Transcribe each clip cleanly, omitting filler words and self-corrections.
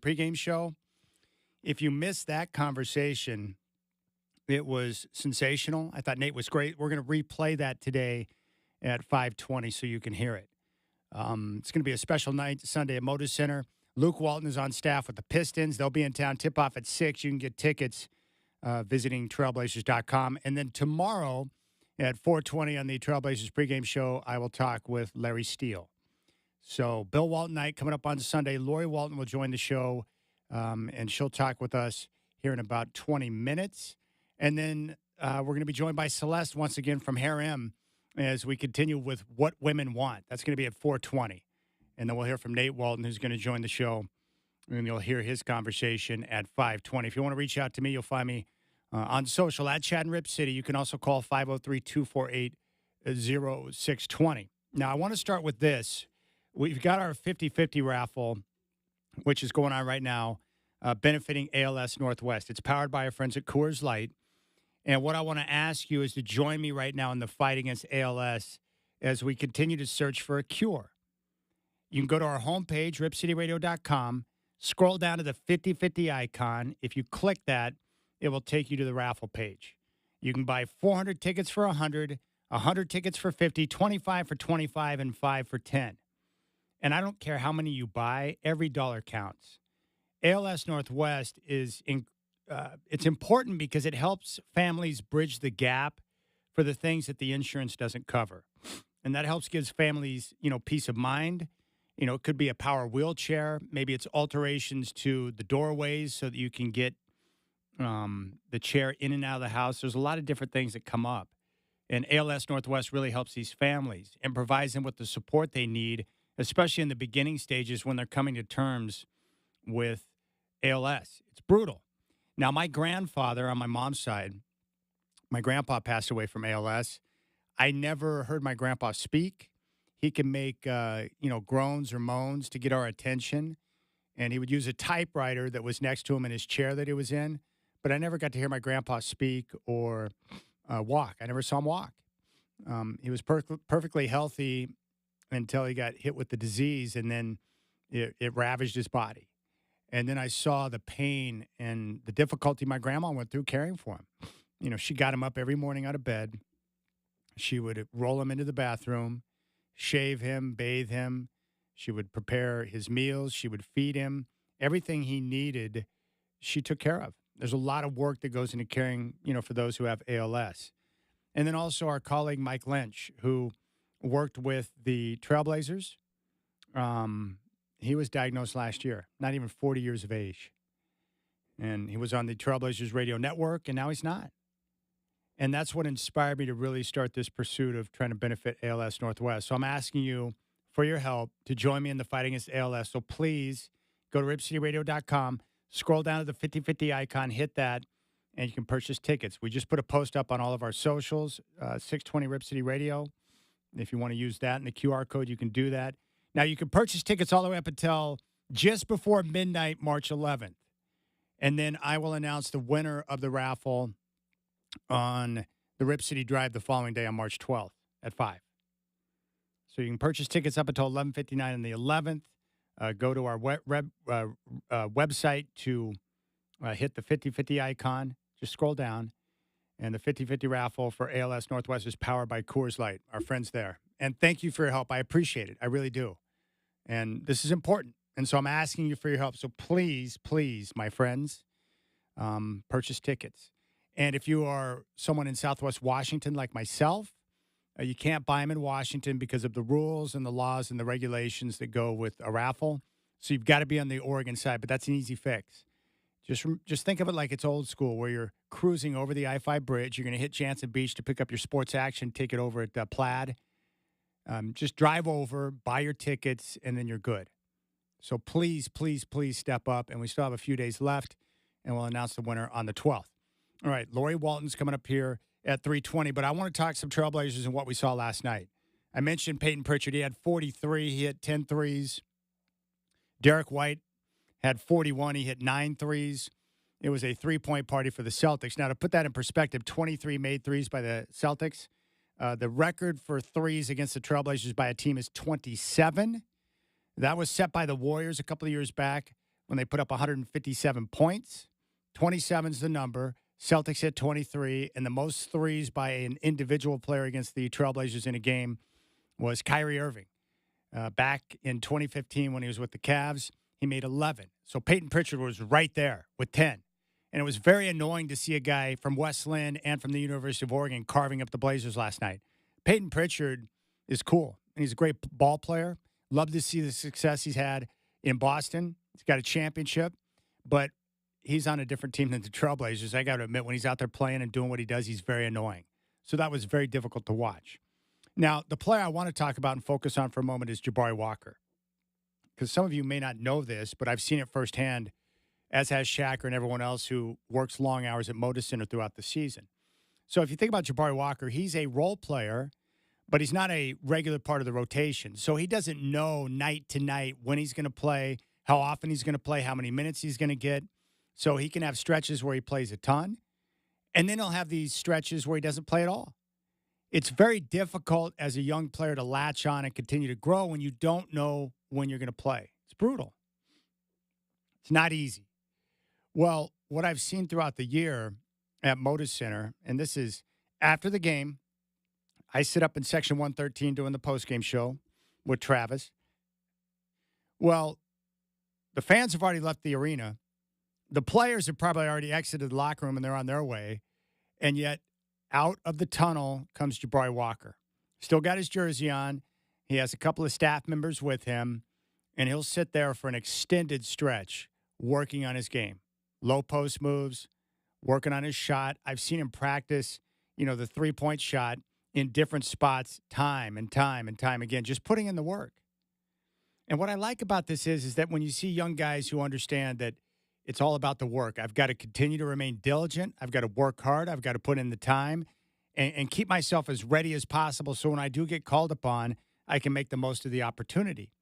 pregame show. If you missed that conversation, it was sensational. I thought Nate was great. We're going to replay that today at 5:20 so you can hear it. It's going to be a special night Sunday at Moda Center. Luke Walton is on staff with the Pistons. They'll be in town. Tip-off at 6. You can get tickets visiting trailblazers.com. And then tomorrow at 4:20 on the Trailblazers pregame show, I will talk with Larry Steele. So Bill Walton night coming up on Sunday. Lori Walton will join the show, and she'll talk with us here in about 20 minutes. And then we're going to be joined by Celeste once again from Harem as we continue with What Women Want. That's going to be at 4:20. And then we'll hear from Nate Walton, who's going to join the show, and you'll hear his conversation at 5:20. If you want to reach out to me, you'll find me on social at Chad and Rip City. You can also call 503-248-0620. Now, I want to start with this. We've got our 50-50 raffle, which is going on right now, benefiting ALS Northwest. It's powered by our friends at Coors Light. And what I want to ask you is to join me right now in the fight against ALS as we continue to search for a cure. You can go to our homepage, RipCityRadio.com, scroll down to the 50-50 icon. If you click that, it will take you to the raffle page. You can buy 400 tickets for 100, 100 tickets for 50, 25 for 25, and 5 for 10. And I don't care how many you buy, every dollar counts. ALS Northwest it's important because it helps families bridge the gap for the things that the insurance doesn't cover. And that helps gives families, peace of mind. It could be a power wheelchair. Maybe it's alterations to the doorways so that you can get the chair in and out of the house. There's a lot of different things that come up. And ALS Northwest really helps these families and provides them with the support they need, especially in the beginning stages when they're coming to terms with ALS. It's brutal. Now, my grandfather on my mom's side, my grandpa passed away from ALS. I never heard my grandpa speak. He can make, groans or moans to get our attention. And he would use a typewriter that was next to him in his chair that he was in. But I never got to hear my grandpa speak or walk. I never saw him walk. He was perfectly healthy until he got hit with the disease, and then it ravaged his body. And then I saw the pain and the difficulty my grandma went through caring for him. She got him up every morning out of bed. She would roll him into the bathroom, shave him, bathe him. She would prepare his meals. She would feed him. Everything he needed, she took care of. There's a lot of work that goes into caring, for those who have ALS. And then also our colleague, Mike Lynch, who worked with the Trailblazers. He was diagnosed last year, not even 40 years of age. And he was on the Trailblazers radio network, and now he's not. And that's what inspired me to really start this pursuit of trying to benefit ALS Northwest. So I'm asking you for your help to join me in the fight against ALS. So please go to RipCityRadio.com, scroll down to the 50-50 icon, hit that, and you can purchase tickets. We just put a post up on all of our socials, 620 Rip City Radio. If you want to use that and the QR code, you can do that. Now, you can purchase tickets all the way up until just before midnight, March 11th. And then I will announce the winner of the raffle on the RipCityDrive the following day on March 12th at 5. So you can purchase tickets up until 11:59 on the 11th. Go to our website to hit the 50-50 icon. Just scroll down. And the 50-50 raffle for ALS Northwest is powered by Coors Light, our friends there. And thank you for your help. I appreciate it. I really do. And this is important. And so I'm asking you for your help. So please, please, my friends, purchase tickets. And if you are someone in Southwest Washington like myself, you can't buy them in Washington because of the rules and the laws and the regulations that go with a raffle. So you've got to be on the Oregon side, but that's an easy fix. Just think of it like it's old school, where you're cruising over the I-5 bridge. You're going to hit Jansen Beach to pick up your sports action ticket over at Plaid. Just drive over, buy your tickets, and then you're good. So please, please, please step up. And we still have a few days left, and we'll announce the winner on the 12th. All right, Lori Walton's coming up here at 3:20, but I want to talk some Trailblazers and what we saw last night. I mentioned Peyton Pritchard. He had 43. He hit 10 threes. Derek White had 41. He hit 9 threes. It was a three-point party for the Celtics. Now, to put that in perspective, 23 made threes by the Celtics. The record for threes against the Trailblazers by a team is 27. That was set by the Warriors a couple of years back when they put up 157 points. 27's the number. Celtics hit 23, and the most threes by an individual player against the Trailblazers in a game was Kyrie Irving. Back in 2015 when he was with the Cavs, he made 11. So Peyton Pritchard was right there with 10. And it was very annoying to see a guy from West Linn and from the University of Oregon carving up the Blazers last night. Peyton Pritchard is cool, and he's a great ball player. Love to see the success he's had in Boston. He's got a championship, but he's on a different team than the Trailblazers. I got to admit, when he's out there playing and doing what he does, he's very annoying. So that was very difficult to watch. Now, the player I want to talk about and focus on for a moment is Jabari Walker. Because some of you may not know this, but I've seen it firsthand, as has Shacker and everyone else who works long hours at Moda Center throughout the season. So if you think about Jabari Walker, he's a role player, but he's not a regular part of the rotation. So he doesn't know night to night when he's going to play, how often he's going to play, how many minutes he's going to get. So he can have stretches where he plays a ton, and then he'll have these stretches where he doesn't play at all. It's very difficult as a young player to latch on and continue to grow when you don't know when you're going to play. It's brutal. It's not easy. Well, what I've seen throughout the year at Moda Center, and this is after the game, I sit up in section 113 doing the postgame show with Travis. Well, the fans have already left the arena. The players have probably already exited the locker room and they're on their way. And yet, out of the tunnel comes Jabari Walker. Still got his jersey on. He has a couple of staff members with him. And he'll sit there for an extended stretch working on his game. Low post moves, working on his shot. I've seen him practice, the three-point shot in different spots time and time and time again, just putting in the work. And what I like about this is that when you see young guys who understand that it's all about the work. I've got to continue to remain diligent. I've got to work hard. I've got to put in the time and keep myself as ready as possible so when I do get called upon, I can make the most of the opportunity.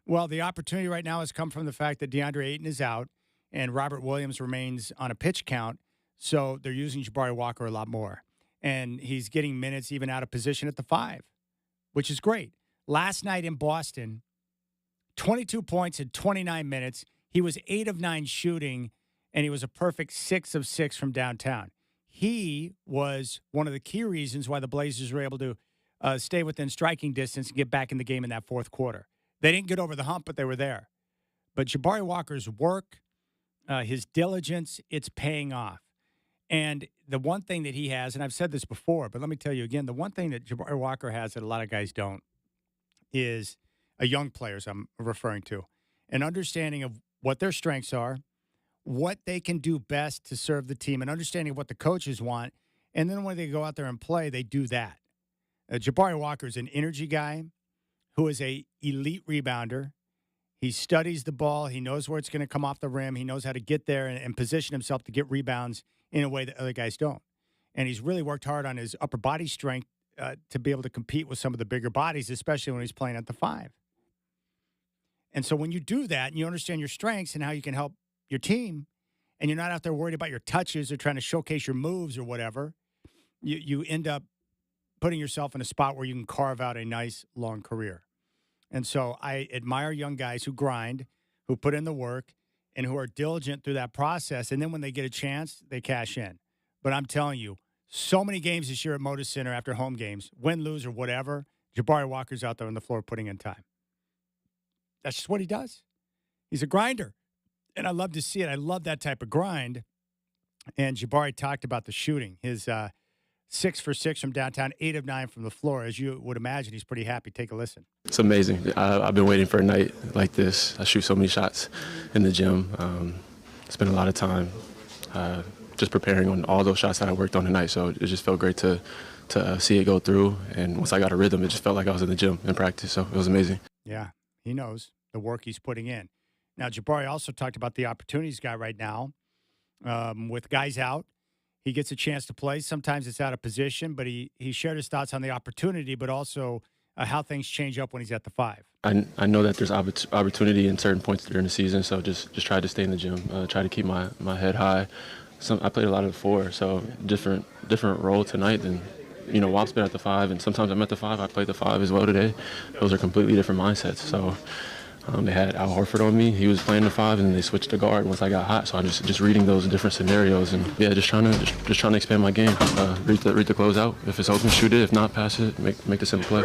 Well, the opportunity right now has come from the fact that DeAndre Ayton is out and Robert Williams remains on a pitch count, so they're using Jabari Walker a lot more. And he's getting minutes even out of position at the 5, which is great. Last night in Boston, 22 points in 29 minutes. He was 8 of 9 shooting, and he was a perfect 6 of 6 from downtown. He was one of the key reasons why the Blazers were able to stay within striking distance and get back in the game in that fourth quarter. They didn't get over the hump, but they were there. But Jabari Walker's work, his diligence, it's paying off. And the one thing that he has, and I've said this before, but let me tell you again, the one thing that Jabari Walker has that a lot of guys don't is young players I'm referring to, an understanding of what their strengths are, what they can do best to serve the team, and understanding what the coaches want. And then when they go out there and play, they do that. Jabari Walker is an energy guy who is a elite rebounder. He studies the ball. He knows where it's going to come off the rim. He knows how to get there and position himself to get rebounds in a way that other guys don't. And he's really worked hard on his upper body strength to be able to compete with some of the bigger bodies, especially when he's playing at the 5. And so when you do that and you understand your strengths and how you can help your team, and you're not out there worried about your touches or trying to showcase your moves or whatever, you end up putting yourself in a spot where you can carve out a nice, long career. And so I admire young guys who grind, who put in the work, and who are diligent through that process. And then when they get a chance, they cash in. But I'm telling you, so many games this year at Moda Center after home games, win, lose, or whatever, Jabari Walker's out there on the floor putting in time. That's just what he does. He's a grinder. And I love to see it. I love that type of grind. And Jabari talked about the shooting. His 6 for 6 from downtown, 8 of 9 from the floor. As you would imagine, he's pretty happy. Take a listen. It's amazing. I've been waiting for a night like this. I shoot so many shots in the gym. Spent a lot of time just preparing on all those shots that I worked on tonight. So it just felt great to see it go through. And once I got a rhythm, it just felt like I was in the gym in practice. So it was amazing. Yeah, he knows the work he's putting in. Now, Jabari also talked about the opportunities he's got right now with guys out. He gets a chance to play. Sometimes it's out of position, but he shared his thoughts on the opportunity, but also how things change up when he's at the 5. I know that there's opportunity in certain points during the season, so just try to stay in the gym, try to keep my head high. I played a lot of the 4, so different role tonight than, Wop's been at the 5, and sometimes I'm at the 5. I played the 5 as well today. Those are completely different mindsets, so They had Al Horford on me. He was playing the 5, and they switched to guard once I got hot. So I'm just reading those different scenarios, and yeah, just trying to expand my game. Read the closeout. If it's open, shoot it. If not, pass it. Make the simple play.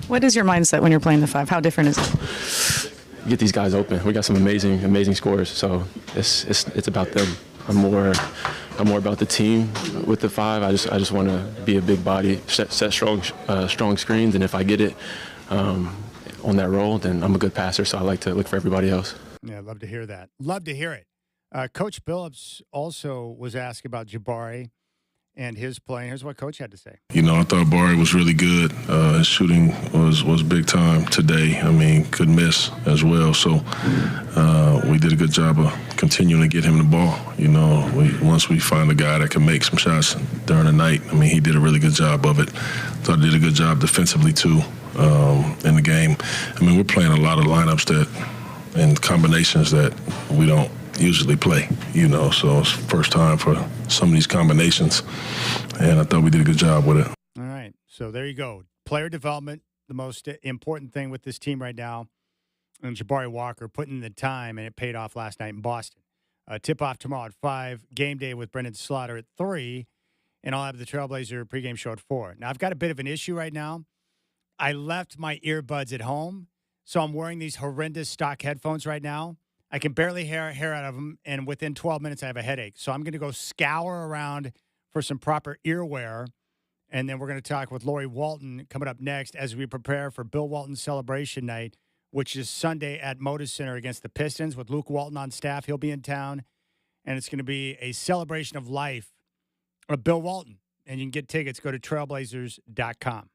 What is your mindset when you're playing the 5? How different is it? Get these guys open. We got some amazing scorers. So it's about them. I'm more about the team with the 5. I just want to be a big body, set strong screens, and if I get it on that roll, then I'm a good passer. So I like to look for everybody else. Yeah, love to hear that. Love to hear it. Coach Billups also was asked about Jabari and his play. Here's what Coach had to say. You know, I thought Barry was really good. His shooting was big time today. I mean, could miss as well. So we did a good job of continuing to get him the ball. You know, once we find a guy that can make some shots during the night, I mean, he did a really good job of it. Thought he did a good job defensively, too, in the game. I mean, we're playing a lot of lineups and combinations that we don't usually play, you know, so it's first time for some of these combinations, and I thought we did a good job with it. All right, so there you go. Player development, the most important thing with this team right now, and Jabari Walker putting in the time, and it paid off last night in Boston. Tip-off tomorrow at 5, game day with Brendan Slaughter at 3, and I'll have the Trailblazer pregame show at 4. Now, I've got a bit of an issue right now. I left my earbuds at home, so I'm wearing these horrendous stock headphones right now. I can barely hear hair out of them, and within 12 minutes, I have a headache. So I'm going to go scour around for some proper earwear, and then we're going to talk with Lori Walton coming up next as we prepare for Bill Walton's celebration night, which is Sunday at Moda Center against the Pistons with Luke Walton on staff. He'll be in town, and it's going to be a celebration of life of Bill Walton. And you can get tickets. Go to trailblazers.com.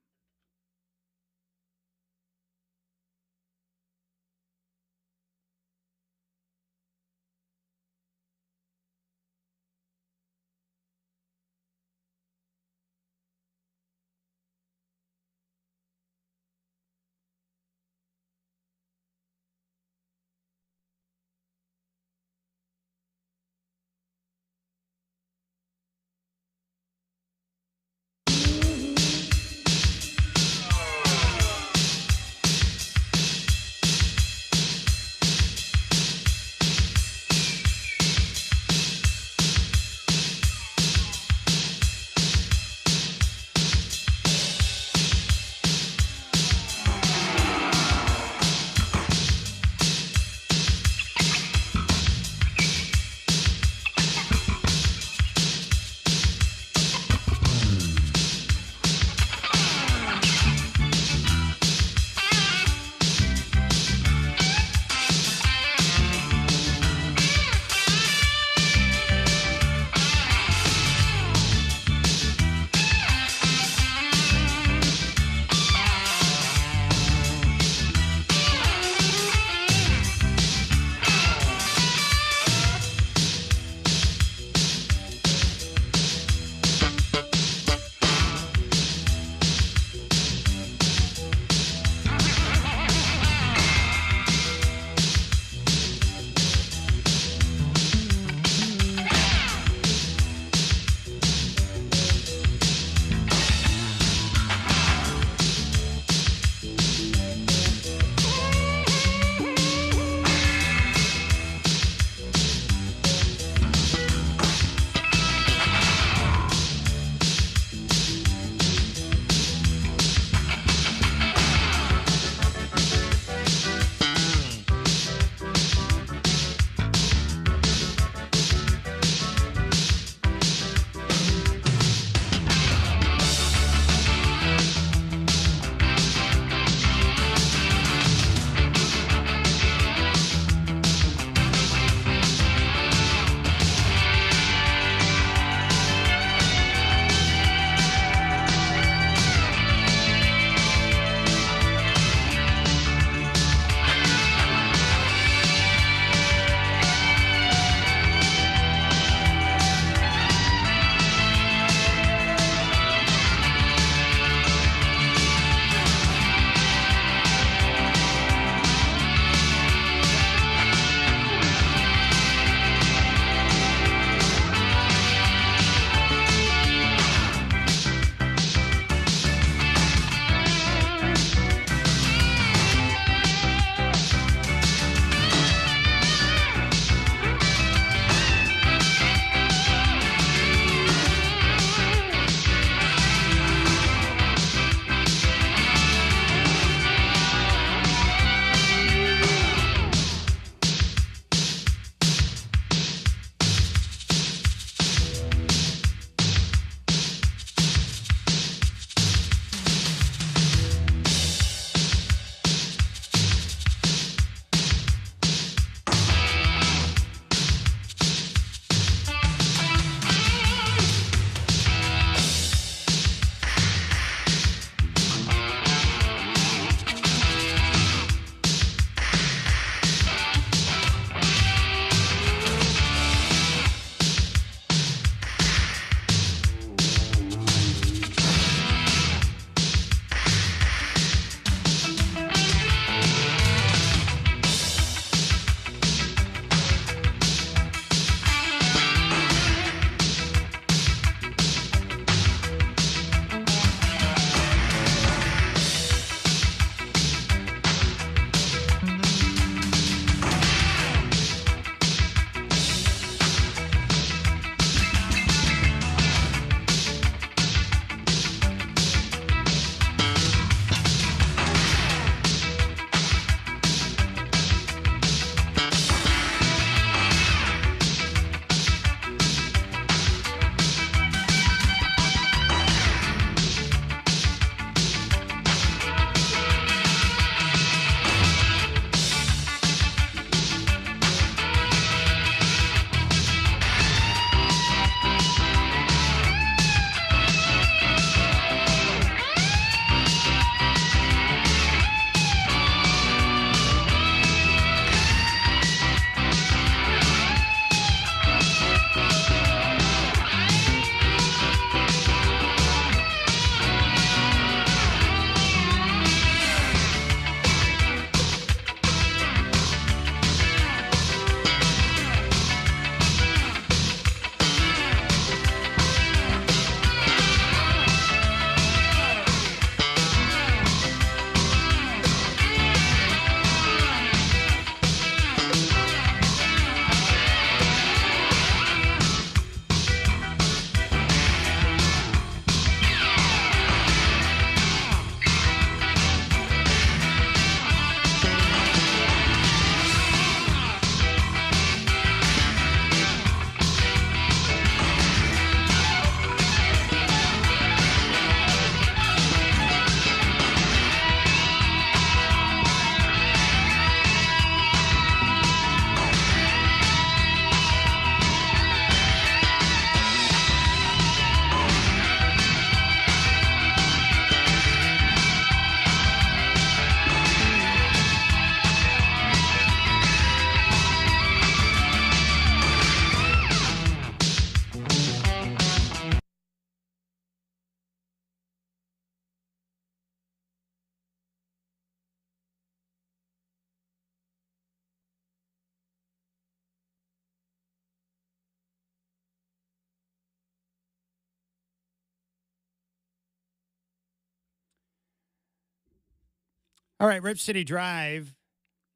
All right, Rip City Drive.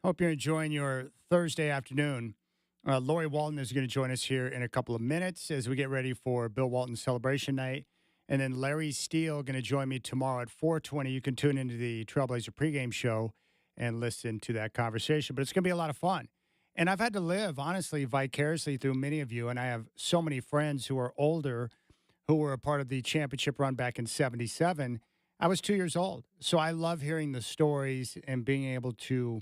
Hope you're enjoying your Thursday afternoon. Lori Walton is going to join us here in a couple of minutes as we get ready for Bill Walton's celebration night. And then Larry Steele going to join me tomorrow at 4:20. You can tune into the Trailblazer pregame show and listen to that conversation. But it's going to be a lot of fun. And I've had to live, honestly, vicariously through many of you. And I have so many friends who are older who were a part of the championship run back in 77. I was 2 years old. So I love hearing the stories and being able to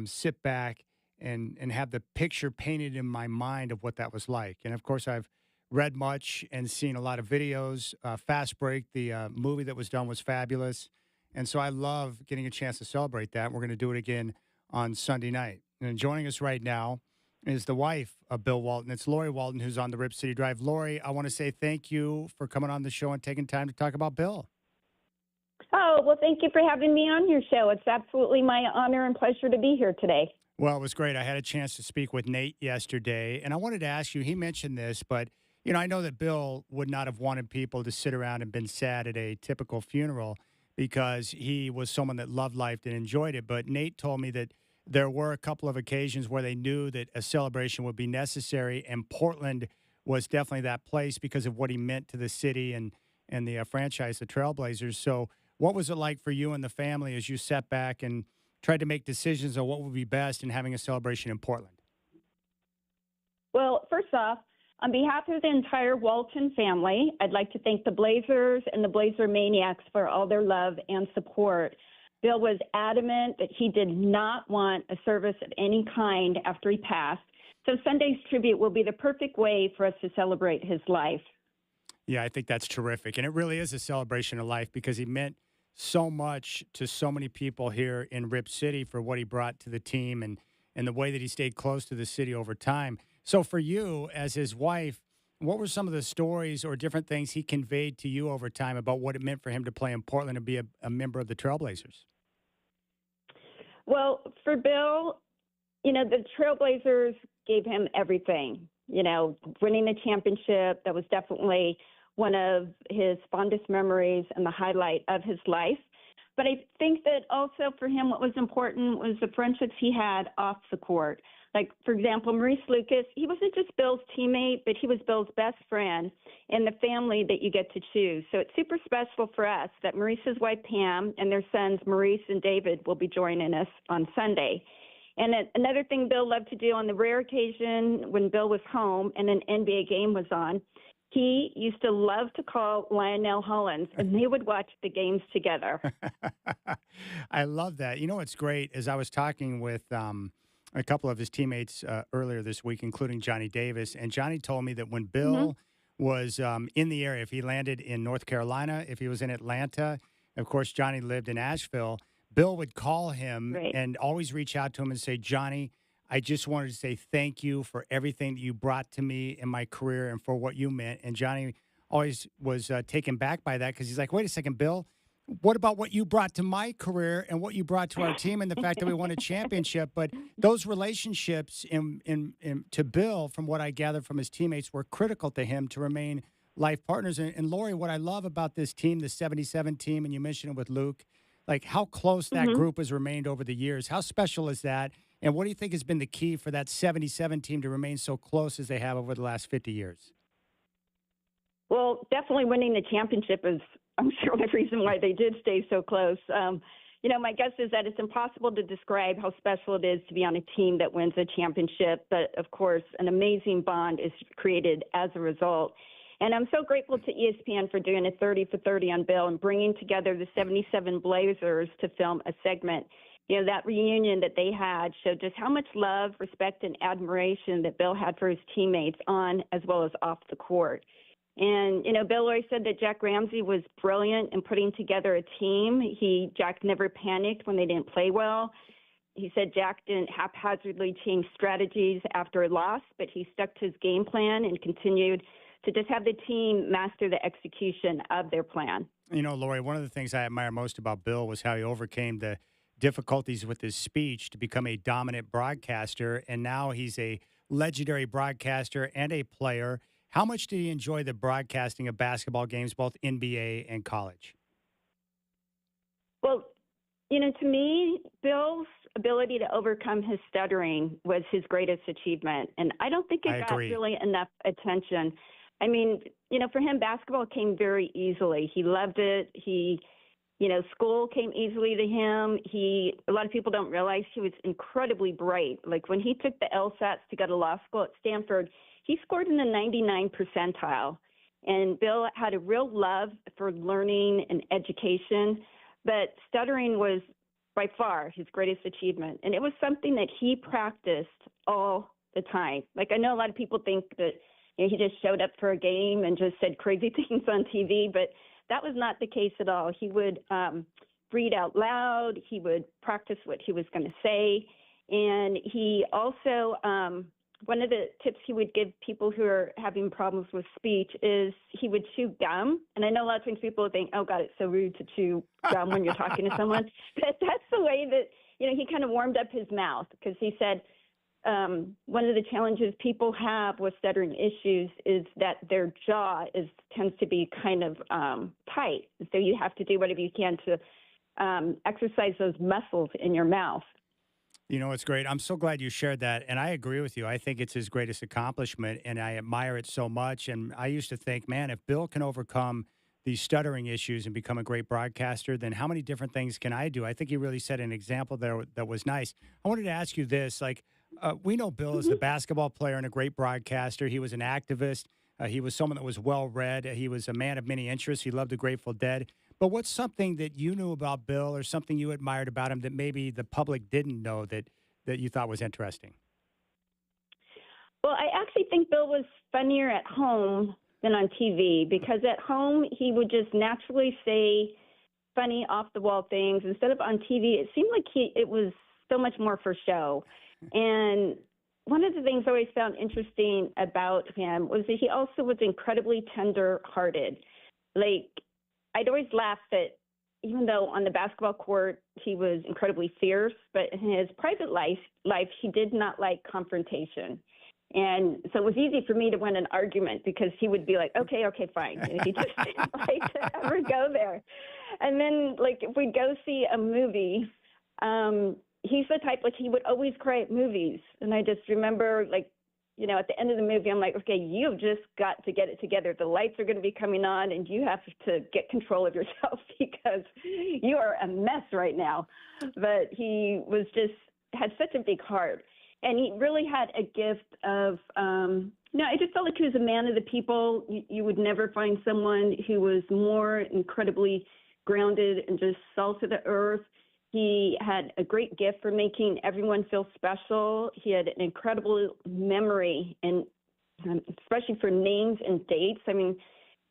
sit back and have the picture painted in my mind of what that was like. And of course, I've read much and seen a lot of videos. Fast Break, the movie that was done, was fabulous. And so I love getting a chance to celebrate that. We're going to do it again on Sunday night. And joining us right now is the wife of Bill Walton. It's Lori Walton, who's on the Rip City Drive. Lori, I want to say thank you for coming on the show and taking time to talk about Bill. Oh, well, thank you for having me on your show. It's absolutely my honor and pleasure to be here today. Well, it was great. I had a chance to speak with Nate yesterday, and I wanted to ask you, he mentioned this, but, you know, I know that Bill would not have wanted people to sit around and been sad at a typical funeral because he was someone that loved life and enjoyed it. But Nate told me that there were a couple of occasions where they knew that a celebration would be necessary, and Portland was definitely that place because of what he meant to the city and the franchise, the Trailblazers. So what was it like for you and the family as you sat back and tried to make decisions on what would be best in having a celebration in Portland? Well, first off, on behalf of the entire Walton family, I'd like to thank the Blazers and the Blazer Maniacs for all their love and support. Bill was adamant that he did not want a service of any kind after he passed. So Sunday's tribute will be the perfect way for us to celebrate his life. Yeah, I think that's terrific. And it really is a celebration of life because he meant so much to so many people here in Rip City for what he brought to the team and the way that he stayed close to the city over time. So for you, as his wife, what were some of the stories or different things he conveyed to you over time about what it meant for him to play in Portland and be a member of the Trailblazers? Well, for Bill, you know, the Trailblazers gave him everything. You know, winning the championship, that was definitely one of his fondest memories and the highlight of his life. But I think that also for him, what was important was the friendships he had off the court. Like, for example, Maurice Lucas, he wasn't just Bill's teammate, but he was Bill's best friend and the family that you get to choose. So it's super special for us that Maurice's wife, Pam, and their sons, Maurice and David, will be joining us on Sunday. And another thing Bill loved to do on the rare occasion when Bill was home and an NBA game was on, he used to love to call Lionel Hollins, and they would watch the games together. I love that. You know what's great is I was talking with a couple of his teammates earlier this week, including Johnny Davis, and Johnny told me that when Bill was in the area, if he landed in North Carolina, if he was in Atlanta, of course, Johnny lived in Asheville, Bill would call him and always reach out to him and say, Johnny, I just wanted to say thank you for everything that you brought to me in my career and for what you meant. And Johnny always was taken back by that because he's like, wait a second, Bill, what about what you brought to my career and what you brought to our team and the fact that we won a championship? But those relationships to Bill, from what I gathered from his teammates, were critical to him to remain life partners. And Lori, what I love about this team, the 77 team, and you mentioned it with Luke, like how close that group has remained over the years. How special is that? And what do you think has been the key for that 77 team to remain so close as they have over the last 50 years? Well, definitely winning the championship is, I'm sure, the reason why they did stay so close. You know, my guess is that it's impossible to describe how special it is to be on a team that wins a championship. But, of course, an amazing bond is created as a result. And I'm so grateful to ESPN for doing a 30 for 30 on Bill and bringing together the 77 Blazers to film a segment. You know, that reunion that they had showed just how much love, respect, and admiration that Bill had for his teammates on as well as off the court. And, you know, Bill always said that Jack Ramsey was brilliant in putting together a team. Jack never panicked when they didn't play well. He said Jack didn't haphazardly change strategies after a loss, but he stuck to his game plan and continued to just have the team master the execution of their plan. You know, Lori, one of the things I admire most about Bill was how he overcame the difficulties with his speech to become a dominant broadcaster, and now he's a legendary broadcaster and a player. How much did he enjoy the broadcasting of basketball games, both NBA and college? Well, To me, Bill's ability to overcome his stuttering was his greatest achievement. And I don't think I it got agree. really enough attention. I mean, for him, basketball came very easily. He loved it. School came easily to him. A lot of people don't realize he was incredibly bright. Like when he took the LSATs to go to law school at Stanford, he scored in the 99 percentile. And Bill had a real love for learning and education, but stuttering was by far his greatest achievement. And it was something that he practiced all the time. Like I know a lot of people think that he just showed up for a game and just said crazy things on TV, but that was not the case at all. He would read out loud. He would practice what he was going to say. And he also, one of the tips he would give people who are having problems with speech is he would chew gum. And I know a lot of times people think, oh, God, it's so rude to chew gum when you're talking to someone. But that's the way that, he kind of warmed up his mouth because he said, one of the challenges people have with stuttering issues is that their jaw tends to be kind of tight. So you have to do whatever you can to exercise those muscles in your mouth. It's great. I'm so glad you shared that. And I agree with you. I think it's his greatest accomplishment, and I admire it so much. And I used to think, man, if Bill can overcome these stuttering issues and become a great broadcaster, then how many different things can I do? I think he really set an example there that was nice. I wanted to ask you this, we know Bill is a basketball player and a great broadcaster. He was an activist. He was someone that was well-read. He was a man of many interests. He loved the Grateful Dead. But what's something that you knew about Bill or something you admired about him that maybe the public didn't know that you thought was interesting? Well, I actually think Bill was funnier at home than on TV because at home he would just naturally say funny off-the-wall things. Instead of on TV, it seemed like it was so much more for show. And one of the things I always found interesting about him was that he also was incredibly tender-hearted. Like, I'd always laugh that even though on the basketball court he was incredibly fierce, but in his private life he did not like confrontation. And so it was easy for me to win an argument because he would be like, okay, fine. And he just didn't like to ever go there. And then, if we'd go see a movie, he's the type, he would always cry at movies. And I just remember, at the end of the movie, I'm like, okay, you've just got to get it together. The lights are going to be coming on, and you have to get control of yourself because you are a mess right now. But he had such a big heart. And he really had a gift of, I just felt like he was a man of the people. You would never find someone who was more incredibly grounded and just salt of the earth. He had a great gift for making everyone feel special. He had an incredible memory, and especially for names and dates. I mean,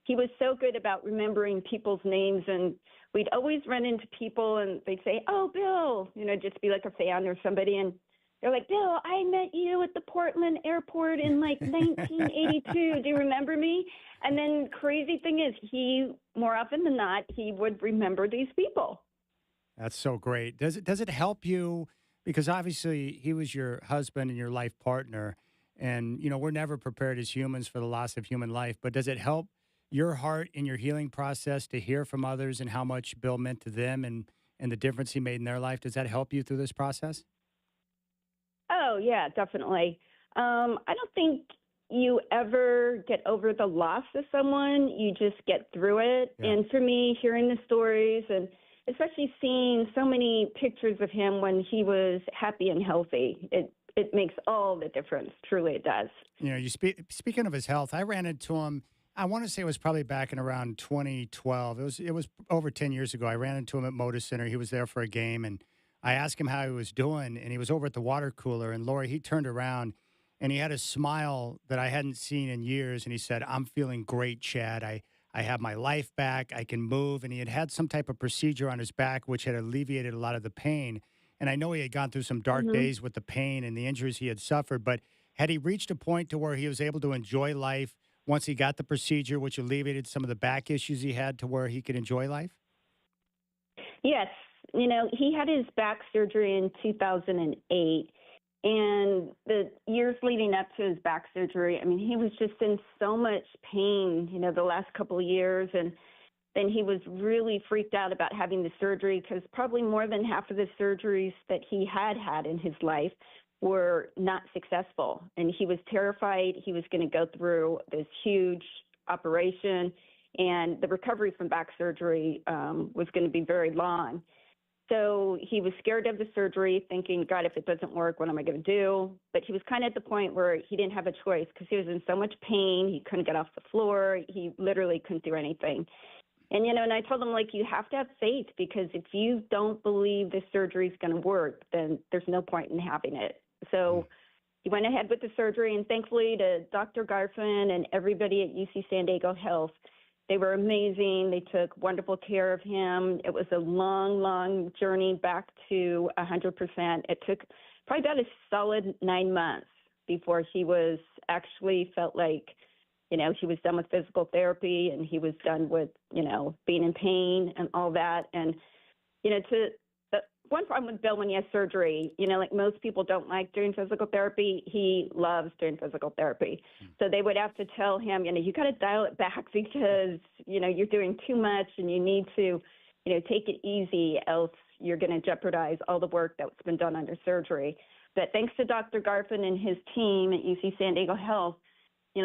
he was so good about remembering people's names, and we'd always run into people, and they'd say, oh, Bill, just be like a fan or somebody, and they're like, Bill, I met you at the Portland airport in 1982. Do you remember me? And then crazy thing is, he, more often than not, he would remember these people. That's so great. Does it help you? Because obviously he was your husband and your life partner, and we're never prepared as humans for the loss of human life. But does it help your heart in your healing process to hear from others and how much Bill meant to them and the difference he made in their life? Does that help you through this process? Oh yeah, definitely. I don't think you ever get over the loss of someone. You just get through it. Yeah. And for me, hearing the stories and especially seeing so many pictures of him when he was happy and healthy, it makes all the difference. Truly, it does. Speaking of his health, I ran into him. I want to say it was probably back in around 2012. It was over 10 years ago. I ran into him at Moda Center. He was there for a game, and I asked him how he was doing, and he was over at the water cooler. And Lori, he turned around, and he had a smile that I hadn't seen in years. And he said, "I'm feeling great, Chad. I have my life back. I can move." And he had some type of procedure on his back, which had alleviated a lot of the pain. And I know he had gone through some dark days with the pain and the injuries he had suffered. But had he reached a point to where he was able to enjoy life once he got the procedure, which alleviated some of the back issues he had, to where he could enjoy life? Yes. He had his back surgery in 2008. And the years leading up to his back surgery, I mean, he was just in so much pain, the last couple of years. And then he was really freaked out about having the surgery because probably more than half of the surgeries that he had in his life were not successful. And he was terrified he was going to go through this huge operation, and the recovery from back surgery was going to be very long. So he was scared of the surgery, thinking, God, if it doesn't work, what am I going to do? But he was kind of at the point where he didn't have a choice because he was in so much pain. He couldn't get off the floor. He literally couldn't do anything. And, and I told him, like, you have to have faith, because if you don't believe the surgery is going to work, then there's no point in having it. So he went ahead with the surgery, and thankfully to Dr. Garfin and everybody at UC San Diego Health, they were amazing. They took wonderful care of him. It was a long, long journey back to 100%. It took probably about a solid 9 months before he was actually felt like, he was done with physical therapy, and he was done with, being in pain and all that. And, the one problem with Bill when he has surgery, like most people don't like doing physical therapy, he loves doing physical therapy. So they would have to tell him, you got to dial it back because, you're doing too much and you need to, take it easy, else you're going to jeopardize all the work that's been done under surgery. But thanks to Dr. Garfin and his team at UC San Diego Health,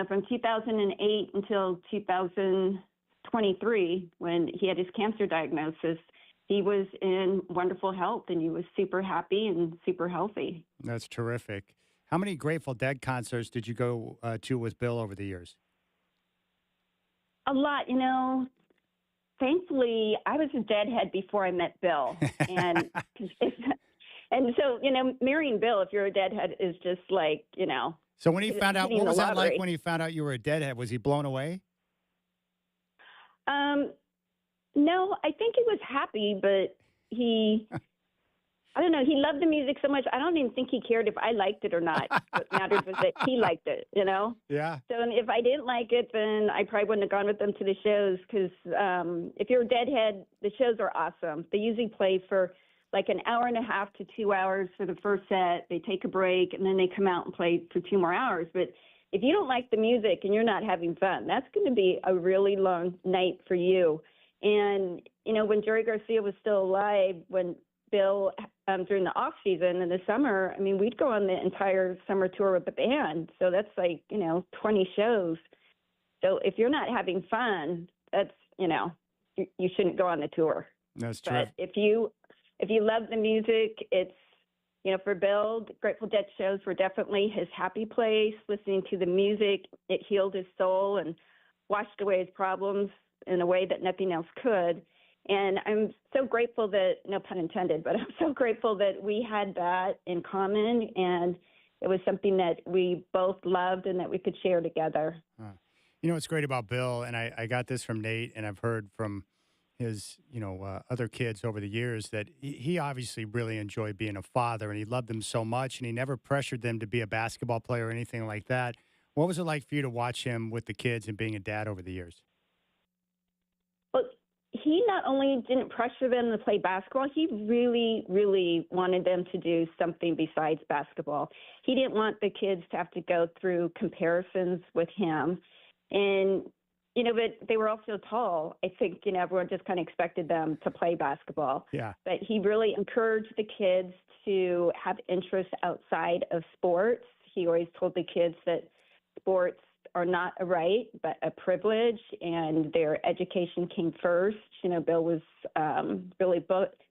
from 2008 until 2023, when he had his cancer diagnosis, he was in wonderful health, and he was super happy and super healthy. That's terrific. How many Grateful Dead concerts did you go to with Bill over the years? A lot. Thankfully, I was a Deadhead before I met Bill. And and so, marrying Bill, if you're a Deadhead, is just like, So when he found out, what was that lottery. like when he found out you were a Deadhead? Was he blown away? No, I think he was happy, but I don't know, he loved the music so much. I don't even think he cared if I liked it or not. What mattered was that he liked it, Yeah. So if I didn't like it, then I probably wouldn't have gone with them to the shows, because if you're a Deadhead, the shows are awesome. They usually play for like an hour and a half to 2 hours for the first set. They take a break, and then they come out and play for 2 more hours. But if you don't like the music and you're not having fun, that's going to be a really long night for you. And, when Jerry Garcia was still alive, when Bill, during the off season in the summer, we'd go on the entire summer tour with the band. So that's like, 20 shows. So if you're not having fun, that's, you shouldn't go on the tour. That's true. But if you love the music, it's, for Bill, the Grateful Dead shows were definitely his happy place. Listening to the music, it healed his soul and washed away his problems in a way that nothing else could. And I'm so grateful that, no pun intended, but I'm so grateful that we had that in common, and it was something that we both loved and that we could share together. What's great about Bill, and I got this from Nate, and I've heard from his, other kids over the years, that he obviously really enjoyed being a father, and he loved them so much, and he never pressured them to be a basketball player or anything like that. What was it like for you to watch him with the kids and being a dad over the years? Well, he not only didn't pressure them to play basketball, he really, really wanted them to do something besides basketball. He didn't want the kids to have to go through comparisons with him. And, but they were all so tall. I think, everyone just kind of expected them to play basketball. Yeah. But he really encouraged the kids to have interests outside of sports. He always told the kids that sports are not a right, but a privilege, and their education came first. Bill was really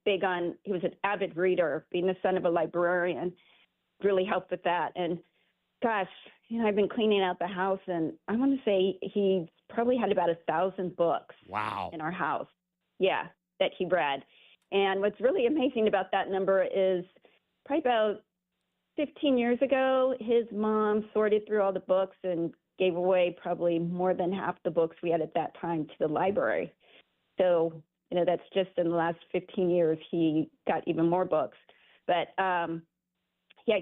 big on, he was an avid reader. Being the son of a librarian really helped with that. And gosh, I've been cleaning out the house, and I want to say he probably had about 1,000 books. Wow. In our house. Yeah, that he read. And what's really amazing about that number is probably about 15 years ago, his mom sorted through all the books and gave away probably more than half the books we had at that time to the library. So, that's just in the last 15 years, he got even more books. But,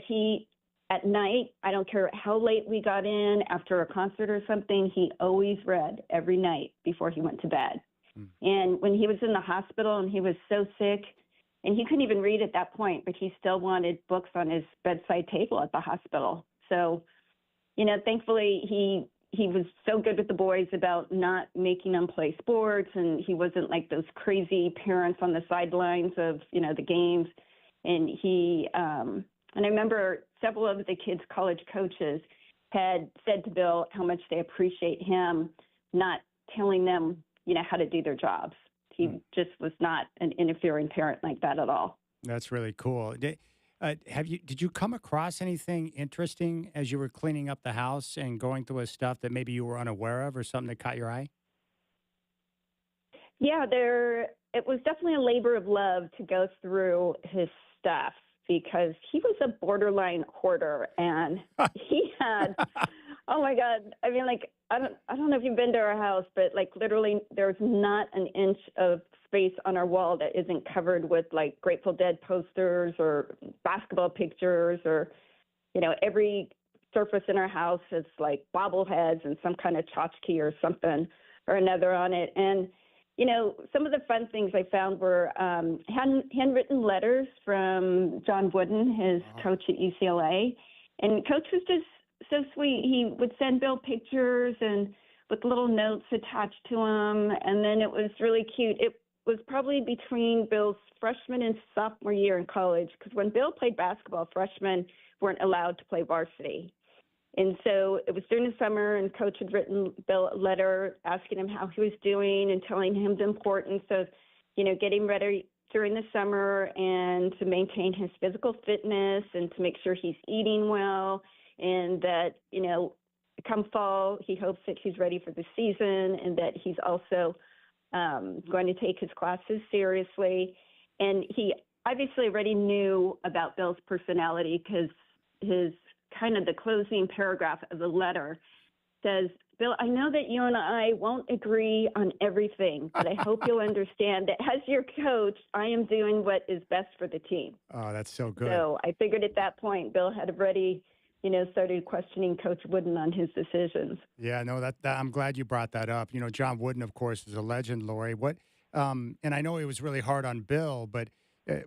he, at night, I don't care how late we got in, after a concert or something, he always read every night before he went to bed. And when he was in the hospital and he was so sick, and he couldn't even read at that point, but he still wanted books on his bedside table at the hospital. So, thankfully, he he was so good with the boys about not making them play sports, and he wasn't like those crazy parents on the sidelines of, the games. And and I remember several of the kids' college coaches had said to Bill how much they appreciate him not telling them, how to do their jobs. He just was not an interfering parent like that at all. That's really cool. Did you come across anything interesting as you were cleaning up the house and going through his stuff that maybe you were unaware of or something that caught your eye? Yeah, it was definitely a labor of love to go through his stuff because he was a borderline hoarder, and he had, oh my God, I mean, like, I don't know if you've been to our house, but like literally there's not an inch of space on our wall that isn't covered with like Grateful Dead posters or basketball pictures, or, every surface in our house has like bobbleheads and some kind of tchotchke or something or another on it. And some of the fun things I found were handwritten letters from John Wooden, his coach at UCLA. And Coach was just so sweet. He would send Bill pictures and with little notes attached to them. And then it was really cute. It was probably between Bill's freshman and sophomore year in college, because when Bill played basketball, freshmen weren't allowed to play varsity. And so it was during the summer, and Coach had written Bill a letter asking him how he was doing and telling him the importance of, getting ready during the summer and to maintain his physical fitness and to make sure he's eating well, and that, come fall, he hopes that he's ready for the season and that he's also going to take his classes seriously. And he obviously already knew about Bill's personality because his kind of the closing paragraph of the letter says, Bill, I know that you and I won't agree on everything, but I hope you'll understand that as your coach, I am doing what is best for the team. Oh, that's so good. So I figured at that point, Bill had already, started questioning Coach Wooden on his decisions. Yeah, no, that I'm glad you brought that up. John Wooden, of course, is a legend, Lori. And I know it was really hard on Bill, but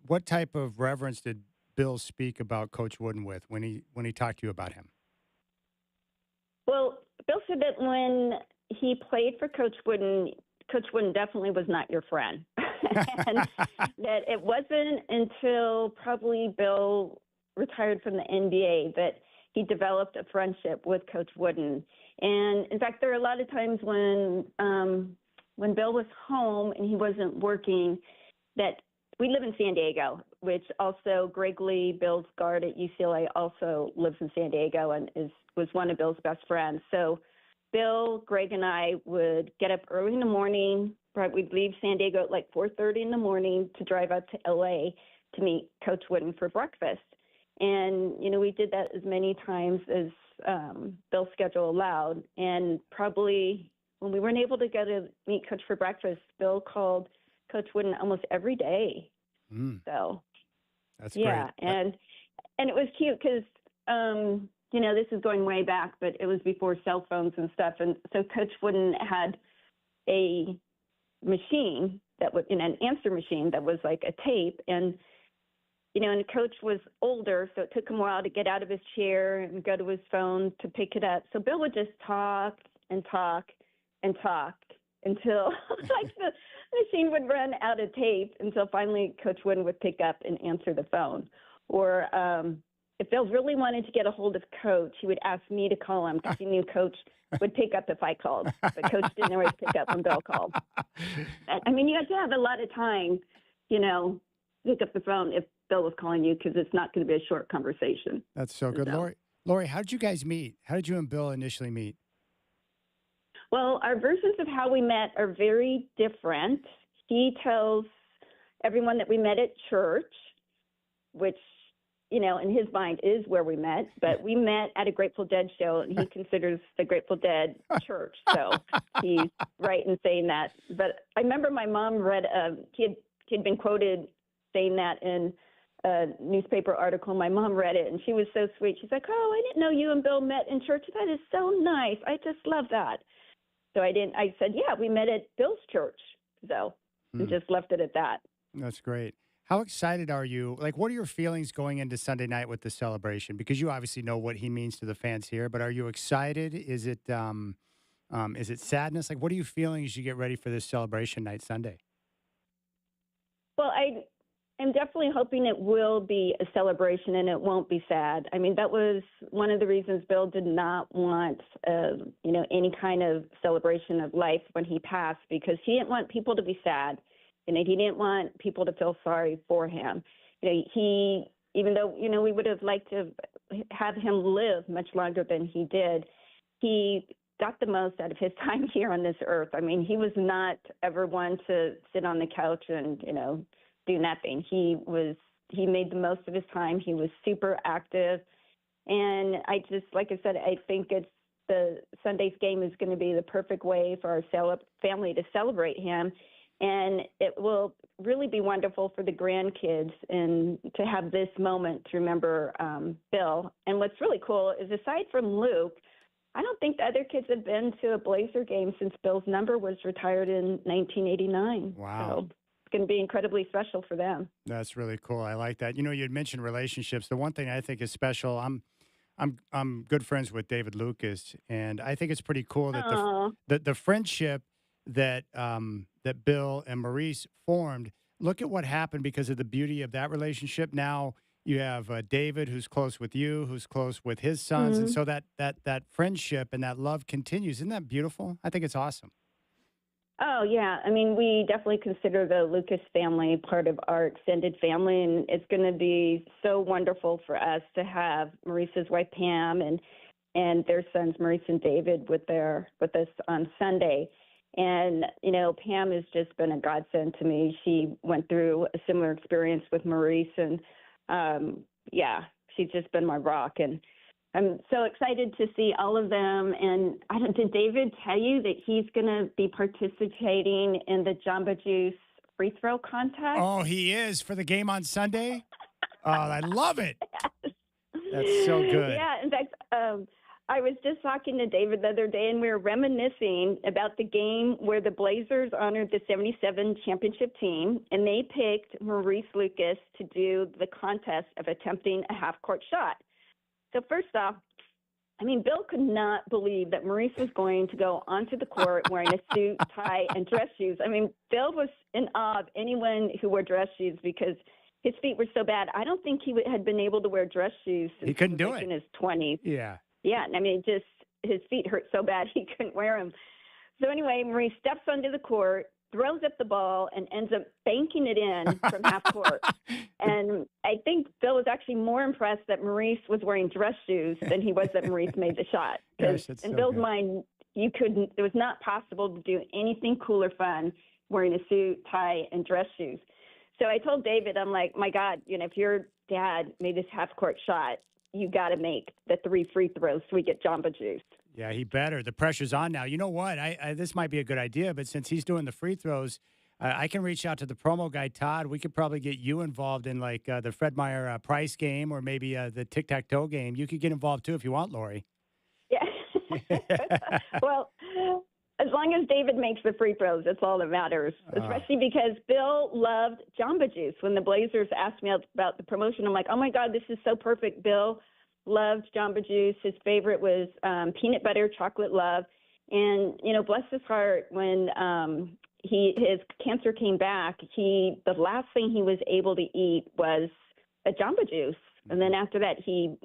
what type of reverence did Bill speak about Coach Wooden with when he talked to you about him? Well, Bill said that when he played for Coach Wooden definitely was not your friend. And that it wasn't until probably Bill retired from the NBA that he developed a friendship with Coach Wooden. And in fact, there are a lot of times when Bill was home and he wasn't working, that we live in San Diego, which also Greg Lee, Bill's guard at UCLA, also lives in San Diego and was one of Bill's best friends. So Bill, Greg, and I would get up early in the morning. We'd leave San Diego at like 4:30 in the morning to drive out to LA to meet Coach Wooden for breakfast. And, we did that as many times as Bill's schedule allowed. And probably when we weren't able to go to meet Coach for breakfast, Bill called Coach Wooden almost every day. So that's yeah, great. and it was cute because this is going way back, but it was before cell phones and stuff, and so Coach Wooden had a machine that was an answer machine that was like a tape, and and Coach was older, so it took him a while to get out of his chair and go to his phone to pick it up. So Bill would just talk and talk and talk until like the machine would run out of tape, until finally Coach Wooden would pick up and answer the phone. Or if Bill really wanted to get a hold of Coach, he would ask me to call him because he knew Coach would pick up if I called. But Coach didn't always pick up when Bill called. I mean, you have to have a lot of time, pick up the phone if Bill was calling you, because it's not going to be a short conversation. That's so good. Lori, how did you guys meet? How did you and Bill initially meet? Well, our versions of how we met are very different. He tells everyone that we met at church, which, in his mind is where we met, but we met at a Grateful Dead show, and he considers the Grateful Dead church. So he's right in saying that. But I remember my mom read, he had been quoted saying that in a newspaper article. My mom read it, and she was so sweet. She's like, "Oh, I didn't know you and Bill met in church. That is so nice. I just love that." So I said, "Yeah, we met at Bill's church." So we just left it at that. That's great. How excited are you? Like, what are your feelings going into Sunday night with the celebration? Because you obviously know what he means to the fans here, but are you excited? Is it sadness? Like, what are you feeling as you get ready for this celebration night Sunday? Well, I am definitely hoping it will be a celebration and it won't be sad. I mean, that was one of the reasons Bill did not want, any kind of celebration of life when he passed, because he didn't want people to be sad. He didn't want people to feel sorry for him. Even though, we would have liked to have him live much longer than he did, he got the most out of his time here on this earth. I mean, he was not ever one to sit on the couch and, do nothing. He made the most of his time. He was super active. And like I said, I think the Sunday's game is going to be the perfect way for our family to celebrate him. And it will really be wonderful for the grandkids and to have this moment to remember Bill. And what's really cool is, aside from Luke, I don't think the other kids have been to a Blazer game since Bill's number was retired in 1989. Wow. So it's going to be incredibly special for them. That's really cool. I like that. You had mentioned relationships. The one thing I think is special, I'm good friends with David Lucas, and I think it's pretty cool that the friendship that that Bill and Maurice formed. Look at what happened because of the beauty of that relationship. Now you have David, who's close with you, who's close with his sons, and so that friendship and that love continues. Isn't that beautiful? I think it's awesome. Oh, yeah. I mean, we definitely consider the Lucas family part of our extended family, and it's going to be so wonderful for us to have Maurice's wife, Pam, and their sons, Maurice and David, with us on Sunday. And, Pam has just been a godsend to me. She went through a similar experience with Maurice, and, she's just been my rock. And I'm so excited to see all of them. And did David tell you that he's going to be participating in the Jamba Juice free throw contest? Oh, he is for the game on Sunday? Oh, I love it. That's so good. Yeah, in fact, I was just talking to David the other day, and we were reminiscing about the game where the Blazers honored the 77 championship team, and they picked Maurice Lucas to do the contest of attempting a half-court shot. So first off, Bill could not believe that Maurice was going to go onto the court wearing a suit, tie, and dress shoes. Bill was in awe of anyone who wore dress shoes because his feet were so bad. I don't think he had been able to wear dress shoes since he couldn't he do was it in his 20s. Yeah. Yeah, just his feet hurt so bad he couldn't wear them. So anyway, Maurice steps onto the court, throws up the ball, and ends up banking it in from half court. And I think Bill was actually more impressed that Maurice was wearing dress shoes than he was that Maurice made the shot. Because in so Bill's good. mind, it was not possible to do anything cool or fun wearing a suit, tie, and dress shoes. So I told David, I'm like, my God, if your dad made this half court shot, you got to make the 3 free throws so we get Jamba Juice. Yeah, he better. The pressure's on now. You know what? I this might be a good idea, but since he's doing the free throws, I can reach out to the promo guy, Todd. We could probably get you involved in the Fred Meyer Price game or maybe the tic-tac-toe game. You could get involved too if you want, Lori. Yeah. Well, as long as David makes the free throws, that's all that matters, especially because Bill loved Jamba Juice. When the Blazers asked me about the promotion, I'm like, oh, my God, this is so perfect. Bill loved Jamba Juice. His favorite was peanut butter chocolate love. And, bless his heart, when his cancer came back, the last thing he was able to eat was a Jamba Juice. And then after that, he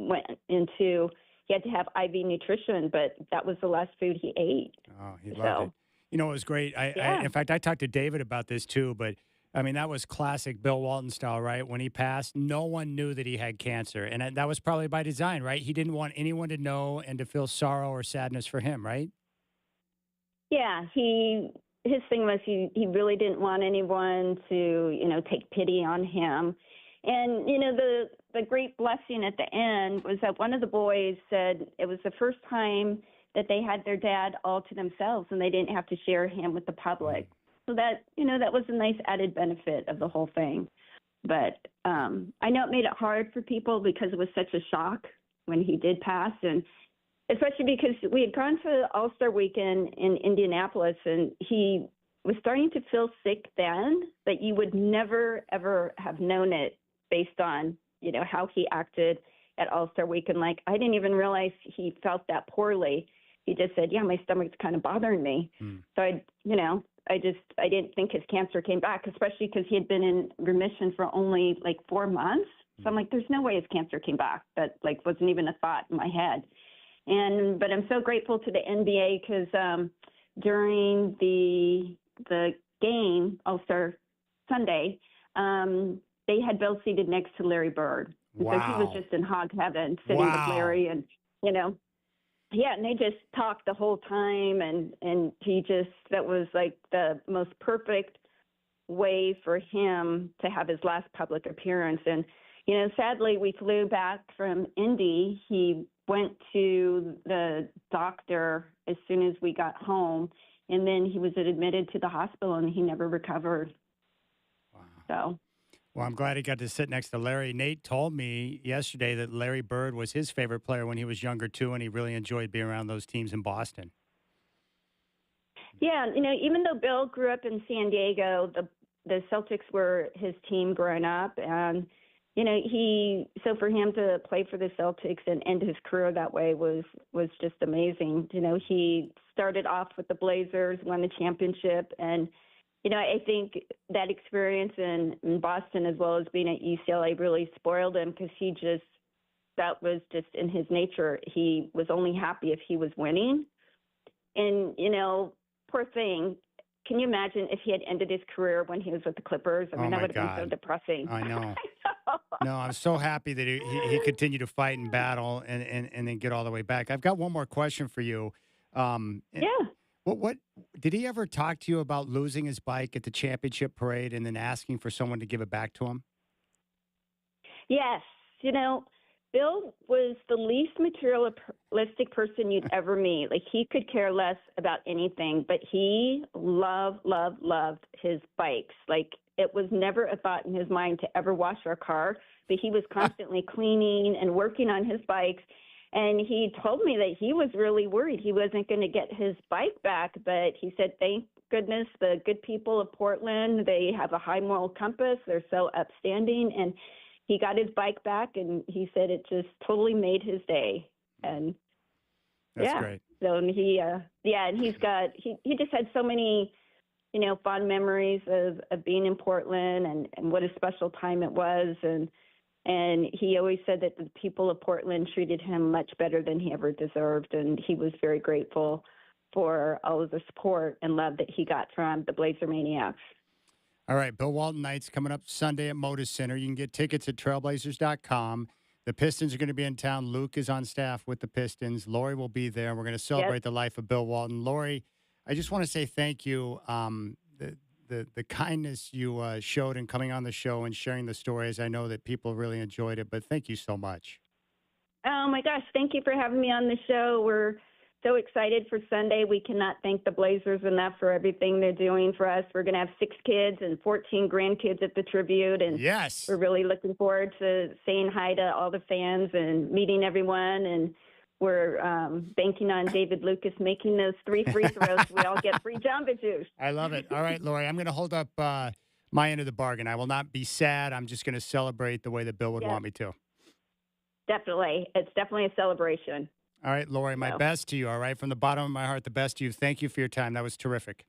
had to have IV nutrition, but that was the last food he ate. Oh, he loved it. It was great. In fact, I talked to David about this too, but that was classic Bill Walton style, right? When he passed, no one knew that he had cancer. And that was probably by design, right? He didn't want anyone to know and to feel sorrow or sadness for him, right? Yeah, his thing was he really didn't want anyone to, take pity on him. And, the great blessing at the end was that one of the boys said it was the first time that they had their dad all to themselves and they didn't have to share him with the public. So that, that was a nice added benefit of the whole thing. But I know it made it hard for people because it was such a shock when he did pass. And especially because we had gone to All-Star Weekend in Indianapolis and he was starting to feel sick then, but you would never, ever have known it based on, how he acted at All-Star Weekend. Like, I didn't even realize he felt that poorly. He just said, yeah, my stomach's kind of bothering me. So I didn't think his cancer came back, especially because he had been in remission for only like 4 months. So I'm like, there's no way his cancer came back. That like wasn't even a thought in my head. But I'm so grateful to the NBA because during the game, All-Star Sunday, they had Bill seated next to Larry Bird. Wow. So he was just in hog heaven sitting with Larry and, yeah, and they just talked the whole time, and that was like the most perfect way for him to have his last public appearance. And, sadly, we flew back from Indy. He went to the doctor as soon as we got home, and then he was admitted to the hospital, and he never recovered. Wow. So. Well, I'm glad he got to sit next to Larry. Nate told me yesterday that Larry Bird was his favorite player when he was younger, too, and he really enjoyed being around those teams in Boston. Yeah, even though Bill grew up in San Diego, the Celtics were his team growing up. And, so for him to play for the Celtics and end his career that way was just amazing. He started off with the Blazers, won the championship, and I think that experience in Boston as well as being at UCLA really spoiled him because that was just in his nature. He was only happy if he was winning. And, poor thing, can you imagine if he had ended his career when he was with the Clippers? I mean, that would have been so depressing. I know. No, I'm so happy that he continued to fight and battle and then get all the way back. I've got one more question for you. Yeah. What did he ever talk to you about losing his bike at the championship parade and then asking for someone to give it back to him? Yes. Bill was the least materialistic person you'd ever meet. Like, he could care less about anything, but he loved his bikes. Like, it was never a thought in his mind to ever wash our car, but he was constantly cleaning and working on his bikes. And he told me that he was really worried he wasn't going to get his bike back, but he said, thank goodness the good people of Portland, they have a high moral compass. They're so upstanding. And he got his bike back, and he said it just totally made his day. And that's great. So and and he just had so many, fond memories of being in Portland and what a special time it was. And he always said that the people of Portland treated him much better than he ever deserved. And he was very grateful for all of the support and love that he got from the Blazer Maniacs. All right, Bill Walton Nights coming up Sunday at Moda Center. You can get tickets at trailblazers.com. The Pistons are going to be in town. Luke is on staff with the Pistons. Lori will be there. We're going to celebrate the life of Bill Walton. Lori, I just want to say thank you. The kindness you showed in coming on the show and sharing the stories. I know that people really enjoyed it, but thank you so much. Oh, my gosh. Thank you for having me on the show. We're so excited for Sunday. We cannot thank the Blazers enough for everything they're doing for us. We're going to have 6 kids and 14 grandkids at the tribute. And yes, we're really looking forward to saying hi to all the fans and meeting everyone. And we're banking on David Lucas making those 3 free throws. We all get free Jamba Juice. I love it. All right, Lori, I'm going to hold up my end of the bargain. I will not be sad. I'm just going to celebrate the way that Bill would want me to. Definitely. It's definitely a celebration. All right, Lori, my best to you, all right? From the bottom of my heart, the best to you. Thank you for your time. That was terrific.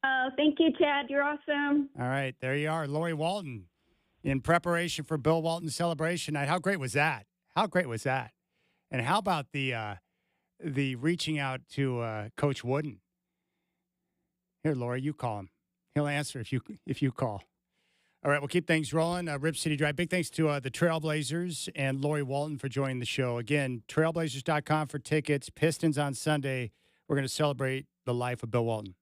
Oh, thank you, Chad. You're awesome. All right, there you are, Lori Walton, in preparation for Bill Walton's celebration night. How great was that? How great was that? And how about the reaching out to Coach Wooden? Here, Lori, you call him. He'll answer if you call. All right, we'll keep things rolling. Rip City Drive. Big thanks to the Trailblazers and Lori Walton for joining the show. Again, trailblazers.com for tickets. Pistons on Sunday. We're going to celebrate the life of Bill Walton.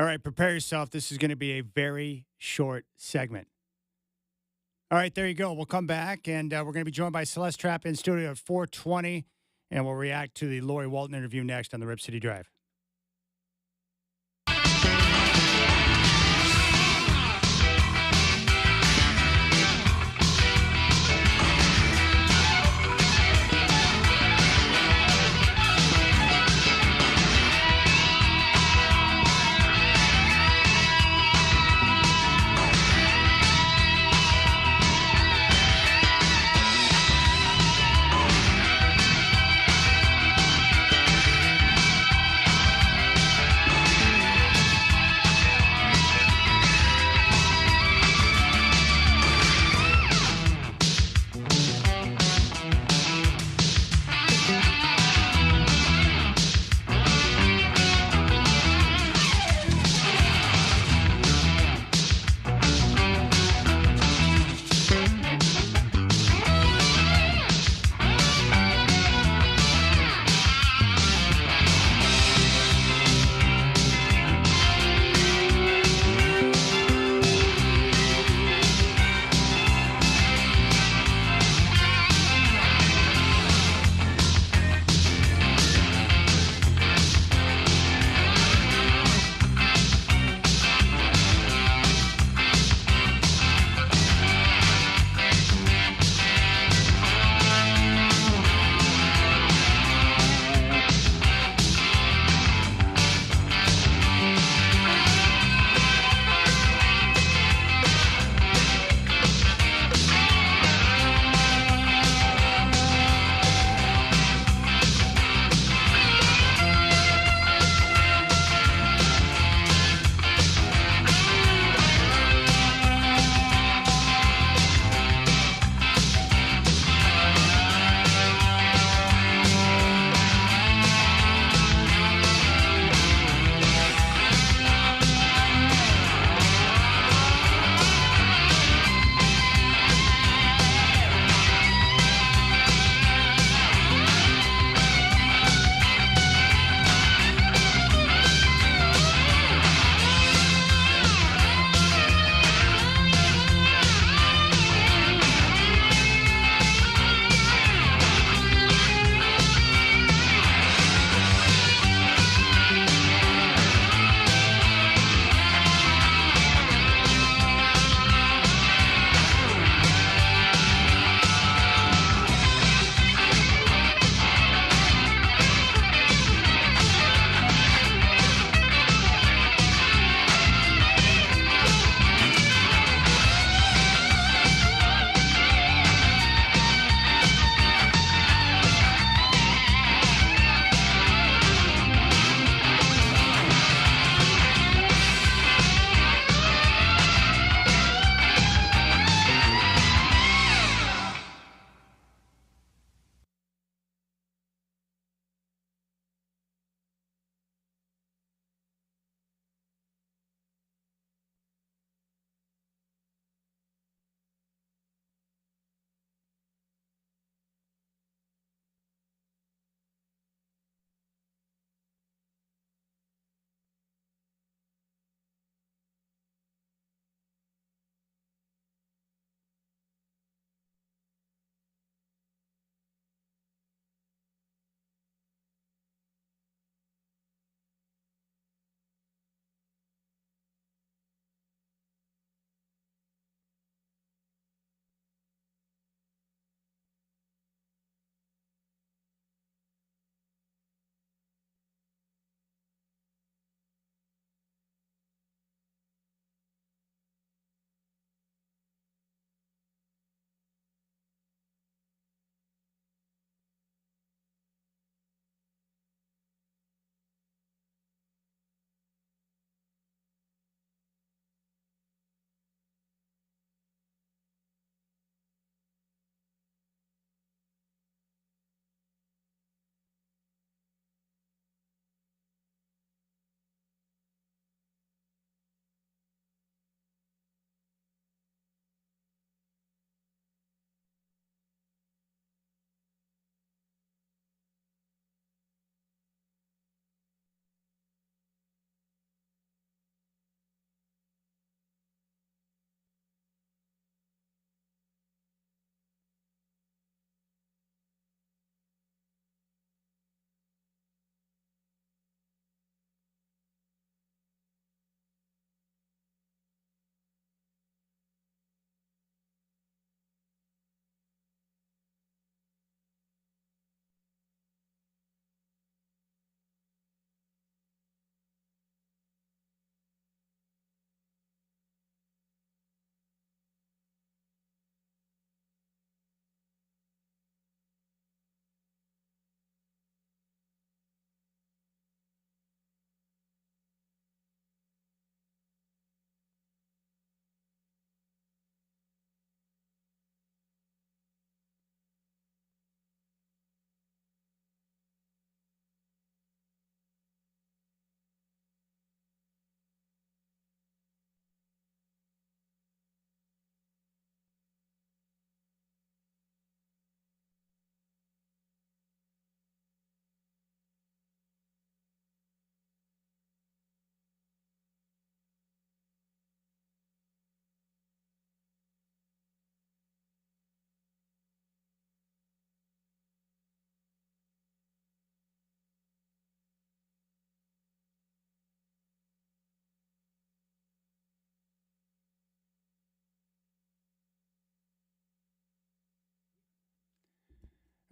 All right, prepare yourself. This is going to be a very short segment. All right, there you go. We'll come back, and we're going to be joined by Celeste Trapp in studio at 4:20, and we'll react to the Lori Walton interview next on the Rip City Drive.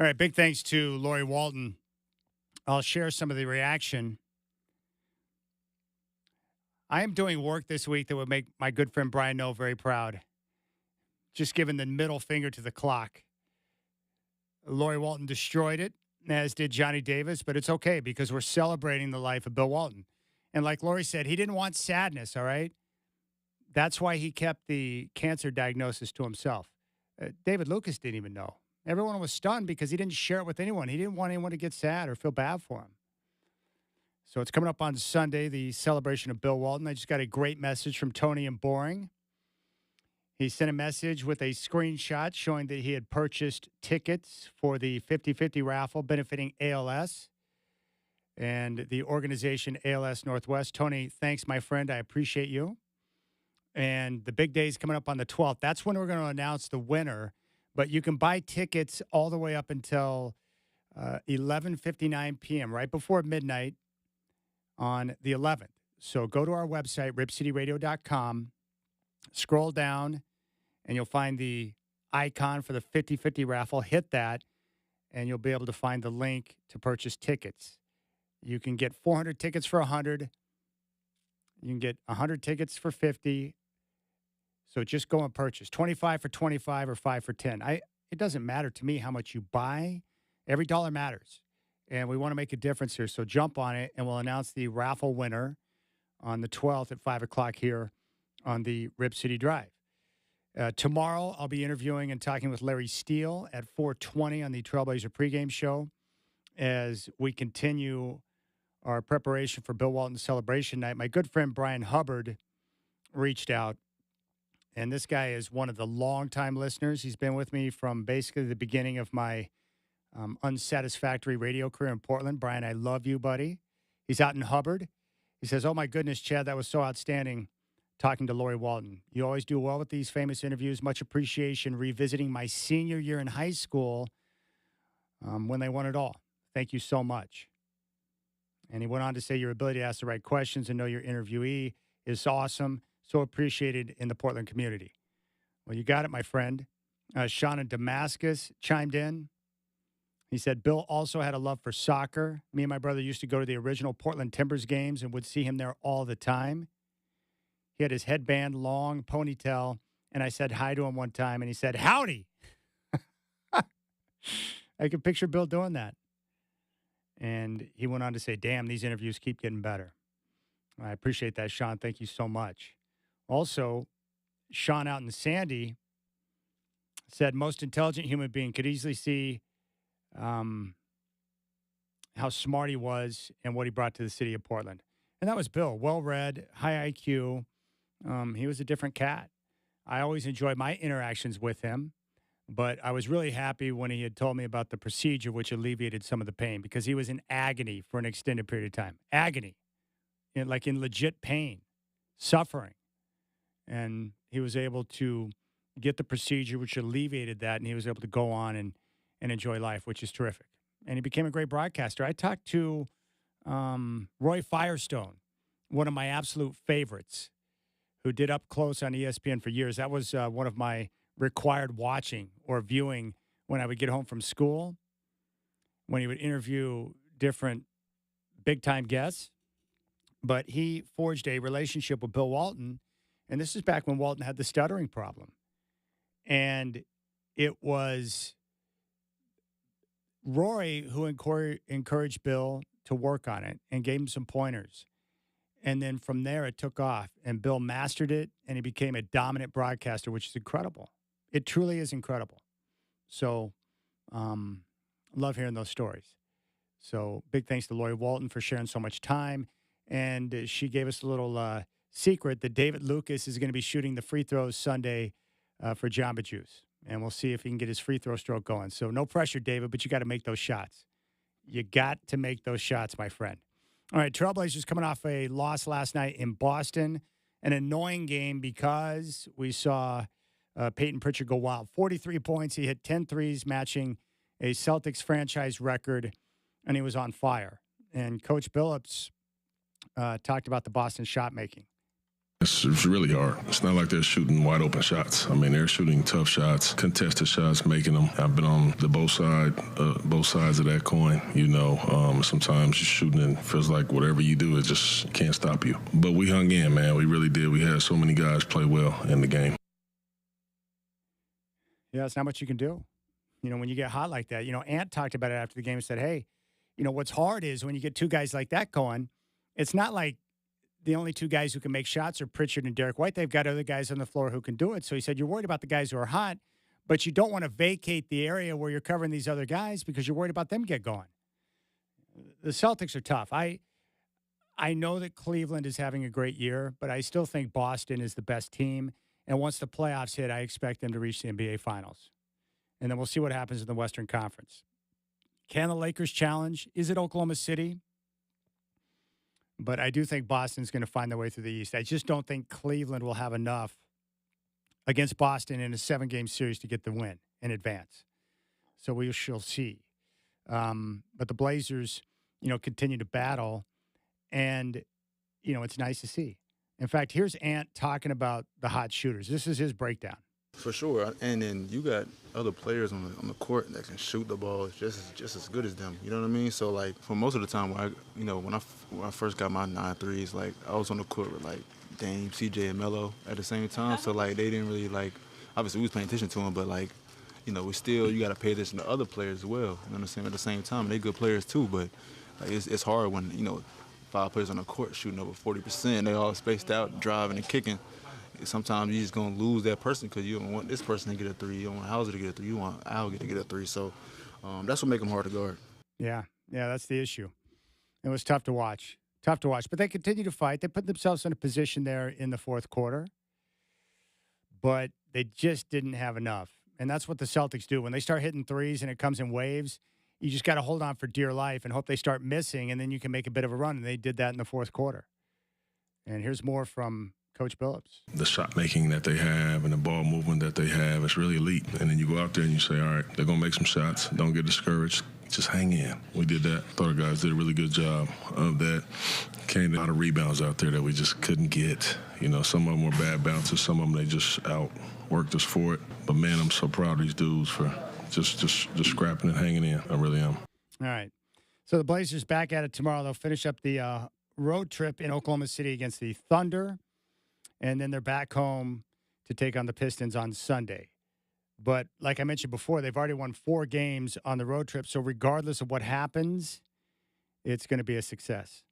All right, big thanks to Lori Walton. I'll share some of the reaction. I am doing work this week that would make my good friend Brian Noe very proud. Just giving the middle finger to the clock. Lori Walton destroyed it, as did Johnny Davis, but it's okay because we're celebrating the life of Bill Walton. And like Lori said, he didn't want sadness, all right? That's why he kept the cancer diagnosis to himself. David Lucas didn't even know. Everyone was stunned because he didn't share it with anyone. He didn't want anyone to get sad or feel bad for him. So it's coming up on Sunday, the celebration of Bill Walton. I just got a great message from Tony in Boring. He sent a message with a screenshot showing that he had purchased tickets for the 50-50 raffle benefiting ALS and the organization ALS Northwest. Tony, thanks, my friend. I appreciate you. And the big day is coming up on the 12th. That's when we're going to announce the winner. But you can buy tickets all the way up until 11:59 p.m., right before midnight on the 11th. So go to our website, RipCityRadio.com, scroll down, and you'll find the icon for the 50-50 raffle. Hit that, and you'll be able to find the link to purchase tickets. You can get 400 tickets for 100. You can get 100 tickets for 50. So just go and purchase 25 for 25 or 5 for 10. It doesn't matter to me how much you buy. Every dollar matters. And we want to make a difference here. So jump on it, and we'll announce the raffle winner on the 12th at 5 o'clock here on the Rip City Drive. Tomorrow, I'll be interviewing and talking with Larry Steele at 4:20 on the Trailblazer pregame show as we continue our preparation for Bill Walton's celebration night. My good friend Brian Hubbard reached out. And this guy is one of the longtime listeners. He's been with me from basically the beginning of my unsatisfactory radio career in Portland. Brian, I love you, buddy. He's out in Hubbard. He says, "Oh, my goodness, Chad, that was so outstanding talking to Lori Walton. You always do well with these famous interviews. Much appreciation revisiting my senior year in high school when they won it all. Thank you so much." And he went on to say, "Your ability to ask the right questions and know your interviewee is awesome. So appreciated in the Portland community." Well, you got it, my friend. Sean in Damascus chimed in. He said, "Bill also had a love for soccer. Me and my brother used to go to the original Portland Timbers games and would see him there all the time. He had his headband, long ponytail, and I said hi to him one time, and he said, 'Howdy.'" I could picture Bill doing that. And he went on to say, "Damn, these interviews keep getting better." I appreciate that, Sean. Thank you so much. Also, Sean out in Sandy said, "Most intelligent human being, could easily see how smart he was and what he brought to the city of Portland." And that was Bill. Well-read, high IQ. He was a different cat. I always enjoyed my interactions with him, but I was really happy when he had told me about the procedure, which alleviated some of the pain, because he was in agony for an extended period of time. Agony. Like in legit pain, suffering. And he was able to get the procedure, which alleviated that, and he was able to go on and enjoy life, which is terrific. And he became a great broadcaster. I talked to Roy Firestone, one of my absolute favorites, who did Up Close on ESPN for years. That was one of my required watching or viewing when I would get home from school, when he would interview different big-time guests. But he forged a relationship with Bill Walton, and this is back when Walton had the stuttering problem. And it was Roy who encouraged Bill to work on it and gave him some pointers. And then from there, it took off, and Bill mastered it, and he became a dominant broadcaster, which is incredible. It truly is incredible. So love hearing those stories. So big thanks to Lori Walton for sharing so much time. And she gave us a little secret that David Lucas is going to be shooting the free throws Sunday for Jamba Juice. And we'll see if he can get his free throw stroke going. So no pressure, David, but you got to make those shots. You got to make those shots, my friend. All right, Trailblazers coming off a loss last night in Boston. An annoying game because we saw Peyton Pritchard go wild. 43 points. He hit 10 threes, matching a Celtics franchise record, and he was on fire. And Coach Billups talked about the Boston shot making. It's really hard. It's not like they're shooting wide open shots. I mean, they're shooting tough shots, contested shots, making them. I've been on the both sides of that coin. Sometimes you're shooting and it feels like whatever you do, it just can't stop you. But we hung in, man. We really did. We had so many guys play well in the game. Yeah, it's not much you can do. When you get hot like that. Ant talked about it after the game and said, hey, what's hard is when you get two guys like that going, it's not like the only two guys who can make shots are Pritchard and Derek White. They've got other guys on the floor who can do it. So he said, you're worried about the guys who are hot, but you don't want to vacate the area where you're covering these other guys because you're worried about them get going. The Celtics are tough. I know that Cleveland is having a great year, but I still think Boston is the best team. And once the playoffs hit, I expect them to reach the NBA Finals. And then we'll see what happens in the Western Conference. Can the Lakers challenge? Is it Oklahoma City? But I do think Boston's going to find their way through the East. I just don't think Cleveland will have enough against Boston in a 7-game series to get the win in advance. So we shall see. But the Blazers, continue to battle. And, it's nice to see. In fact, here's Ant talking about the hot shooters. This is his breakdown. For sure, and then you got other players on the court that can shoot the ball just as good as them. You know what I mean? So like for most of the time, when I first got my 9 threes, like I was on the court with like Dame, CJ, and Melo at the same time. So like they didn't really like. Obviously, we was paying attention to them, but like we still you got to pay attention to other players as well. You know what I'm saying? At the same time, and they good players too, but like it's hard when 5 players on the court shooting over 40%. They all spaced out, driving and kicking. Sometimes you're just going to lose that person because you don't want this person to get a 3. You don't want Hauser to get a 3. You want Al to get a 3. So that's what makes them hard to guard. Yeah, that's the issue. It was tough to watch. But they continue to fight. They put themselves in a position there in the fourth quarter, but they just didn't have enough. And that's what the Celtics do. When they start hitting threes and it comes in waves, you just got to hold on for dear life and hope they start missing, and then you can make a bit of a run. And they did that in the fourth quarter. And here's more from Coach Billups. The shot making that they have and the ball movement that they have is really elite. And then you go out there and you say, all right, they're going to make some shots. Don't get discouraged. Just hang in. We did that. Thought our guys did a really good job of that. Came a lot of rebounds out there that we just couldn't get. Some of them were bad bounces. Some of them they just outworked us for it. But, man, I'm so proud of these dudes for just scrapping and hanging in. I really am. All right. So the Blazers back at it tomorrow. They'll finish up the road trip in Oklahoma City against the Thunder. And then they're back home to take on the Pistons on Sunday. But like I mentioned before, they've already won 4 games on the road trip. So regardless of what happens, it's going to be a success.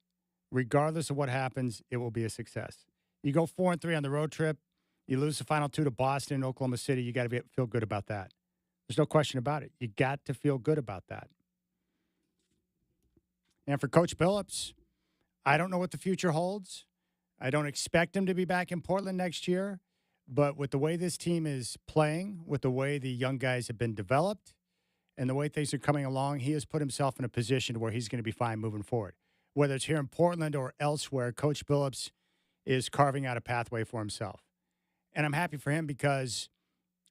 Regardless of what happens, it will be a success. You go 4-3 on the road trip, you lose the final 2 to Boston and Oklahoma City, you got to feel good about that. There's no question about it. You got to feel good about that. And for Coach Billups, I don't know what the future holds. I don't expect him to be back in Portland next year, but with the way this team is playing, with the way the young guys have been developed, and the way things are coming along, he has put himself in a position where he's going to be fine moving forward. Whether it's here in Portland or elsewhere, Coach Billups is carving out a pathway for himself. And I'm happy for him because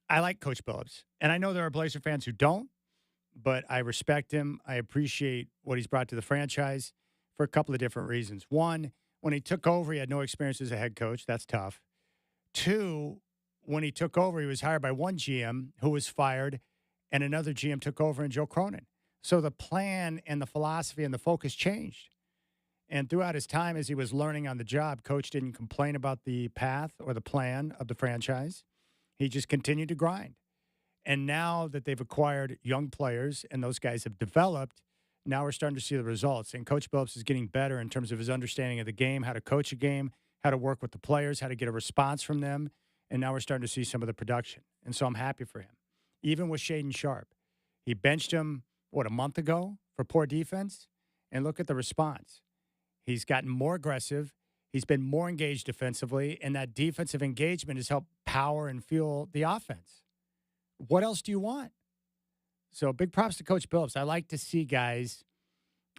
I like Coach Billups. And I know there are Blazer fans who don't, but I respect him. I appreciate what he's brought to the franchise for a couple of different reasons. One, when he took over, he had no experience as a head coach. That's tough. 2, when he took over, he was hired by one GM who was fired, and another GM took over in Joe Cronin. So the plan and the philosophy and the focus changed. And throughout his time as he was learning on the job, Coach didn't complain about the path or the plan of the franchise. He just continued to grind. And now that they've acquired young players and those guys have developed, now we're starting to see the results. And Coach Billups is getting better in terms of his understanding of the game, how to coach a game, how to work with the players, how to get a response from them. And now we're starting to see some of the production. And so I'm happy for him. Even with Shaden Sharp, he benched him, a month ago for poor defense? And look at the response. He's gotten more aggressive. He's been more engaged defensively. And that defensive engagement has helped power and fuel the offense. What else do you want? So big props to Coach Billups. I like to see guys,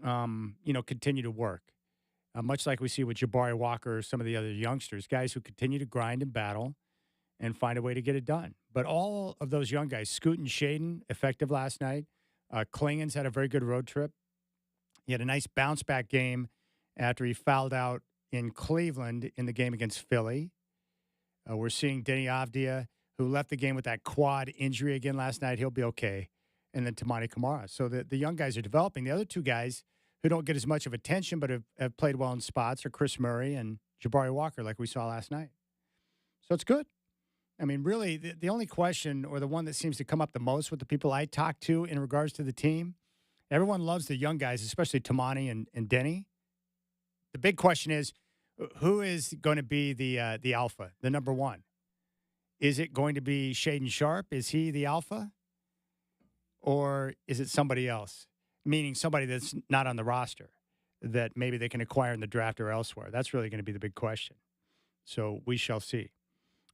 continue to work. Much like we see with Jabari Walker or some of the other youngsters, guys who continue to grind and battle and find a way to get it done. But all of those young guys, Scoot and Shaden, effective last night. Klingen's had a very good road trip. He had a nice bounce-back game after he fouled out in Cleveland in the game against Philly. We're seeing Denny Avdia, who left the game with that quad injury again last night. He'll be okay. And then Tamani Kamara. So the young guys are developing. The other two guys who don't get as much of attention but have played well in spots are Chris Murray and Jabari Walker, like we saw last night. So it's good. I mean, really, the only question, or the one that seems to come up the most with the people I talk to in regards to the team, everyone loves the young guys, especially Tamani and Denny. The big question is, who is going to be the alpha, the number one? Is it going to be Shaden Sharp? Is he the alpha? Or is it somebody else, meaning somebody that's not on the roster that maybe they can acquire in the draft or elsewhere? That's really going to be the big question. So we shall see.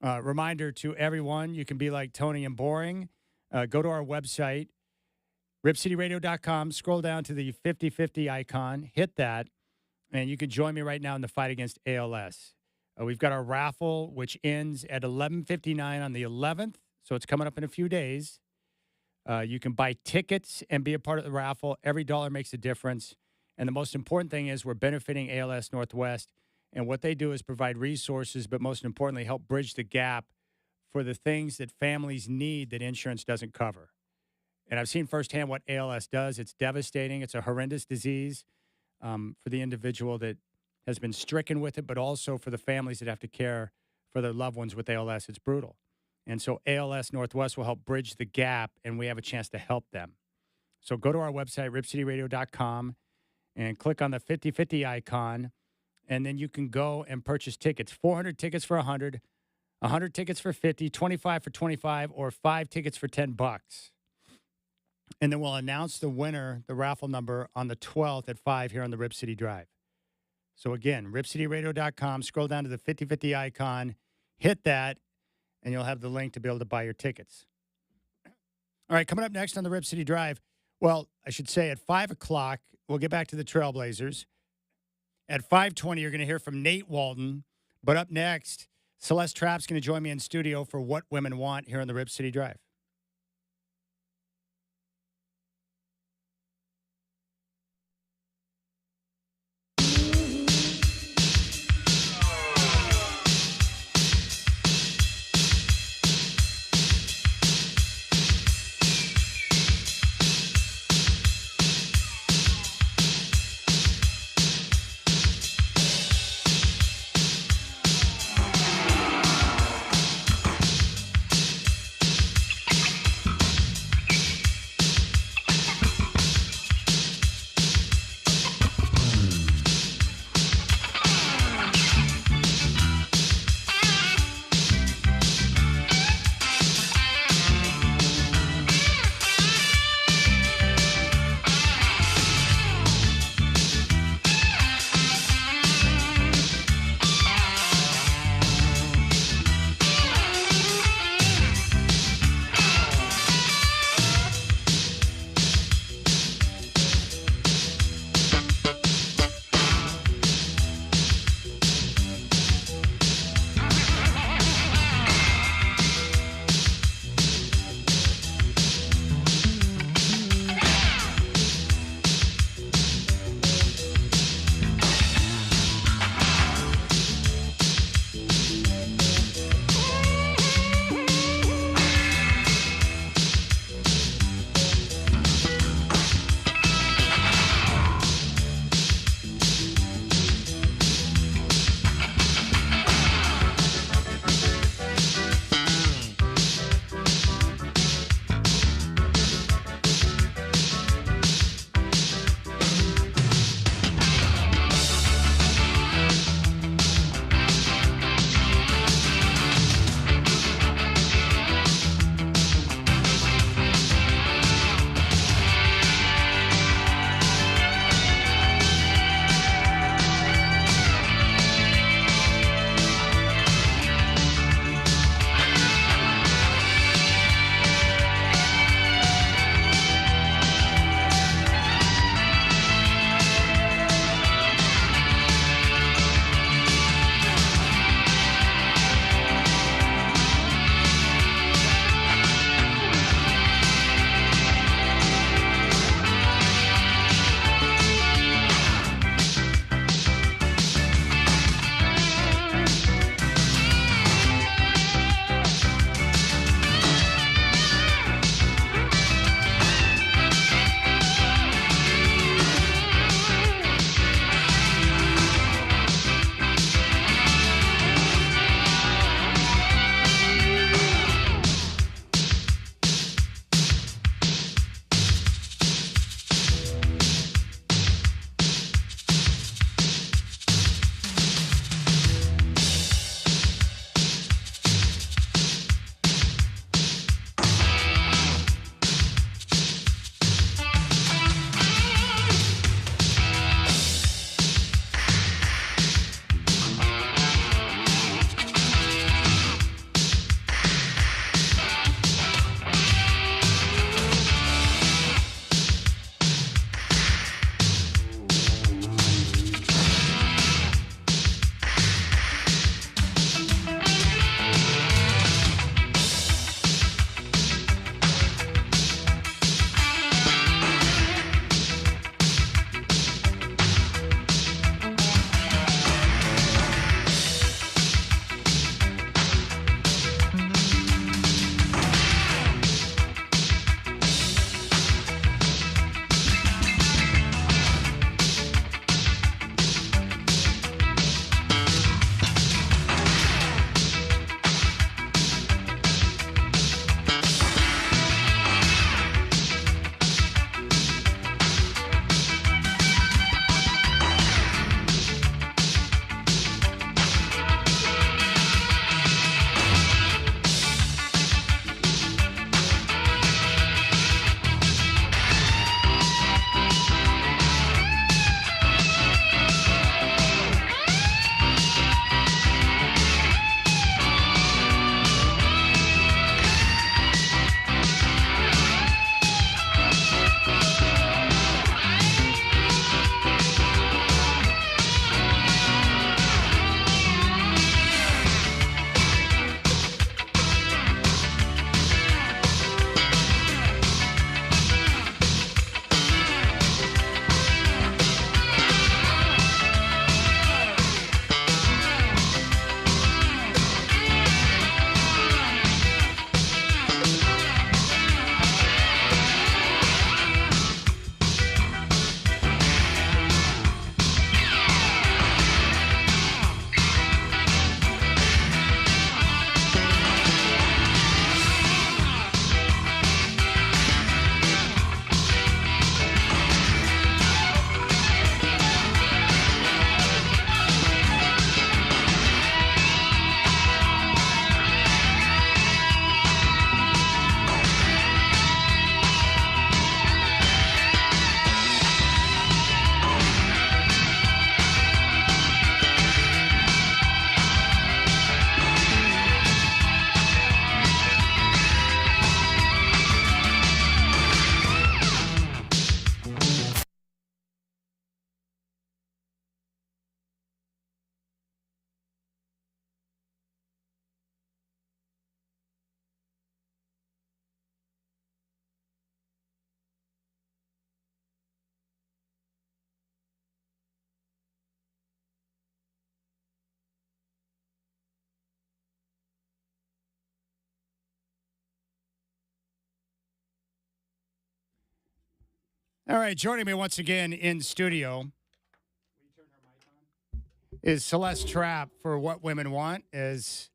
Reminder to everyone, you can be like Tony and boring. Go to our website, RipCityRadio.com, scroll down to the 50/50 icon, hit that, and you can join me right now in the fight against ALS. We've got our raffle, which ends at 11:59 on the 11th, so it's coming up in a few days. You can buy tickets and be a part of the raffle. Every dollar makes a difference. And the most important thing is we're benefiting ALS Northwest. And what they do is provide resources, but most importantly, help bridge the gap for the things that families need that insurance doesn't cover. And I've seen firsthand what ALS does. It's devastating. It's a horrendous disease for the individual that has been stricken with it, but also for the families that have to care for their loved ones with ALS. It's brutal. And so ALS Northwest will help bridge the gap, and we have a chance to help them. So go to our website, RipCityRadio.com, and click on the 50/50 icon, and then you can go and purchase tickets. 400 tickets for 100, 100 tickets for 50, 25 for 25, or 5 tickets for $10. And then we'll announce the winner, the raffle number, on the 12th at 5 here on the Rip City Drive. So again, RipCityRadio.com, scroll down to the 50/50 icon, hit that, and you'll have the link to be able to buy your tickets. All right, coming up next on the Rip City Drive, well, I should say at 5 o'clock, we'll get back to the Trailblazers. At 5:20, you're going to hear from Nate Walton. But up next, Celeste Trapp's going to join me in studio for What Women Want here on the Rip City Drive. All right, joining me once again in studio is Celeste Trapp for What Women Want as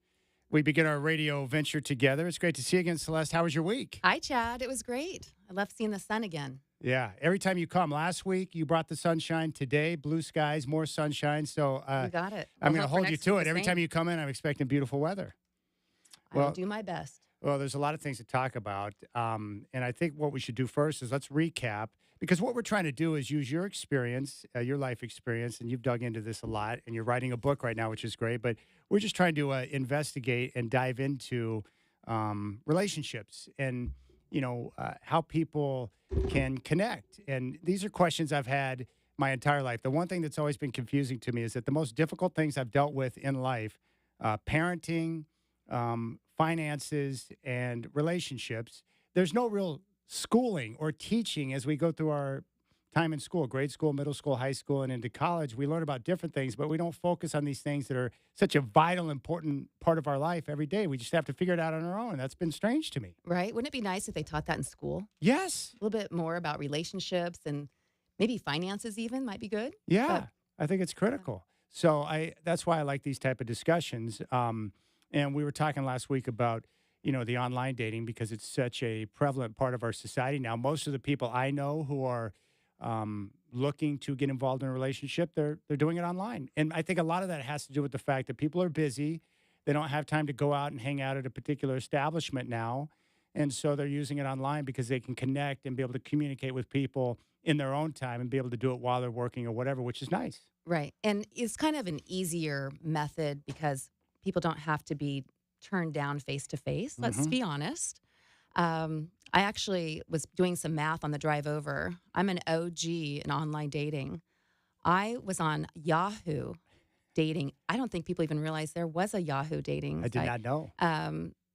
we begin our radio venture together. It's great to see you again, Celeste. How was your week? Hi, Chad. It was great. I love seeing the sun again. Yeah, every time you come. Last week, you brought the sunshine. Today, blue skies, more sunshine. So You got it. I'm We'll going to hope for hold you next to week it. the Every same. time you come in, I'm expecting beautiful weather. I will Well- do my best. Well, there's a lot of things to talk about. And I think what we should do first is let's recap, because what we're trying to do is use your experience, your life experience, and you've dug into this a lot, and you're writing a book right now, which is great. But we're just trying to investigate and dive into relationships and, how people can connect. And these are questions I've had my entire life. The one thing that's always been confusing to me is that the most difficult things I've dealt with in life, parenting, finances, and relationships, there's no real schooling or teaching as we go through our time in school, grade school, middle school, high school, and into college. We learn about different things, but we don't focus on these things that are such a vital, important part of our life every day. We just have to figure it out on our own. That's been strange to me. Right? Wouldn't it be nice if they taught that in school? Yes. A little bit more about relationships and maybe finances even might be good. Yeah. But- I think it's critical. So that's why I like these type of discussions. And we were talking last week about, the online dating because it's such a prevalent part of our society now. Most of the people I know who are looking to get involved in a relationship, they're doing it online. And I think a lot of that has to do with the fact that people are busy. They don't have time to go out and hang out at a particular establishment now. And so they're using it online because they can connect and be able to communicate with people in their own time and be able to do it while they're working or whatever, which is nice. Right. And it's kind of an easier method because people don't have to be turned down face to face. Let's be honest. I actually was doing some math on the drive over. I'm an OG in online dating. I was on Yahoo dating. I don't think people even realize there was a Yahoo dating I did site. not know.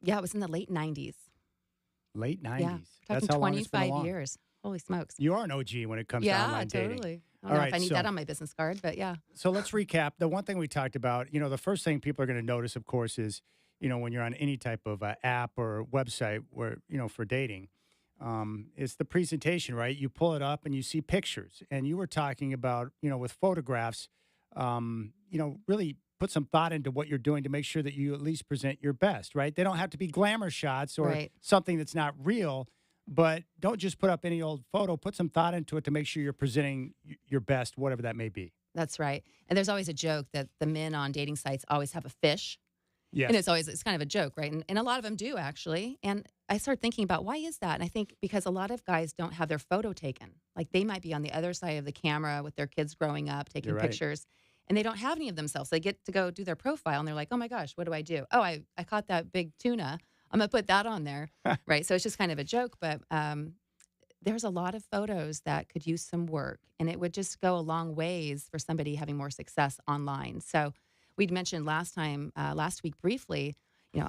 Yeah, it was in the late 90s. Late 90s. Yeah, That's talking how long it's been 25 along. years. Holy smokes. You are an OG when it comes to Yeah, online dating. totally. I All don't know right, if I need so- that on my business card, but yeah. So let's recap. The one thing we talked about, the first thing people are going to notice, of course, is, when you're on any type of app or website where, for dating, it's the presentation, right? You pull it up and you see pictures. And you were talking about, with photographs, really put some thought into what you're doing to make sure that you at least present your best, right? They don't have to be glamour shots or Right. something that's not real, but don't just put up any old photo. Put some thought into it to make sure you're presenting your best, whatever that may be. That's right. And there's always a joke that the men on dating sites always have a fish. Yes. And it's kind of a joke, right? And a lot of them do actually. And I started thinking about why is that? And I think because a lot of guys don't have their photo taken. Like they might be on the other side of the camera with their kids growing up, taking You're right. pictures, and they don't have any of themselves. They get to go do their profile and they're like, oh my gosh, what do I do? Oh, I caught that big tuna. I'm going to put that on there, right? So it's just kind of a joke, but there's a lot of photos that could use some work, and it would just go a long ways for somebody having more success online. So we'd mentioned last week briefly,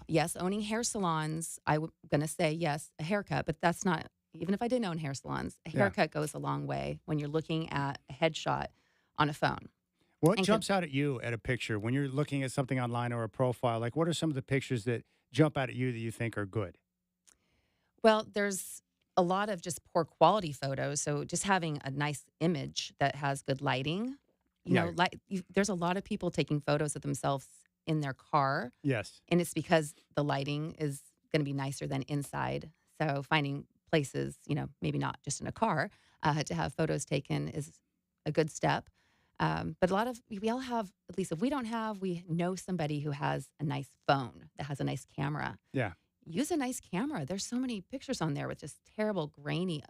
yes, owning hair salons. I'm going to say yes, a haircut, but that's not, even if I didn't own hair salons, a haircut goes a long way when you're looking at a headshot on a phone. What And jumps out at you at a picture when you're looking at something online or a profile? Like, what are some of the pictures that jump out at you that you think are good? Well, there's a lot of just poor quality photos. So just having a nice image that has good lighting, Yeah. there's a lot of people taking photos of themselves in their car, Yes. and it's because the lighting is going to be nicer than inside. So finding places, maybe not just in a car, to have photos taken is a good step. But we all have, at least if we don't have, we know somebody who has a nice phone that has a nice camera. Yeah. Use a nice camera. There's so many pictures on there with just terrible, grainy,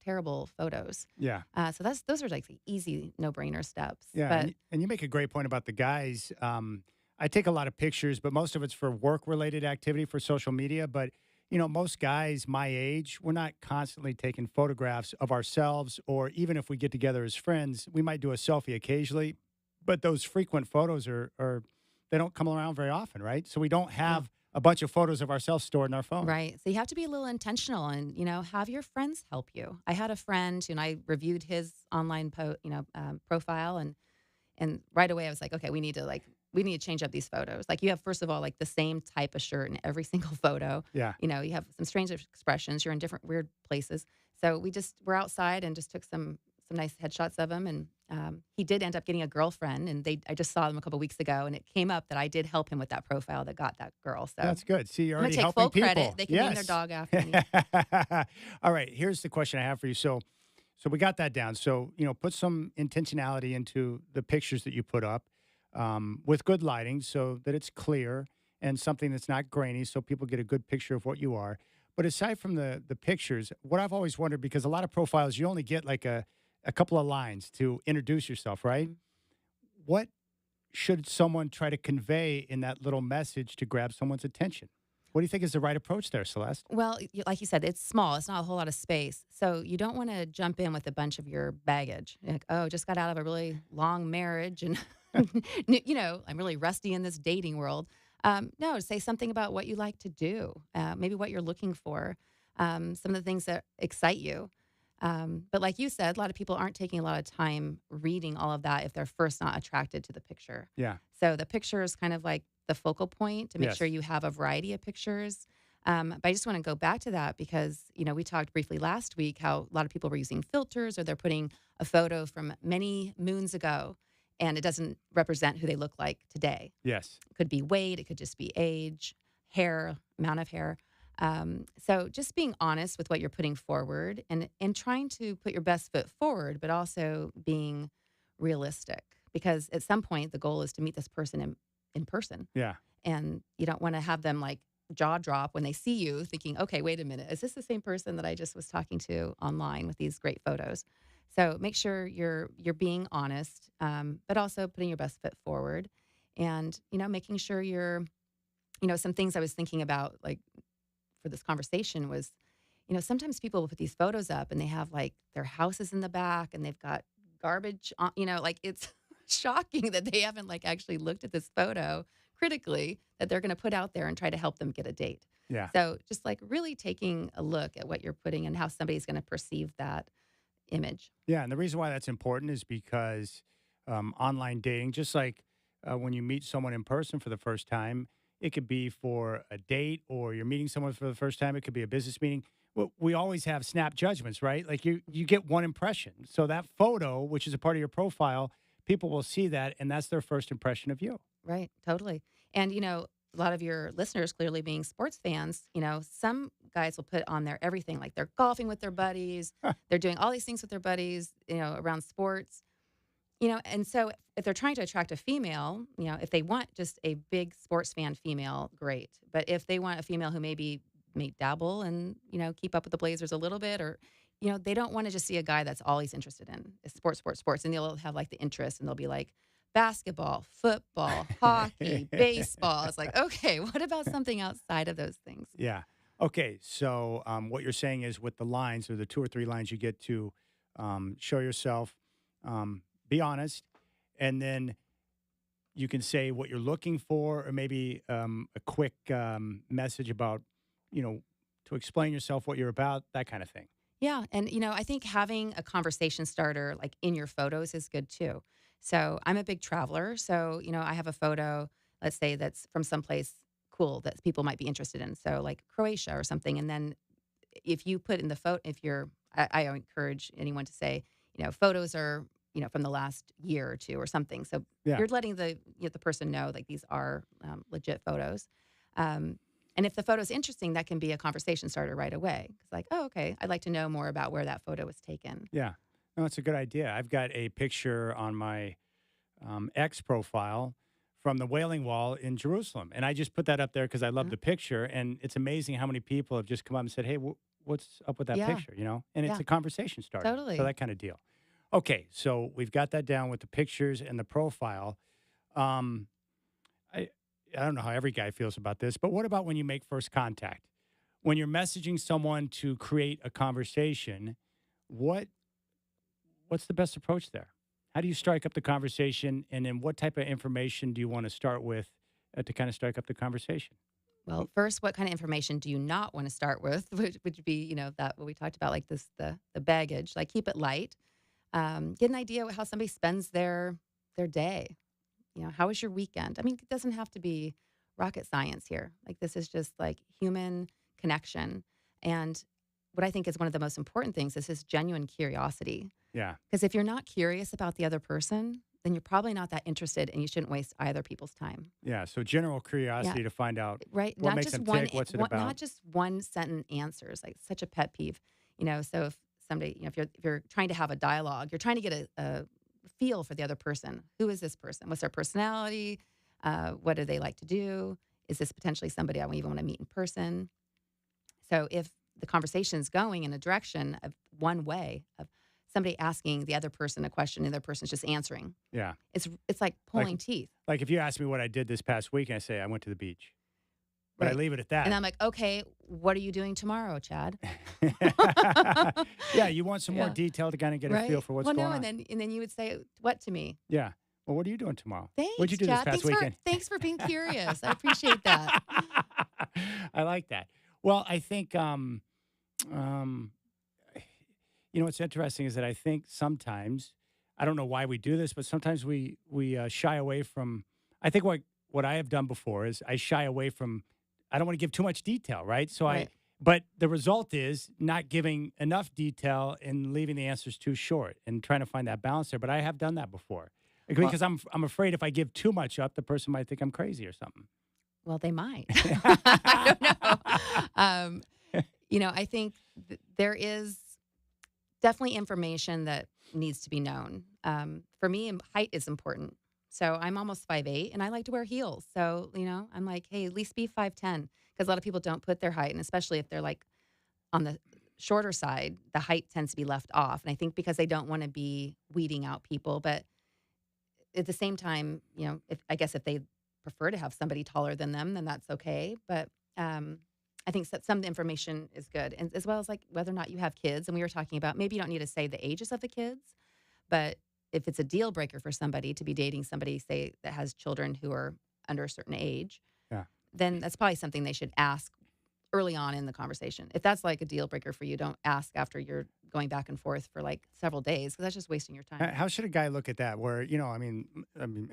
terrible photos. Yeah. So those are like the easy no-brainer steps. Yeah. But And you make a great point about the guys. I take a lot of pictures, but most of it's for work-related activity for social media. But, most guys my age, we're not constantly taking photographs of ourselves, or even if we get together as friends, we might do a selfie occasionally. But those frequent photos they don't come around very often, right? So we don't have a bunch of photos of ourselves stored in our phone. right. So you have to be a little intentional and, have your friends help you. I had a friend and I reviewed his online profile and right away I was like, okay, we need to we need to change up these photos. Like you have, first of all, like the same type of shirt in every single photo. Yeah. You know, you have some strange expressions. You're in different weird places. So we're outside and just took some nice headshots of him. And he did end up getting a girlfriend. And I just saw them a couple weeks ago, and it came up that I did help him with that profile that got that girl. So That's good. See, you're I'm already gonna take helping full people. credit. They can name their Yes. dog after me. All right. Here's the question I have for you. So we got that down. So, put some intentionality into the pictures that you put up with good lighting so that it's clear and something that's not grainy so people get a good picture of what you are. But aside from the pictures, what I've always wondered, because a lot of profiles, you only get like a couple of lines to introduce yourself, right? What should someone try to convey in that little message to grab someone's attention? What do you think is the right approach there, Celeste? Well, like you said, it's small. It's not a whole lot of space. So you don't want to jump in with a bunch of your baggage. You're like, oh, just got out of a really long marriage and, I'm really rusty in this dating world. No, say something about what you like to do, maybe what you're looking for, some of the things that excite you. But like you said, a lot of people aren't taking a lot of time reading all of that if they're first not attracted to the picture. Yeah. So the picture is kind of like the focal point to make Yes. sure you have a variety of pictures. But I just want to go back to that because, we talked briefly last week how a lot of people were using filters or they're putting a photo from many moons ago and it doesn't represent who they look like today. Yes. It could be weight, it could just be age, hair, amount of hair. So just being honest with what you're putting forward and trying to put your best foot forward, but also being realistic because at some point the goal is to meet this person in person. Yeah. And you don't want to have them like jaw drop when they see you thinking, okay, wait a minute, is this the same person that I just was talking to online with these great photos? So make sure you're being honest, but also putting your best foot forward and, making sure you're, some things I was thinking about like for this conversation was, sometimes people will put these photos up and they have like their houses in the back and they've got garbage on, like it's shocking that they haven't like actually looked at this photo critically that they're going to put out there and try to help them get a date. Yeah. So just like really taking a look at what you're putting and how somebody's going to perceive that image. Yeah. And the reason why that's important is because online dating, just like when you meet someone in person for the first time, it could be for a date or you're meeting someone for the first time. It could be a business meeting. Well, we always have snap judgments, right? Like you get one impression. So that photo, which is a part of your profile, people will see that and that's their first impression of you. Right. Totally. And, a lot of your listeners clearly being sports fans, some guys will put on there everything like they're golfing with their buddies. They're doing all these things with their buddies, around sports, and so if they're trying to attract a female, if they want just a big sports fan female, great. But if they want a female who may dabble and, keep up with the Blazers a little bit or, they don't want to just see a guy that's all he's interested in is sports. And they'll have like the interest and they'll be like, basketball, football, hockey, baseball. It's like, okay, what about something outside of those things? Yeah. Okay. So what you're saying is with the lines or the 2 or 3 lines you get to show yourself, be honest, and then you can say what you're looking for or maybe a quick message about, to explain yourself, what you're about, that kind of thing. Yeah. And, I think having a conversation starter like in your photos is good too. So I'm a big traveler. So, I have a photo, let's say that's from someplace cool that people might be interested in. So like Croatia or something. And then if you put in the photo, I encourage anyone to say, photos are, from the last year or two or something. So Yeah. you're letting the person know like these are legit photos. And if the photo's interesting, that can be a conversation starter right away. It's like, oh, okay, I'd like to know more about where that photo was taken. Yeah. No, it's a good idea. I've got a picture on my X profile from the Wailing Wall in Jerusalem. And I just put that up there because I love the picture. And it's amazing how many people have just come up and said, hey, what's up with that Yeah. picture? And it's Yeah. a conversation starter. Totally. So that kind of deal. Okay. So we've got that down with the pictures and the profile. I don't know how every guy feels about this, but what about when you make first contact? When you're messaging someone to create a conversation, what's the best approach there? How do you strike up the conversation? And then what type of information do you want to start with to kind of strike up the conversation? Well, first, what kind of information do you not want to start with? Which would be, that what we talked about, like this, the baggage. Like keep it light. Get an idea how somebody spends their day. how was your weekend? I mean, it doesn't have to be rocket science here. Like, this is just like human connection. And what I think is one of the most important things is this genuine curiosity. Yeah. Because if you're not curious about the other person, then you're probably not that interested, and you shouldn't waste either people's time. Yeah. So general curiosity to find out Right? what Not makes just them one, tick, what's it not about. just one sentence answers. Like, such a pet peeve. So if somebody, if you're trying to have a dialogue, you're trying to get a feel for the other person. Who is this person? What's their personality? What do they like to do? Is this potentially somebody I even want to meet in person? So if the conversation is going in a direction of one way of somebody asking the other person a question and the other person's just answering, Yeah. it's like pulling teeth. Like if you ask me what I did this past week, and I say I went to the beach, but I Right. leave it at that. And I'm like, okay, what are you doing tomorrow, Chad? Yeah, you want some more Yeah. detail to kind of get a Right? feel for what's well, going no, on. and then you would say what to me? Yeah. Well, what are you doing tomorrow? Thanks, What'd you do Chad. this past weekend? Thanks for being curious. I appreciate that. I like that. Well, I think what's interesting is that I think sometimes, I don't know why we do this, but sometimes we shy away from. I think what I have done before is I shy away from. I don't want to give too much detail, right? So Right. but the result is not giving enough detail and leaving the answers too short and trying to find that balance there. But I have done that before because I'm afraid if I give too much up, the person might think I'm crazy or something. Well, they might. I don't know. I think there is definitely information that needs to be known. For me, height is important. So I'm almost 5'8", and I like to wear heels. So, I'm like, hey, at least be 5'10", because a lot of people don't put their height, and especially if they're like on the shorter side, the height tends to be left off. And I think because they don't want to be weeding out people, but at the same time, if they prefer to have somebody taller than them, then that's okay. But I think some information is good, and as well as like whether or not you have kids. And we were talking about maybe you don't need to say the ages of the kids, but if it's a deal breaker for somebody to be dating somebody, say, that has children who are under a certain age, Yeah. then that's probably something they should ask early on in the conversation. If that's like a deal breaker for you, don't ask after you're going back and forth for like several days, because that's just wasting your time. How should a guy look at that? Where I mean,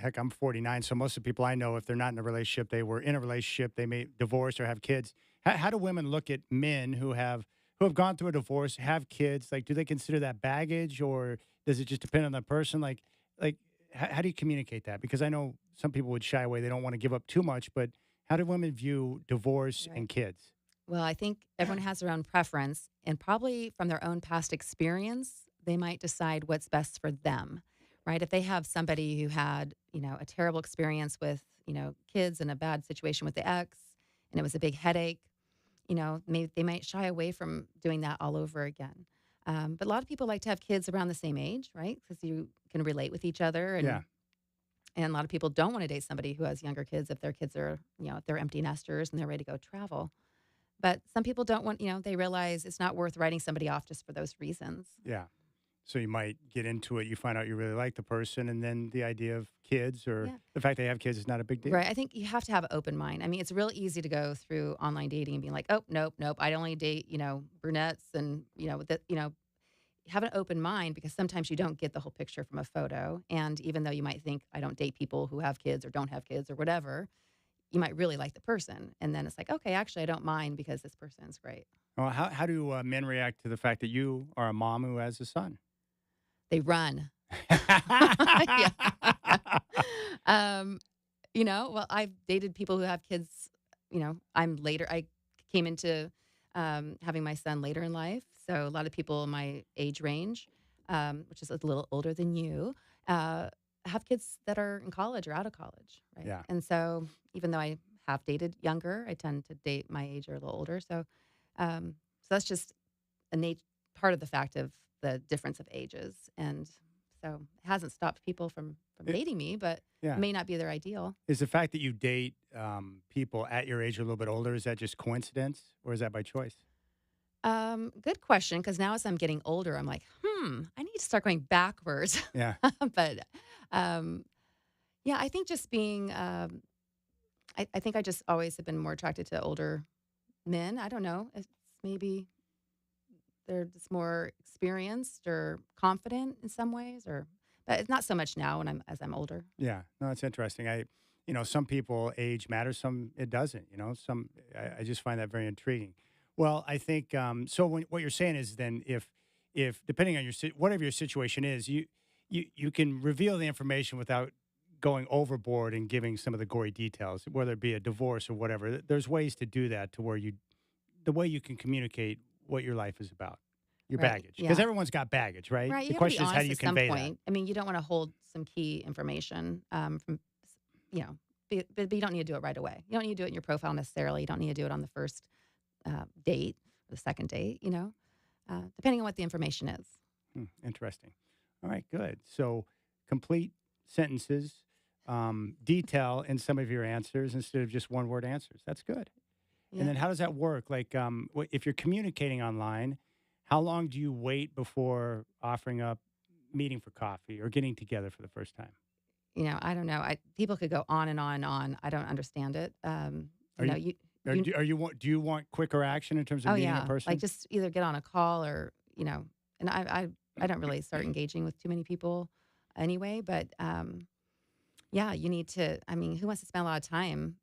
heck, I'm 49, so most of the people I know, if they're not in a relationship, they were in a relationship, they may divorce or have kids. How do women look at men who have gone through a divorce, have kids? Like, do they consider that baggage, or does it just depend on the person? Like, how do you communicate that? Because I know some people would shy away; they don't want to give up too much. But how do women view divorce and kids? Well, I think everyone has their own preference, and probably from their own past experience, they might decide what's best for them, right? If they have somebody who had, a terrible experience with, kids and a bad situation with the ex, and it was a big headache, maybe they might shy away from doing that all over again. But a lot of people like to have kids around the same age, right? Because you can relate with each other. And, Yeah. and a lot of people don't want to date somebody who has younger kids if their kids are, if they're empty nesters and they're ready to go travel. But some people don't want, they realize it's not worth writing somebody off just for those reasons. Yeah. So you might get into it, you find out you really like the person, and then the idea of kids or the fact they have kids is not a big deal. Right. I think you have to have an open mind. I mean, it's real easy to go through online dating and be like, oh, nope. I only date, brunettes and, have an open mind, because sometimes you don't get the whole picture from a photo. And even though you might think I don't date people who have kids or don't have kids or whatever, you might really like the person. And then it's like, okay, actually, I don't mind because this person's great. Well, how do men react to the fact that you are a mom who has a son? They run. Well, I've dated people who have kids, I came into having my son later in life. So a lot of people in my age range, which is a little older than you, have kids that are in college or out of college, right? Yeah. And so even though I have dated younger, I tend to date my age or a little older. So that's just part of the fact of the difference of ages. And so it hasn't stopped people from dating me, but it may not be their ideal. Is the fact that you date people at your age or a little bit older, is that just coincidence, or is that by choice? Good question, because now as I'm getting older, I'm like, I need to start going backwards. Yeah. But I think just being, I think I just always have been more attracted to older men. I don't know. It's maybe they're just more experienced or confident in some ways, or But it's not so much now as I'm older. Yeah, no, it's interesting. Some people age matters, some it doesn't. I just find that very intriguing. Well, I think so. What you're saying is then, if depending on whatever your situation is, you can reveal the information without going overboard and giving some of the gory details, whether it be a divorce or whatever. There's ways to do that to where the way you can communicate what your life is about, your Right. baggage, because Yeah. everyone's got baggage, right? Right. The You got to be question is, how do honest you at some convey point. I mean, you don't want to hold some key information from, but you don't need to do it right away. You don't need to do it in your profile necessarily. You don't need to do it on the first date or the second date, depending on what the information is. Interesting. All right, good. So complete sentences, detail in some of your answers instead of just one word answers. That's good. Yeah. And then how does that work? Like, if you're communicating online, how long do you wait before offering up meeting for coffee or getting together for the first time? I don't know. People could go on and on and on. I don't understand it. Are do you want quicker action in terms of oh meeting yeah, a person? like just either get on a call or and I don't really start engaging with too many people anyway. But yeah, you need to. I mean, who wants to spend a lot of time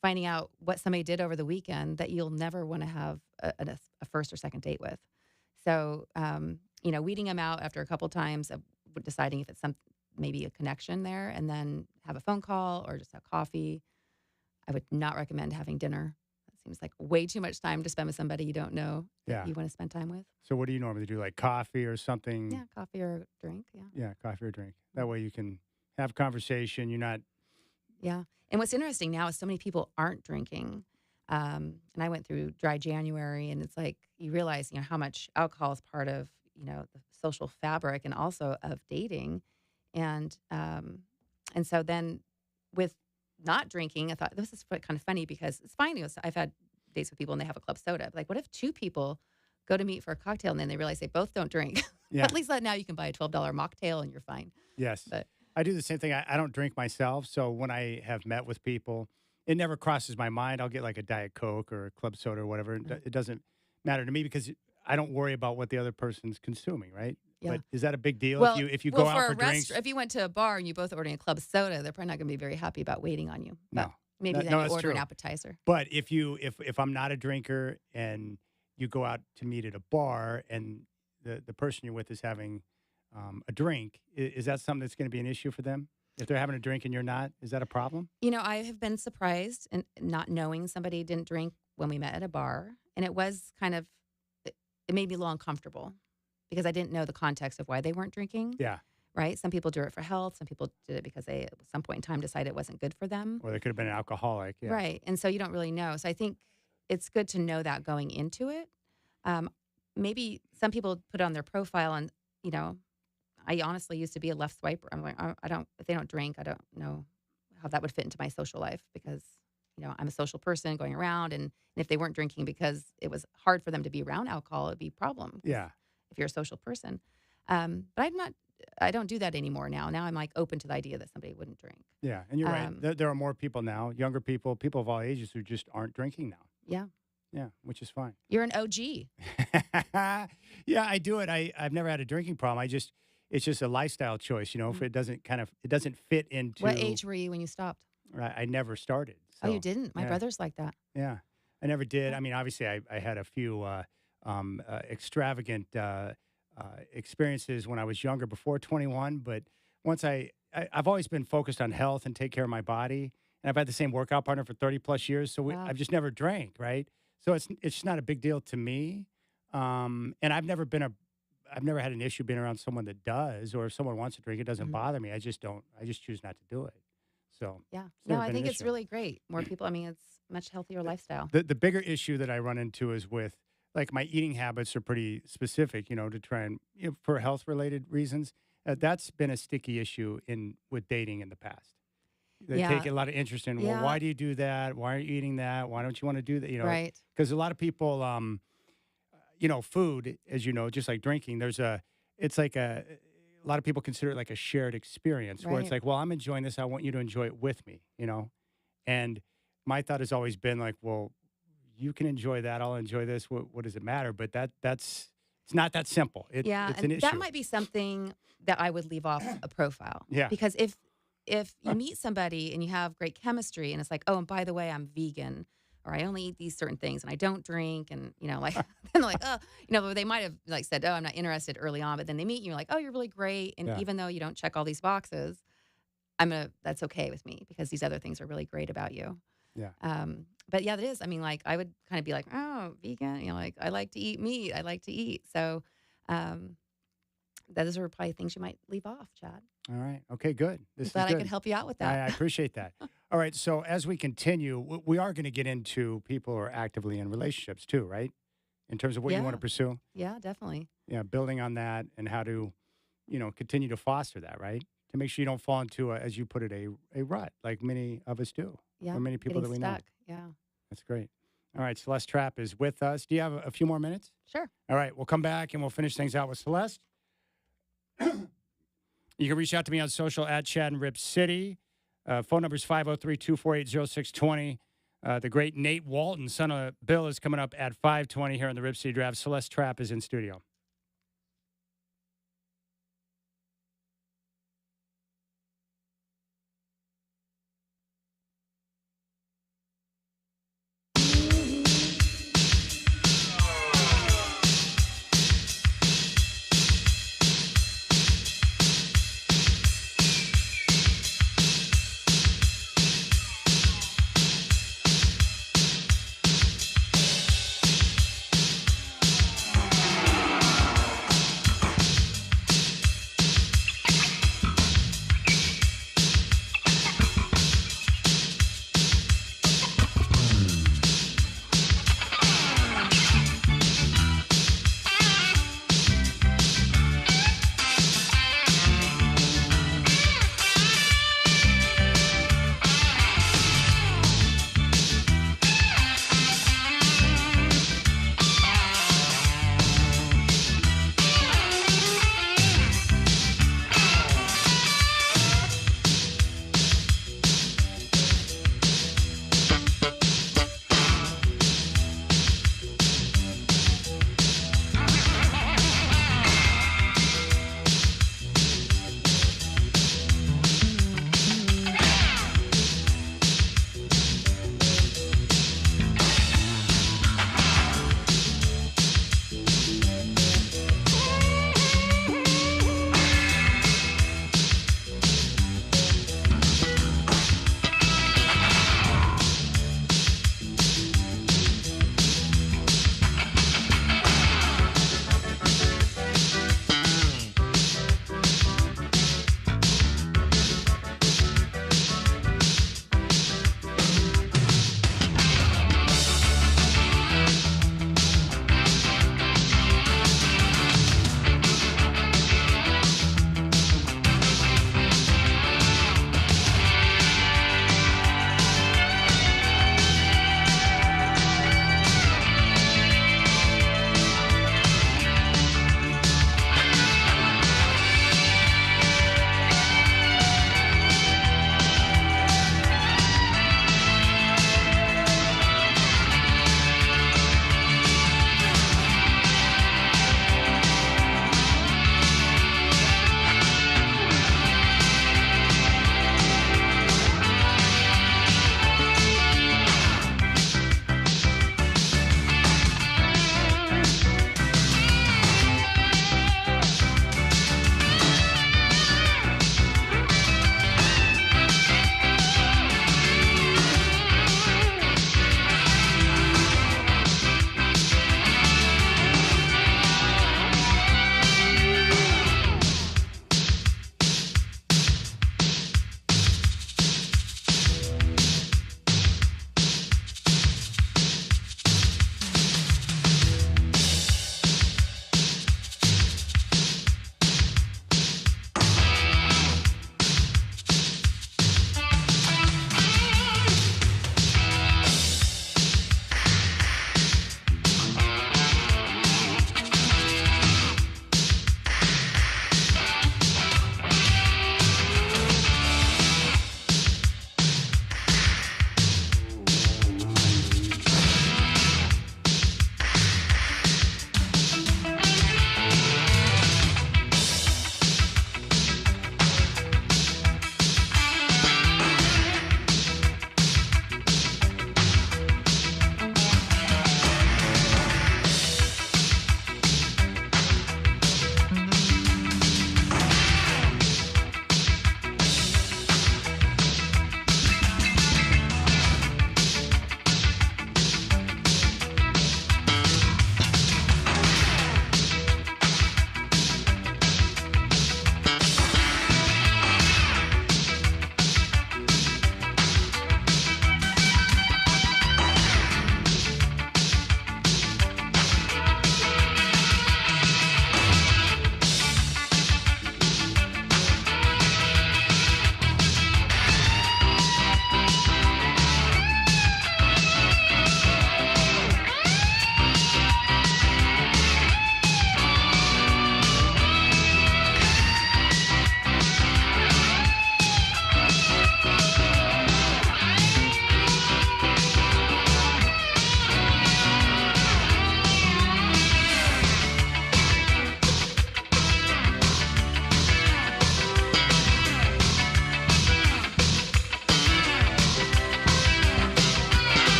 finding out what somebody did over the weekend that you'll never want to have a first or second date with? So weeding them out after a couple times of deciding if it's maybe a connection there, and then have a phone call or just have coffee. I would not recommend having dinner. That seems like way too much time to spend with somebody you don't know that Yeah. you want to spend time with. So what do you normally do? Like coffee or something? Yeah, coffee or drink. Yeah. Yeah, coffee or drink. That way you can have conversation. You're not. Yeah. And what's interesting now is so many people aren't drinking. And I went through dry January, and it's like you realize, how much alcohol is part of, the social fabric and also of dating. And so then with not drinking, I thought this is kind of funny because it's fine. I've had dates with people and they have a club soda. Like, what if two people go to meet for a cocktail and then they realize they both don't drink? Yeah. At least now you can buy a $12 mocktail and you're fine. Yes. But I do the same thing. I don't drink myself. So when I have met with people, it never crosses my mind. I'll get like a Diet Coke or a club soda or whatever. It doesn't matter to me because I don't worry about what the other person's consuming, right? Yeah. But is that a big deal well, if you go out for a drinks? if you went to a bar and you both ordering a club soda, they're probably not going to be very happy about waiting on you. But No. maybe then No, you that's order an true. appetizer. But if I'm not a drinker and you go out to meet at a bar and the person you're with is having a drink, is that something that's going to be an issue for them? If they're having a drink and you're not, is that a problem? I have been surprised and not knowing somebody didn't drink when we met at a bar. And it was it made me a little uncomfortable because I didn't know the context of why they weren't drinking. Yeah. Right? Some people do it for health. Some people did it because they, at some point in time, decided it wasn't good for them. Or they could have been an alcoholic. Yeah. Right. And so you don't really know. So I think it's good to know that going into it. Maybe some people put it on their profile and, I honestly used to be a left swiper. I'm like, if they don't drink, I don't know how that would fit into my social life because, I'm a social person going around. And if they weren't drinking because it was hard for them to be around alcohol, it'd be a problem. Yeah. If you're a social person. But I don't do that anymore now. Now I'm like open to the idea that somebody wouldn't drink. Yeah. And you're right. There are more people now, younger people of all ages who just aren't drinking now. Yeah. Yeah, which is fine. You're an OG. Yeah, I do it. I've never had a drinking problem. It's just a lifestyle choice, if it doesn't fit into. What age were you when you stopped? I never started. Oh, So, you didn't? My yeah. brother's like that. Yeah, I never did. I mean, obviously, I had a few extravagant experiences when I was younger, before 21. But once I've always been focused on health and take care of my body, and I've had the same workout partner for 30 plus years. So Wow. I've just never drank, right? So it's just not a big deal to me. And I've never had an issue being around someone that does, or if someone wants to drink, it doesn't Mhm. bother me. I just choose not to do it. So Yeah. it's No, never I been think an it's issue. really great. More people, it's much healthier lifestyle. The bigger issue that I run into is with, like, my eating habits are pretty specific, to try and, for health related reasons. That's been a sticky issue with dating in the past. They Yeah. take a lot of interest in, well, Yeah. why do you do that? Why aren't you eating that? Why don't you want to do that? Right. Because a lot of people, food, as you know, just like drinking, it's like a lot of people consider it like a shared experience where it's Right. like, well, I'm enjoying this. I want you to enjoy it with me, And my thought has always been like, well, you can enjoy that. I'll enjoy this. What does it matter? But that's It's not that simple. Yeah, It's an and issue. that might be something that I would leave off a profile. Yeah. Because if you meet somebody and you have great chemistry and it's like, oh, and by the way, I'm vegan or I only eat these certain things and I don't drink and, like, then they're like, oh, they might have like said, oh, I'm not interested early on, but then they meet you, you're like, oh, you're really great. And Yeah. even though you don't check all these boxes, that's okay with me because these other things are really great about you. Yeah. But yeah, that is. I mean, like I would kind of be like, oh, vegan. Like I like to eat meat. I like to eat. So, those are probably things you might leave off, Chad. All right. Okay, good. This is Glad I good. could help you out with I that. appreciate that. All right. So as we continue, we are going to get into people who are actively in relationships too, right? In terms of what you want Yeah. to pursue. Yeah, definitely. Yeah, building on that and how to, continue to foster that, right? To make sure you don't fall into, as you put it, a rut like many of us do. Yeah. Or many people that getting we know. stuck. Yeah. That's great. All right. Celeste Trapp is with us. Do you have a few more minutes? Sure. All right. We'll come back and we'll finish things out with Celeste. You can reach out to me on social at Chad and Rip City. Phone number is 503-248-0620. The great Nate Walton, son of Bill, is coming up at 5:20 here on the Rip City Drive. Celeste Trapp is in studio.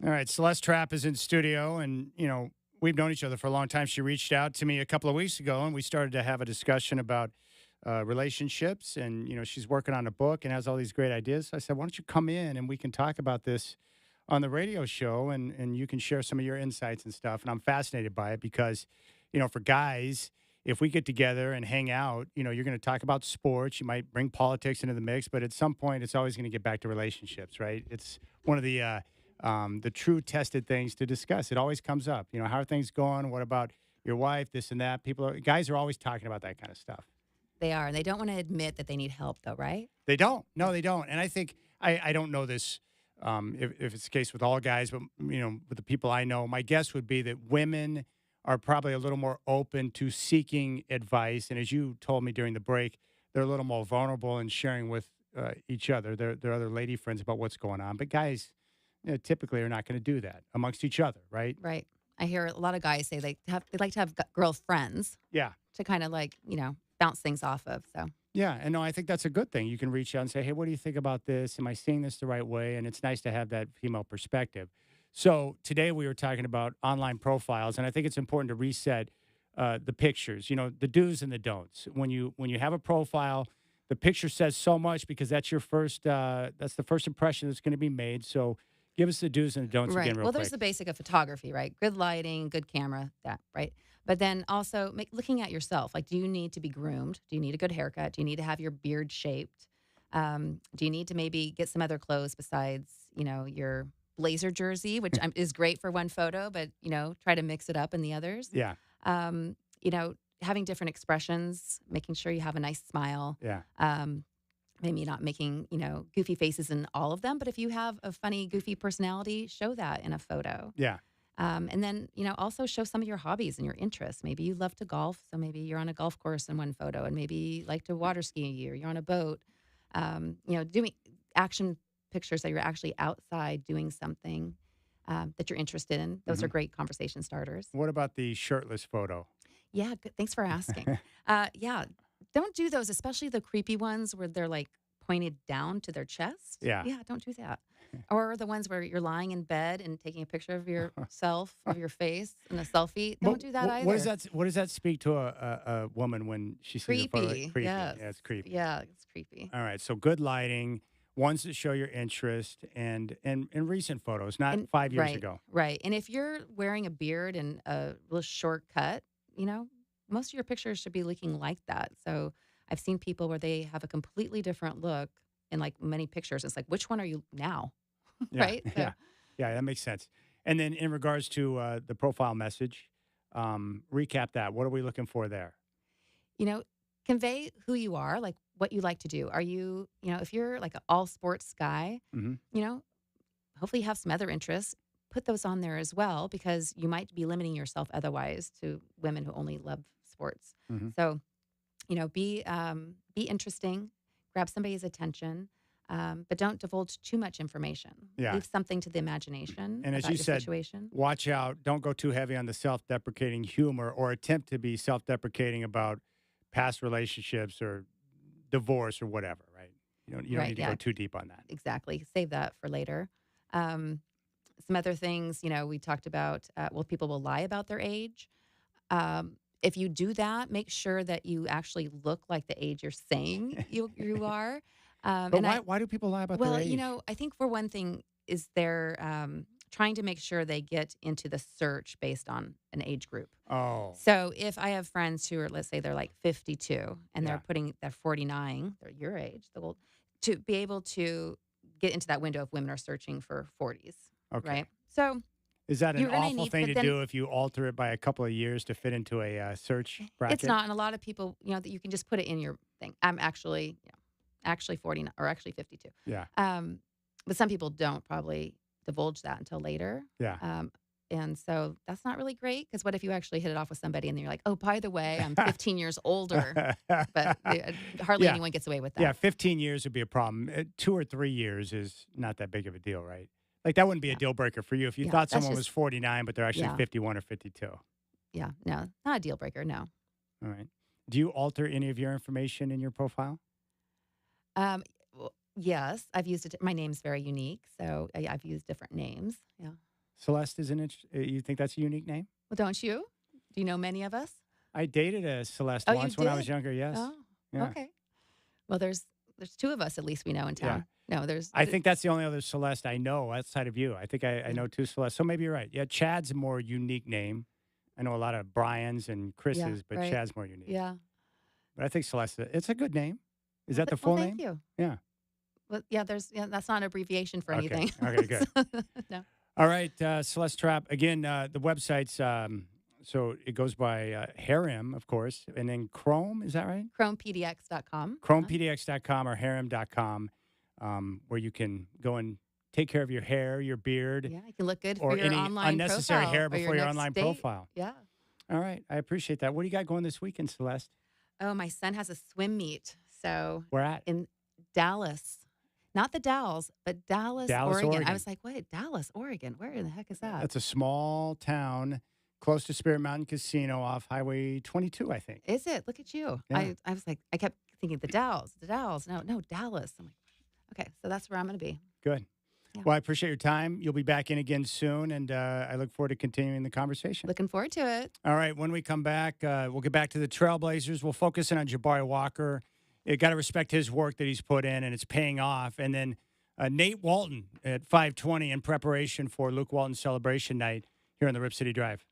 All right, Celeste Trapp is in studio, and we've known each other for a long time. She reached out to me a couple of weeks ago, and we started to have a discussion about relationships. And she's working on a book and has all these great ideas. So I said, why don't you come in and we can talk about this on the radio show, and you can share some of your insights and stuff. And I'm fascinated by it because, for guys, if we get together and hang out, you're going to talk about sports. You might bring politics into the mix, but at some point, it's always going to get back to relationships, right? It's one of the true tested things to discuss. It always comes up. How are things going? What about your wife? This and that. Guys are always talking about that kind of stuff. They are. And they don't want to admit that they need help, though, right? They don't. No, they don't. And I think I don't know this if it's the case with all guys, but with the people I know, my guess would be that women are probably a little more open to seeking advice. And as you told me during the break, they're a little more vulnerable in sharing with each other, their other lady friends about what's going on. But guys, typically are not going to do that amongst each other, right? Right. I hear a lot of guys say they like to have girlfriends. Yeah. To kind of bounce things off of. So. Yeah, and no, I think that's a good thing. You can reach out and say, hey, what do you think about this? Am I seeing this the right way? And it's nice to have that female perspective. So today we were talking about online profiles, and I think it's important to reset the pictures, the do's and the don'ts. When you have a profile, the picture says so much because that's your first, that's the first impression that's going to be made. So give us the do's and the don'ts right. again real well, quick. There's the basic of photography, right? Good lighting, good camera, that, right? But then also looking at yourself. Like, do you need to be groomed? Do you need a good haircut? Do you need to have your beard shaped? Do you need to maybe get some other clothes besides, your blazer jersey, which is great for one photo, but, try to mix it up in the others. Yeah. Having different expressions, making sure you have a nice smile. Yeah. Maybe not making, goofy faces in all of them, but if you have a funny, goofy personality, show that in a photo. Yeah. And then, also show some of your hobbies and your interests. Maybe you love to golf, so maybe you're on a golf course in one photo, and maybe you like to water ski, or you're on a boat. Doing action pictures that you're actually outside doing something that you're interested in. Those are great conversation starters. What about the shirtless photo? Yeah, good. Thanks for asking. Yeah, don't do those, especially the creepy ones where they're pointed down to their chest. Yeah. Yeah, don't do that. Or the ones where you're lying in bed and taking a picture of yourself, of your face in a selfie. Don't do that either. What does that speak to a woman when she sees a photo? Creepy. Yes. Yeah, it's creepy. Yeah, it's creepy. All right. So good lighting, ones that show your interest, and recent photos, not 5 years ago. Right. And if you're wearing a beard and a real short cut, most of your pictures should be looking like that. So I've seen people where they have a completely different look in many pictures. It's which one are you now? Yeah, right? So, yeah, that makes sense. And then in regards to the profile message, recap that. What are we looking for there? convey who you are, what you like to do. Are you, if you're an all sports guy, hopefully you have some other interests. Put those on there as well, because you might be limiting yourself otherwise to women who only love sports. Mm-hmm. So, be interesting, grab somebody's attention, but don't divulge too much information. Yeah. Leave something to the imagination. And as about you your said, situation. watch out. Don't go too heavy on the self-deprecating humor or attempt to be self-deprecating about past relationships or divorce or whatever, right? You don't need to go too deep on that. Exactly. Save that for later. Some other things, we talked about, people will lie about their age. If you do that, make sure that you actually look like the age you're saying you are. But why do people lie about their age? I think for one thing is they're trying to make sure they get into the search based on an age group. Oh. So if I have friends who are, let's say they're 52 and they're 49, they're your age, to be able to get into that window if women are searching for 40s. Okay. Right? So is that an awful thing to do if you alter it by a couple of years to fit into a search bracket? It's not. And a lot of people, that you can just put it in your thing. I'm actually 49 or actually 52. Yeah. But some people don't probably divulge that until later. Yeah. And so that's not really great, because what if you actually hit it off with somebody and then you're like, oh, by the way, I'm 15 years older, but hardly anyone gets away with that. Yeah, 15 years would be a problem. 2 or 3 years is not that big of a deal, right? That wouldn't be a deal breaker for you if you thought someone was 49, but they're actually 51 or 52. Yeah, no, not a deal breaker, no. All right. Do you alter any of your information in your profile? Yes, I've used it. My name's very unique, so I've used different names. Yeah. Celeste is you think that's a unique name? Well, don't you? Do you know many of us? I dated a Celeste Oh, you once when I was did? younger. Yes. Oh, Yeah. okay. Well, there's two of us at least we know in town. No, I think that's the only other Celeste I know outside of you. I think I Yeah. know two Celeste. So maybe you're right. Yeah, Chad's a more unique name. I know a lot of Brian's and Chris's, but right. Chad's more unique. Yeah. But I think Celeste, it's a good name. Is Well, that the full well, name? thank you. Yeah. Well, yeah, that's not an abbreviation for Okay. anything. Okay, good. No. All right, Celeste Trapp. Again, the website's, so it goes by Harem, of course, and then Chrome, is that right? ChromePDX.com. ChromePDX.com or Harem.com, where you can go and take care of your hair, your beard, Yeah, you can look good or for your any online unnecessary profile hair or before your next online date. profile. Yeah. All right, I appreciate that. What do you got going this weekend, Celeste? Oh, my son has a swim meet. So Where at? in Dallas. Not the Dalles, but Dallas, Oregon. I was like, wait, Dallas, Oregon. Where in the heck is that? That's a small town close to Spirit Mountain Casino off Highway 22, I think. Is it? Look at you. Yeah. I was like, I kept thinking the Dalles. No, Dallas. I'm like, okay, so that's where I'm going to be. Good. Yeah. Well, I appreciate your time. You'll be back in again soon, and I look forward to continuing the conversation. Looking forward to it. All right, when we come back, we'll get back to the Trailblazers. We'll focus in on Jabari Walker. You got to respect his work that he's put in, and it's paying off. And then Nate Walton at 5:20 in preparation for Luke Walton's celebration night here on the Rip City Drive.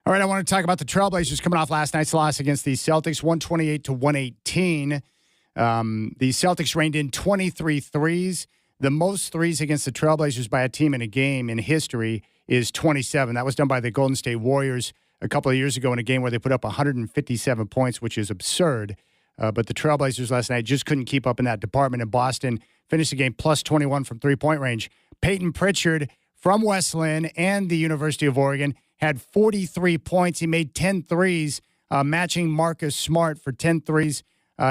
All right, I want to talk about the Trailblazers coming off last night's loss against the Celtics, 128-118. The Celtics reined in 23 threes. The most threes against the Trailblazers by a team in a game in history is 27. That was done by the Golden State Warriors a couple of years ago in a game where they put up 157 points, which is absurd. But the Trailblazers last night just couldn't keep up in that department. And Boston finished the game plus 21 from three-point range. Peyton Pritchard from West Lynn and the University of Oregon had 43 points. He made 10 threes, matching Marcus Smart for 10 threes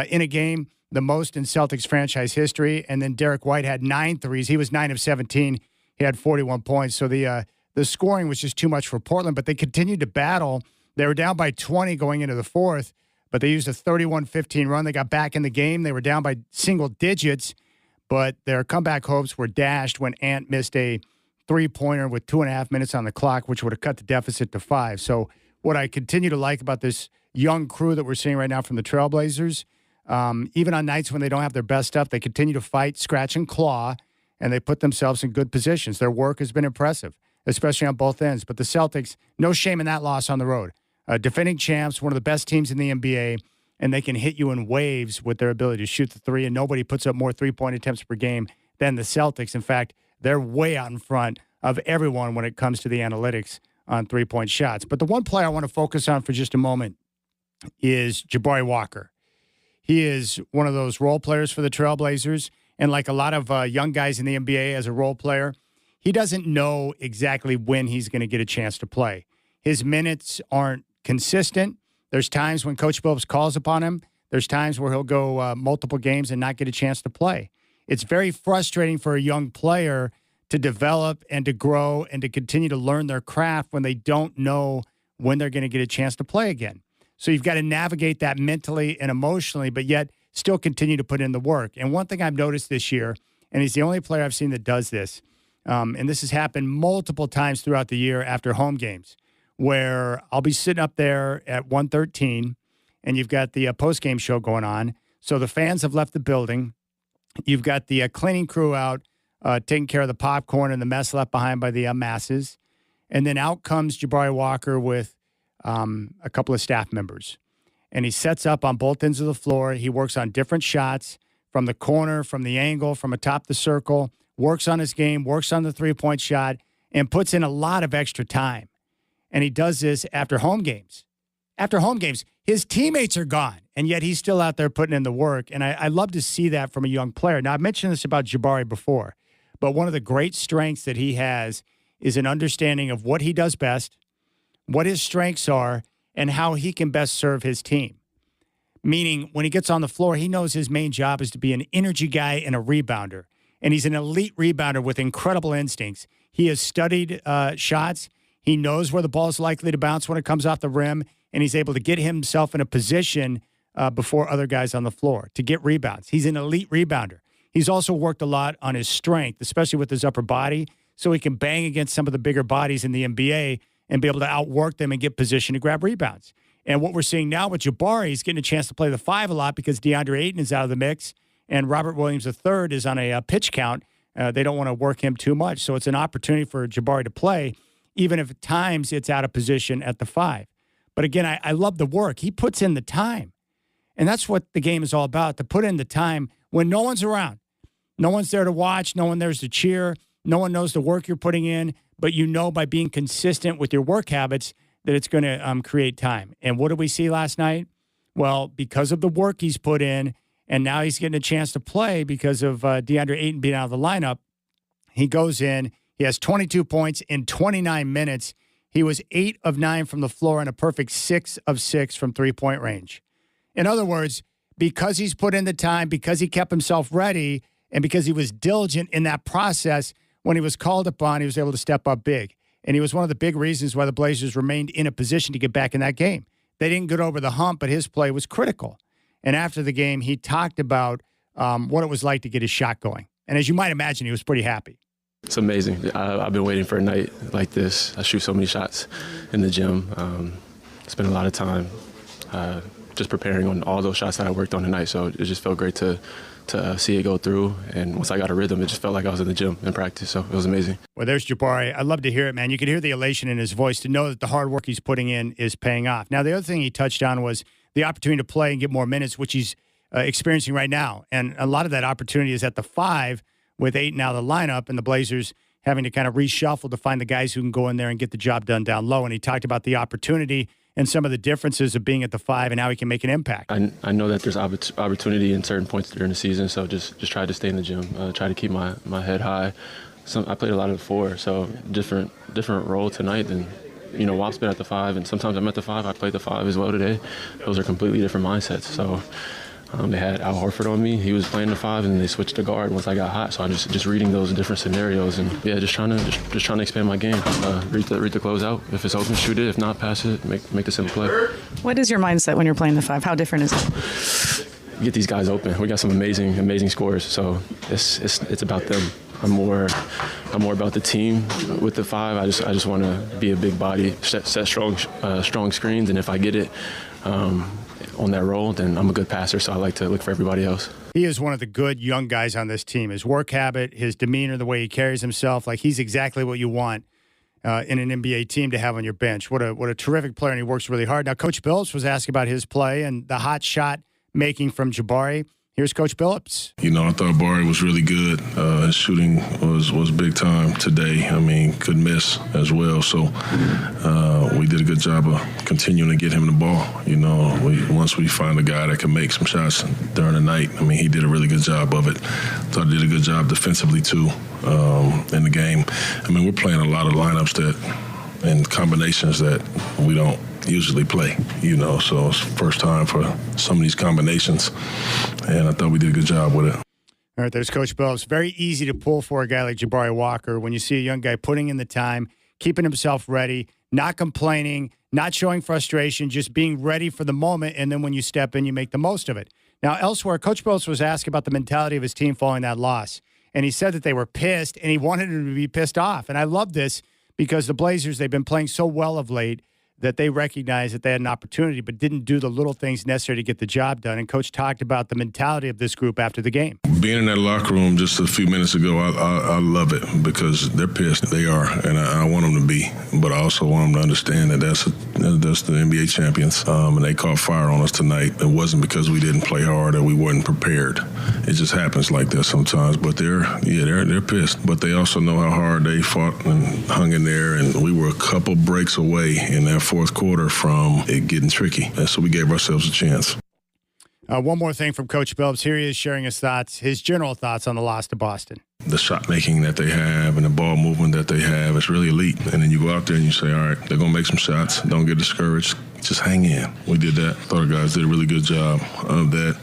in a game, the most in Celtics franchise history. And then Derek White had 9 threes. He was 9 of 17. He had 41 points. So the scoring was just too much for Portland, but they continued to battle. They were down by 20 going into the fourth, but they used a 31-15 run. They got back in the game. They were down by single digits, but their comeback hopes were dashed when Ant missed a three-pointer with 2.5 minutes on the clock, which would have cut the deficit to 5. So what I continue to like about this young crew that we're seeing right now from the Trailblazers, even on nights when they don't have their best stuff, they continue to fight, scratch, and claw, and they put themselves in good positions. Their work has been impressive, especially on both ends. But the Celtics, no shame in that loss on the road. Defending champs, one of the best teams in the NBA, and they can hit you in waves with their ability to shoot the three, and nobody puts up more three-point attempts per game than the Celtics. In fact, they're way out in front of everyone when it comes to the analytics on three-point shots. But the one player I want to focus on for just a moment is Jabari Walker. He is one of those role players for the Trailblazers, and like a lot of young guys in the NBA as a role player, he doesn't know exactly when he's going to get a chance to play. His minutes aren't consistent. There's times when Coach Billups calls upon him. There's times where he'll go multiple games and not get a chance to play. It's very frustrating for a young player to develop and to grow and to continue to learn their craft when they don't know when they're going to get a chance to play again. So you've got to navigate that mentally and emotionally, but yet still continue to put in the work. And one thing I've noticed this year, and he's the only player I've seen that does this, and this has happened multiple times throughout the year after home games, where I'll be sitting up there at 1:13, and you've got the post-game show going on. So the fans have left the building. You've got the cleaning crew out taking care of the popcorn and the mess left behind by the masses. And then out comes Jabari Walker with a couple of staff members. And he sets up on both ends of the floor. He works on different shots from the corner, from the angle, from atop the circle, works on his game, works on the three-point shot, and puts in a lot of extra time. And he does this after home games. After home games, his teammates are gone, and yet he's still out there putting in the work. And I love to see that from a young player. Now, I've mentioned this about Jabari before, but one of the great strengths that he has is an understanding of what he does best, what his strengths are, and how he can best serve his team. Meaning, when he gets on the floor, he knows his main job is to be an energy guy and a rebounder. And he's an elite rebounder with incredible instincts. He has studied shots. He knows where the ball is likely to bounce when it comes off the rim, and he's able to get himself in a position before other guys on the floor to get rebounds. He's an elite rebounder. He's also worked a lot on his strength, especially with his upper body, so he can bang against some of the bigger bodies in the NBA and be able to outwork them and get position to grab rebounds. And what we're seeing now with Jabari, he's getting a chance to play the 5 a lot because DeAndre Ayton is out of the mix, and Robert Williams III is on a pitch count. They don't want to work him too much, so it's an opportunity for Jabari to play, even if at times it's out of position at the 5. But again, I love the work. He puts in the time. And that's what the game is all about, to put in the time when no one's around. No one's there to watch. No one there's to cheer. No one knows the work you're putting in. But you know by being consistent with your work habits that it's going to create time. And what did we see last night? Well, because of the work he's put in, and now he's getting a chance to play because of DeAndre Ayton being out of the lineup, he goes in. He has 22 points in 29 minutes. He was 8 of 9 from the floor and a perfect 6 of 6 from three-point range. In other words, because he's put in the time, because he kept himself ready, and because he was diligent in that process, when he was called upon, he was able to step up big. And he was one of the big reasons why the Blazers remained in a position to get back in that game. They didn't get over the hump, but his play was critical. And after the game, he talked about what it was like to get his shot going. And as you might imagine, he was pretty happy. It's amazing. I've been waiting for a night like this. I shoot so many shots in the gym. Spent a lot of time just preparing on all those shots that I worked on tonight. So it just felt great to to see it go through. And once I got a rhythm, it just felt like I was in the gym in practice. So it was amazing. Well, there's Jabari. I love to hear it, man. You can hear the elation in his voice to know that the hard work he's putting in is paying off. Now, the other thing he touched on was the opportunity to play and get more minutes, which he's experiencing right now. And a lot of that opportunity is at the 5 with 8 now the lineup, and the Blazers having to kind of reshuffle to find the guys who can go in there and get the job done down low. And he talked about the opportunity and some of the differences of being at the 5 and how he can make an impact. I know that there's opportunity in certain points during the season, so just try to stay in the gym, try to keep my head high. I played a lot of the 4, so different role tonight than, Wap's been at the 5, and sometimes I'm at the 5. I played the 5 as well today. Those are completely different mindsets. So they had Al Horford on me. He was playing the 5, and then they switched to guard once I got hot. So I'm just reading those different scenarios, and just trying to expand my game. Read the closeout. If it's open, shoot it. If not, pass it. Make the simple play. What is your mindset when you're playing the 5? How different is it? Get these guys open. We got some amazing scorers. So it's about them. I'm more about the team with the 5. I just want to be a big body, set strong screens, and if I get it on that roll, then I'm a good passer. So I like to look for everybody else. He is one of the good young guys on this team. His work habit, his demeanor, the way he carries himself, like he's exactly what you want in an NBA team to have on your bench. What a terrific player, and he works really hard. Now, Coach Billups was asked about his play and the hot shot making from Jabari. Here's Coach Billups. I thought Barry was really good. His shooting was big time today. Could miss as well. So we did a good job of continuing to get him the ball. Once we find a guy that can make some shots during the night, he did a really good job of it. Thought he did a good job defensively too in the game. We're playing a lot of lineups and combinations that we don't usually play, so it's first time for some of these combinations, and I thought we did a good job with it. All right, there's Coach Billups. Very easy to pull for a guy like Jabari Walker when you see a young guy putting in the time, keeping himself ready, not complaining, not showing frustration, just being ready for the moment, and then when you step in, you make the most of it. Now, elsewhere, Coach Billups was asked about the mentality of his team following that loss, and he said that they were pissed, and he wanted them to be pissed off. And I love this because the Blazers, they've been playing so well of late that they recognized that they had an opportunity but didn't do the little things necessary to get the job done. And Coach talked about the mentality of this group after the game. Being in that locker room just a few minutes ago, I love it because they're pissed. They are, and I want them to be. But I also want them to understand that that's the NBA champions, and they caught fire on us tonight. It wasn't because we didn't play hard or we weren't prepared. It just happens like that sometimes. But they're pissed. But they also know how hard they fought and hung in there, and we were a couple breaks away in that fourth quarter from it getting tricky. And so we gave ourselves a chance. One more thing from Coach Billups. Here he is sharing his general thoughts on the loss to Boston. The shot making that they have and the ball movement that they have is really elite. And then you go out there and you say, all right, they're going to make some shots. Don't get discouraged. Just hang in. We did that. Thought our guys did a really good job of that.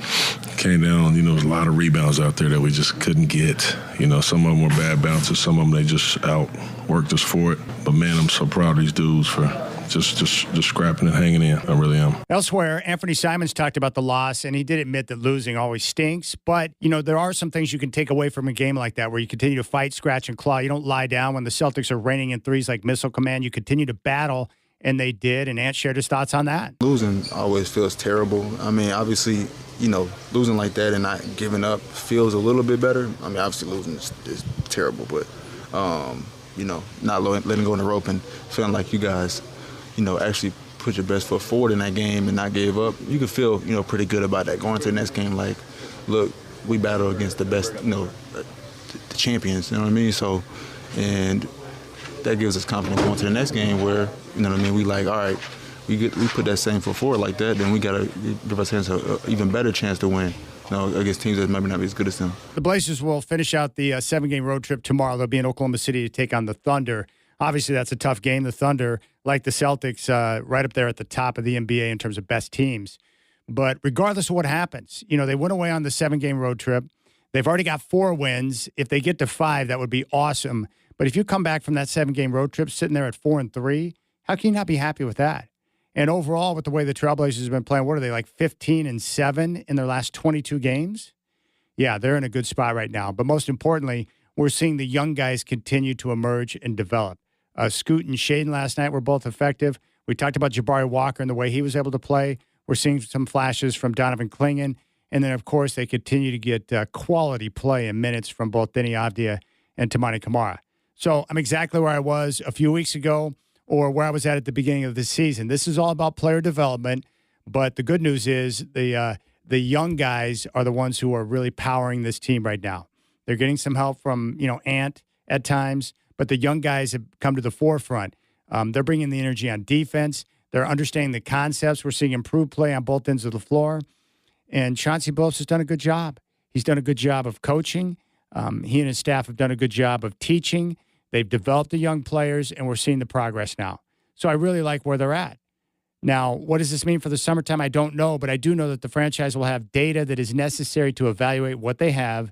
Came down, there was a lot of rebounds out there that we just couldn't get. Some of them were bad bounces. Some of them, they just outworked us for it. But, man, I'm so proud of these dudes for just scrapping and hanging in. I really am. Elsewhere, Anthony Simons talked about the loss, and he did admit that losing always stinks. But, there are some things you can take away from a game like that where you continue to fight, scratch, and claw. You don't lie down when the Celtics are raining in threes like Missile Command. You continue to battle, and they did. And Ant shared his thoughts on that. Losing always feels terrible. Obviously, losing like that and not giving up feels a little bit better. Obviously losing is terrible, but, not letting go in the rope and feeling like you guys actually put your best foot forward in that game and not give up, you can feel, pretty good about that. Going to the next game, like, look, we battle against the best, the champions, you know what I mean? So, and that gives us confidence going to the next game where, we like, all right, we put that same foot forward like that, then we got to give ourselves an even better chance to win. Against teams that maybe not be as good as them. The Blazers will finish out the 7-game road trip tomorrow. They'll be in Oklahoma City to take on the Thunder. Obviously, that's a tough game. The Thunder, like the Celtics, right up there at the top of the NBA in terms of best teams. But regardless of what happens, they went away on the 7-game road trip. They've already got 4 wins. If they get to 5, that would be awesome. But if you come back from that 7-game road trip sitting there at 4-3, how can you not be happy with that? And overall, with the way the Trailblazers have been playing, what are they, like 15-7 in their last 22 games? Yeah, they're in a good spot right now. But most importantly, we're seeing the young guys continue to emerge and develop. Scoot and Shaden last night were both effective. We talked about Jabari Walker and the way he was able to play. We're seeing some flashes from Donovan Clingan. And then, of course, they continue to get quality play and minutes from both Denny Avdia and Tamani Kamara. So I'm exactly where I was a few weeks ago or where I was at the beginning of the season. This is all about player development, but the good news is the young guys are the ones who are really powering this team right now. They're getting some help from, Ant at times, but the young guys have come to the forefront. They're bringing the energy on defense. They're understanding the concepts. We're seeing improved play on both ends of the floor. And Chauncey Billups has done a good job. He's done a good job of coaching. He and his staff have done a good job of teaching. They've developed the young players, and we're seeing the progress now. So I really like where they're at. Now, what does this mean for the summertime? I don't know, but I do know that the franchise will have data that is necessary to evaluate what they have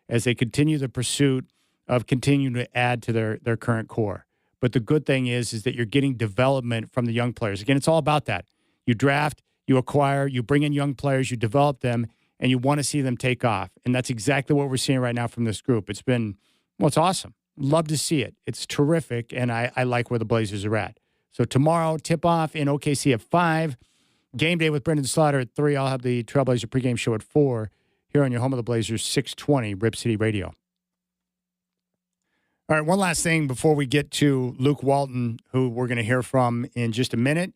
as they continue the pursuit of continuing to add to their current core. But the good thing is that you're getting development from the young players. Again, it's all about that. You draft, you acquire, you bring in young players, you develop them, and you want to see them take off. And that's exactly what we're seeing right now from this group. It's been, it's awesome. Love to see it. It's terrific, and I like where the Blazers are at. So tomorrow, tip-off in OKC at 5. Game day with Brendan Slaughter at 3. I'll have the Trailblazer pregame show at 4 here on your home of the Blazers, 620 Rip City Radio. All right, one last thing before we get to Luke Walton, who we're going to hear from in just a minute.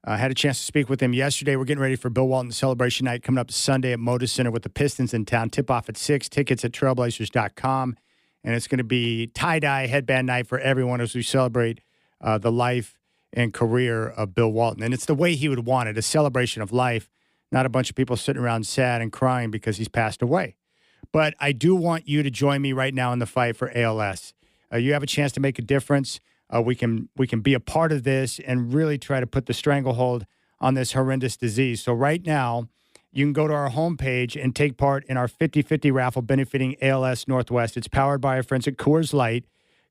I had a chance to speak with him yesterday. We're getting ready for Bill Walton's celebration night coming up Sunday at Moda Center with the Pistons in town. Tip-off at 6. Tickets at trailblazers.com. And it's going to be tie-dye headband night for everyone as we celebrate the life and career of Bill Walton. And it's the way he would want it, a celebration of life, not a bunch of people sitting around sad and crying because he's passed away. But I do want you to join me right now in the fight for ALS. You have a chance to make a difference. We can be a part of this and really try to put the stranglehold on this horrendous disease. So right now, you can go to our homepage and take part in our 50-50 raffle benefiting ALS Northwest. It's powered by our friends at Coors Light.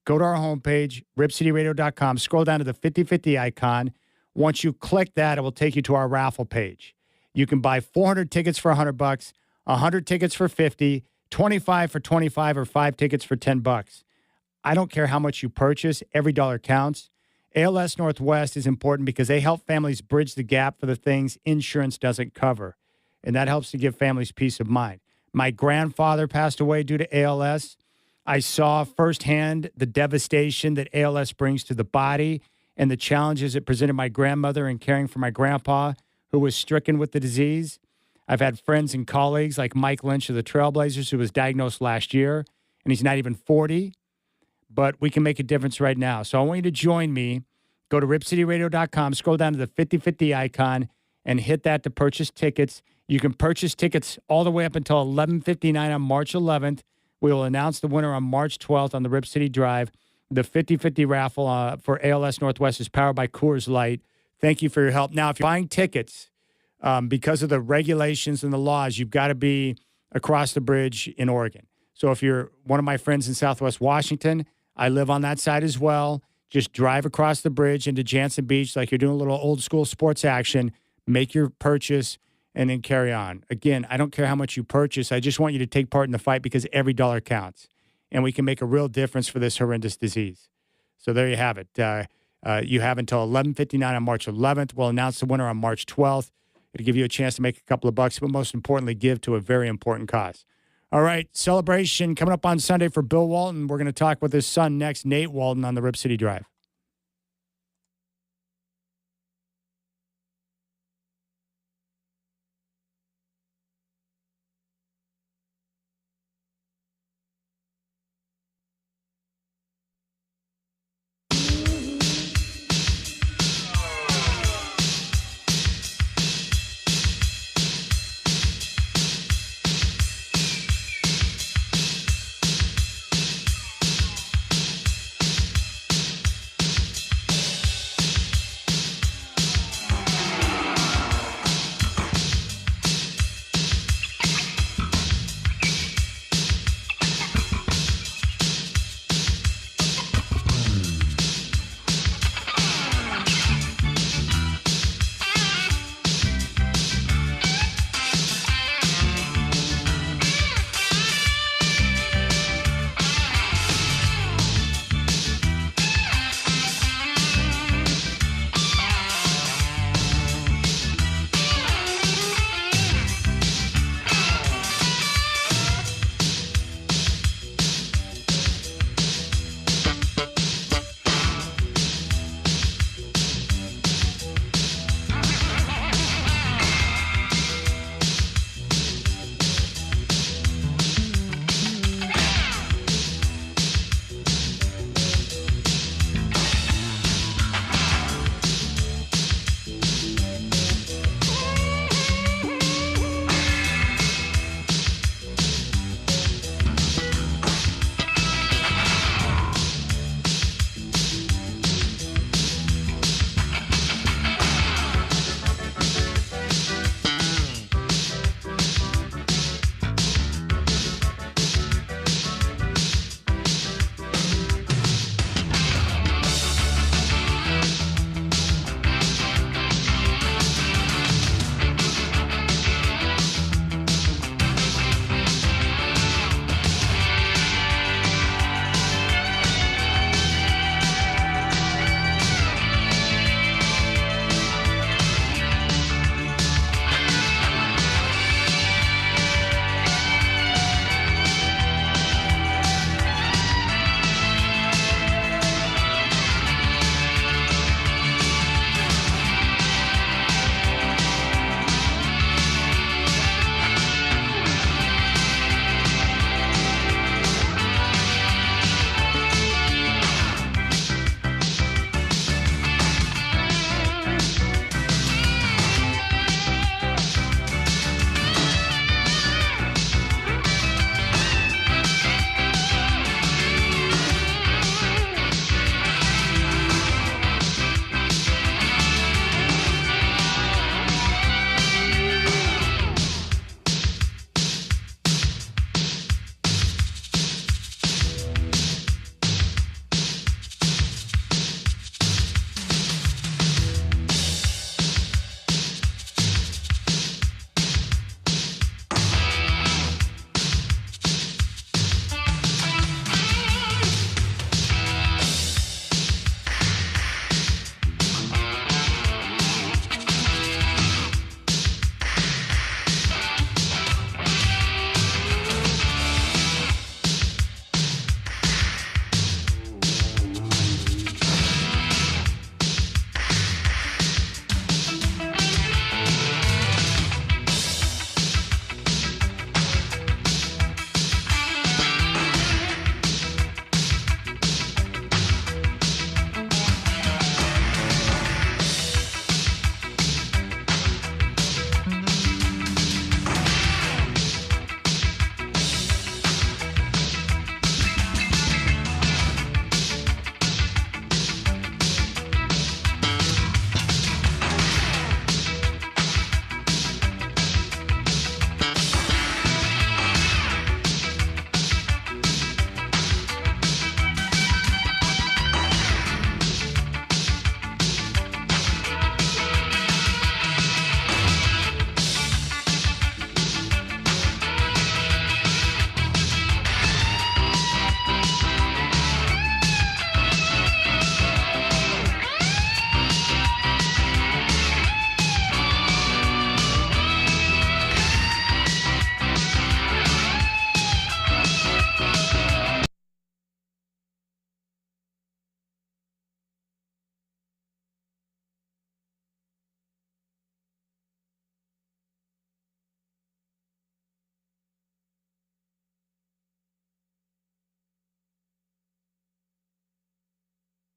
Go to our homepage, RipCityRadio.com. Scroll down to the 50-50 icon. Once you click that, it will take you to our raffle page. You can buy 400 tickets for $100, 100 tickets for $50, 25 for $25, or 5 tickets for $10. I don't care how much you purchase. Every dollar counts. ALS Northwest is important because they help families bridge the gap for the things insurance doesn't cover. And that helps to give families peace of mind. My grandfather passed away due to ALS. I saw firsthand the devastation that ALS brings to the body and the challenges it presented my grandmother in caring for my grandpa, who was stricken with the disease. I've had friends and colleagues like Mike Lynch of the Trailblazers, who was diagnosed last year, and he's not even 40. But we can make a difference right now. So I want you to join me. Go to RipCityRadio.com, scroll down to the 50-50 icon, and hit that to purchase tickets. You can purchase tickets all the way up until 11:59 on March 11th. We will announce the winner on March 12th on the Rip City Drive. The 50-50 raffle for ALS Northwest is powered by Coors Light. Thank you for your help. Now, if you're buying tickets, because of the regulations and the laws, you've got to be across the bridge in Oregon. So if you're one of my friends in Southwest Washington, I live on that side as well. Just drive across the bridge into Jansen Beach like you're doing a little old school sports action. Make your purchase and then carry on. Again, I don't care how much you purchase. I just want you to take part in the fight because every dollar counts. And we can make a real difference for this horrendous disease. So there you have it. You have until 11:59 on March 11th. We'll announce the winner on March 12th. It'll give you a chance to make a couple of bucks, but most importantly, give to a very important cause. All right, celebration coming up on Sunday for Bill Walton. We're going to talk with his son next, Nate Walton, on the Rip City Drive.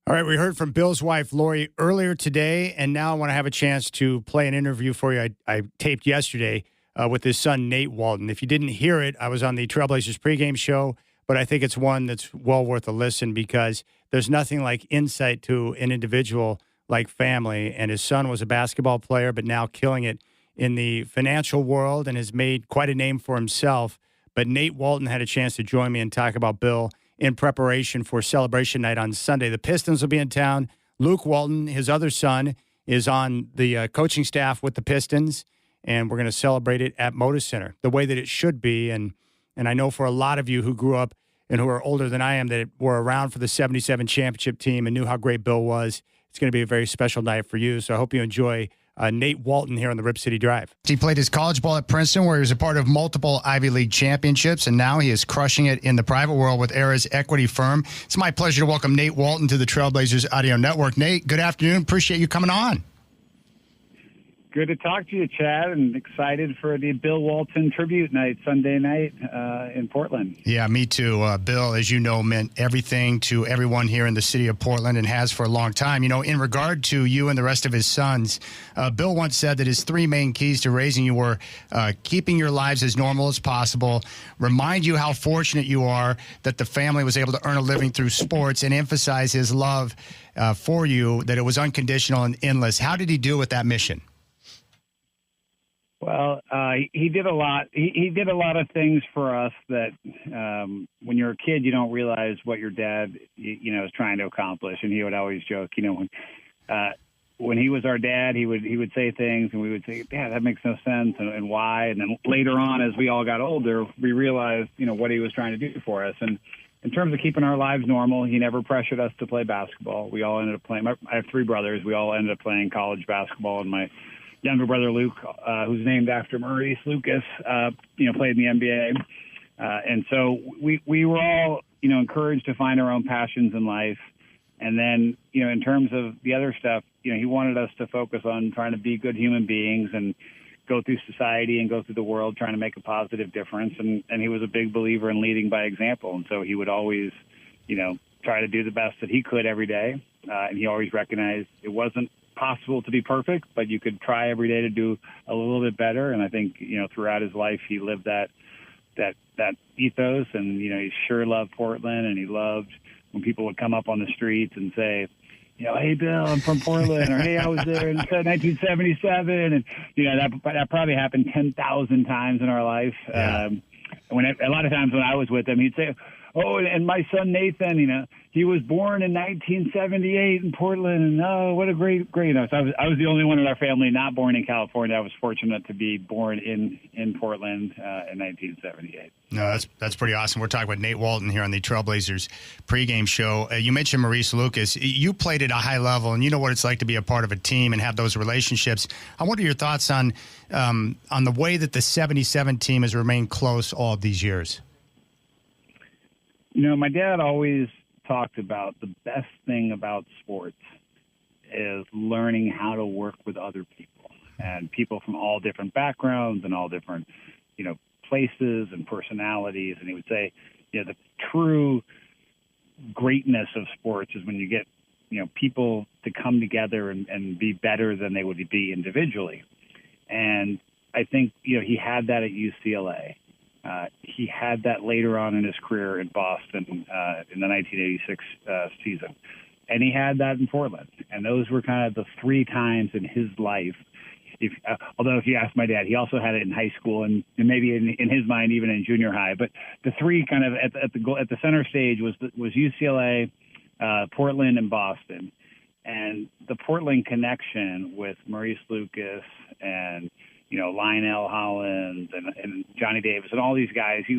All right, we heard from Bill's wife, Lori, earlier today, and now I want to have a chance to play an interview for you I taped yesterday with his son, Nate Walton. If you didn't hear it, I was on the Trailblazers pregame show, but I think it's one that's well worth a listen because there's nothing like insight to an individual like family. And his son was a basketball player, but now killing it in the financial world and has made quite a name for himself. But Nate Walton had a chance to join me and talk about Bill in preparation for celebration night on Sunday. The Pistons will be in town. Luke Walton, his other son, is on the coaching staff with the Pistons, and we're going to celebrate it at Moda Center the way that it should be. And I know for a lot of you who grew up and who are older than I am that were around for the 77 championship team and knew how great Bill was, it's going to be a very special night for you. So I hope you enjoy Nate Walton here on the Rip City Drive. He played his college ball at Princeton, where he was a part of multiple Ivy League championships, and now he is crushing it in the private world with Era's equity firm. It's my pleasure to welcome Nate Walton to the Trailblazers Audio Network. Nate, good afternoon. Appreciate you coming on. Good to talk to you, Chad, and excited for the Bill Walton tribute night Sunday night in Portland. Yeah, me too. Bill, as you know, meant everything to everyone here in the city of Portland and has for a long time. You know, in regard to you and the rest of his sons, Bill once said that his three main keys to raising you were keeping your lives as normal as possible, remind you how fortunate you are that the family was able to earn a living through sports, and emphasize his love for you, that it was unconditional and endless. How did he do with that mission? Well, he did a lot. He did a lot of things for us that when you're a kid, you don't realize what your dad, is trying to accomplish. And he would always joke, when he was our dad, he would say things, and we would say, "Yeah, that makes no sense," and why. And then later on, as we all got older, we realized, what he was trying to do for us. And in terms of keeping our lives normal, he never pressured us to play basketball. We all ended up playing. I have three brothers. We all ended up playing college basketball, and my younger brother Luke, who's named after Maurice Lucas, played in the NBA. And so we were all, encouraged to find our own passions in life. And then, in terms of the other stuff, he wanted us to focus on trying to be good human beings and go through society and go through the world trying to make a positive difference. And he was a big believer in leading by example. And so he would always, try to do the best that he could every day. And he always recognized it wasn't possible to be perfect, but you could try every day to do a little bit better. And I think, throughout his life, he lived that ethos, and, he sure loved Portland, and he loved when people would come up on the streets and say, "Hey, Bill, I'm from Portland," or "Hey, I was there in 1977. And, that probably happened 10,000 times in our life. Yeah. A lot of times when I was with him, he'd say, "Oh, and my son Nathan, he was born in 1978 in Portland, and oh, what a great." So I was the only one in our family not born in California. I was fortunate to be born in Portland in 1978. No, that's pretty awesome. We're talking with Nate Walton here on the Trailblazers pregame show. You mentioned Maurice Lucas. You played at a high level, and you know what it's like to be a part of a team and have those relationships. I wonder your thoughts on the way that the 77 team has remained close all of these years. My dad always talked about the best thing about sports is learning how to work with other people, and people from all different backgrounds and all different, places and personalities. And he would say, the true greatness of sports is when you get, people to come together and be better than they would be individually. And I think, he had that at UCLA. He had that later on in his career in Boston in the 1986 season. And he had that in Portland. And those were kind of the three times in his life. Although if you ask my dad, he also had it in high school and maybe in his mind even in junior high. But the three kind of at the center stage was UCLA, Portland, and Boston. And the Portland connection with Maurice Lucas and Lionel Hollins and Johnny Davis and all these guys, he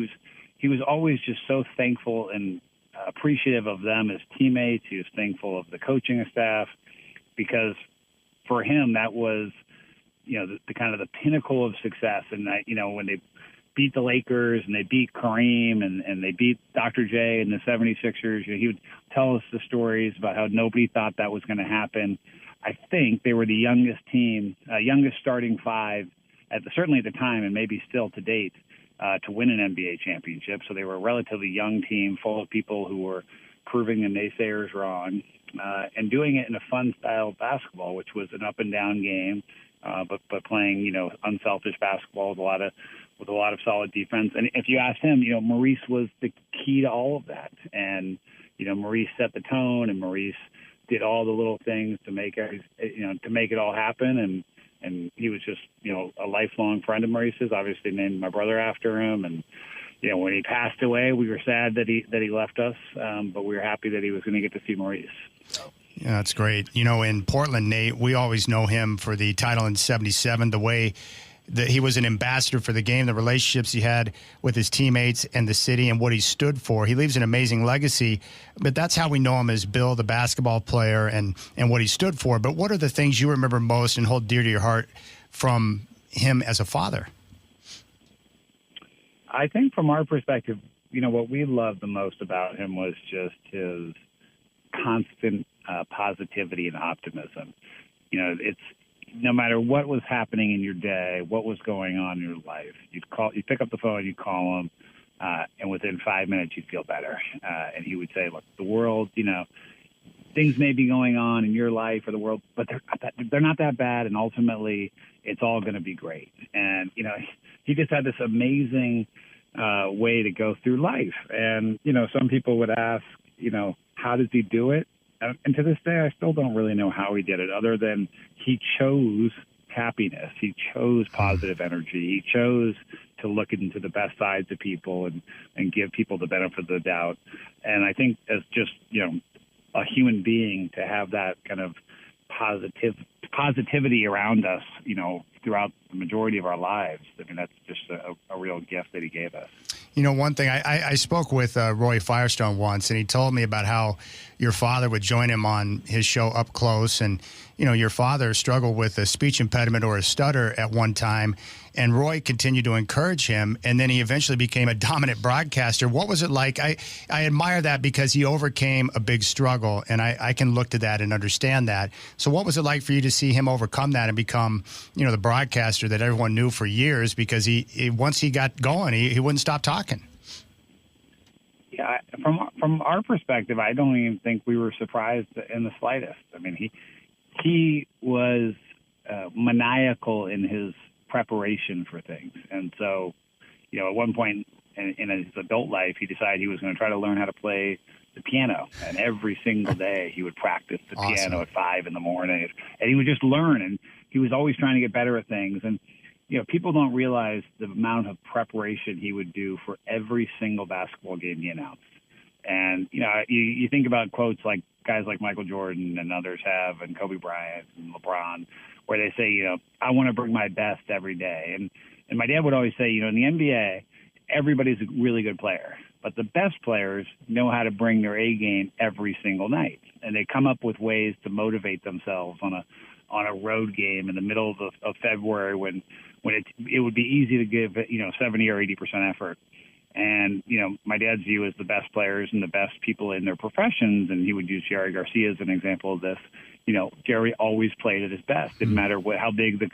was always just so thankful and appreciative of them as teammates. He was thankful of the coaching staff, because for him that was, the kind of the pinnacle of success. And that, when they beat the Lakers and they beat Kareem and they beat Dr. J and the 76ers, he would tell us the stories about how nobody thought that was going to happen. I think they were the youngest team, youngest starting five, certainly at the time and maybe still to date, to win an NBA championship. So they were a relatively young team full of people who were, proving the naysayers wrong, and doing it in a fun style of basketball, which was an up and down game, but playing, unselfish basketball with a lot of solid defense. And if you ask him, Maurice was the key to all of that. And, Maurice set the tone, and Maurice did all the little things to make it all happen. And he was just, a lifelong friend of Maurice's, obviously named my brother after him. And, when he passed away, we were sad that he left us, but we were happy that he was going to get to see Maurice. So. Yeah, that's great. In Portland, Nate, we always know him for the title in '77, the way that he was an ambassador for the game, the relationships he had with his teammates and the city and what he stood for. He leaves an amazing legacy, but that's how we know him as Bill, the basketball player, and what he stood for. But what are the things you remember most and hold dear to your heart from him as a father? I think from our perspective, what we loved the most about him was just his constant positivity and optimism. It's no matter what was happening in your day, what was going on in your life, you'd pick up the phone, you'd call him, and within 5 minutes you'd feel better. And he would say, look, the world, things may be going on in your life or the world, but they're not that bad, and ultimately it's all going to be great. And, he just had this amazing way to go through life. And, some people would ask, how does he do it? And to this day, I still don't really know how he did it, other than he chose happiness. He chose positive energy. He chose to look into the best sides of people and give people the benefit of the doubt. And I think as just, a human being, to have that kind of positivity around us, throughout the majority of our lives, I mean, that's just a real gift that he gave us. One thing, I spoke with Roy Firestone once, and he told me about how your father would join him on his show Up Close. And, your father struggled with a speech impediment or a stutter at one time, and Roy continued to encourage him, and then he eventually became a dominant broadcaster. What was it like? I admire that because he overcame a big struggle, and I can look to that and understand that. So what was it like for you to see him overcome that and become, the broadcaster that everyone knew for years, because he once he got going, he wouldn't stop talking? Yeah, from our perspective, I don't even think we were surprised in the slightest. I mean, he was maniacal in his preparation for things. And so, at one point in his adult life, he decided he was going to try to learn how to play the piano. And every single day he would practice the piano at 5 a.m. And he would just learn. And he was always trying to get better at things. And, people don't realize the amount of preparation he would do for every single basketball game he announced. And, you think about quotes like guys like Michael Jordan and others have, and Kobe Bryant and LeBron, where they say, I want to bring my best every day. And my dad would always say, in the NBA, everybody's a really good player, but the best players know how to bring their A game every single night. And they come up with ways to motivate themselves on a road game in the middle of February when it would be easy to give, 70 or 80% effort. And, my dad's view is the best players and the best people in their professions, and he would use Jerry Garcia as an example of this. Jerry always played at his best. Didn't matter how big the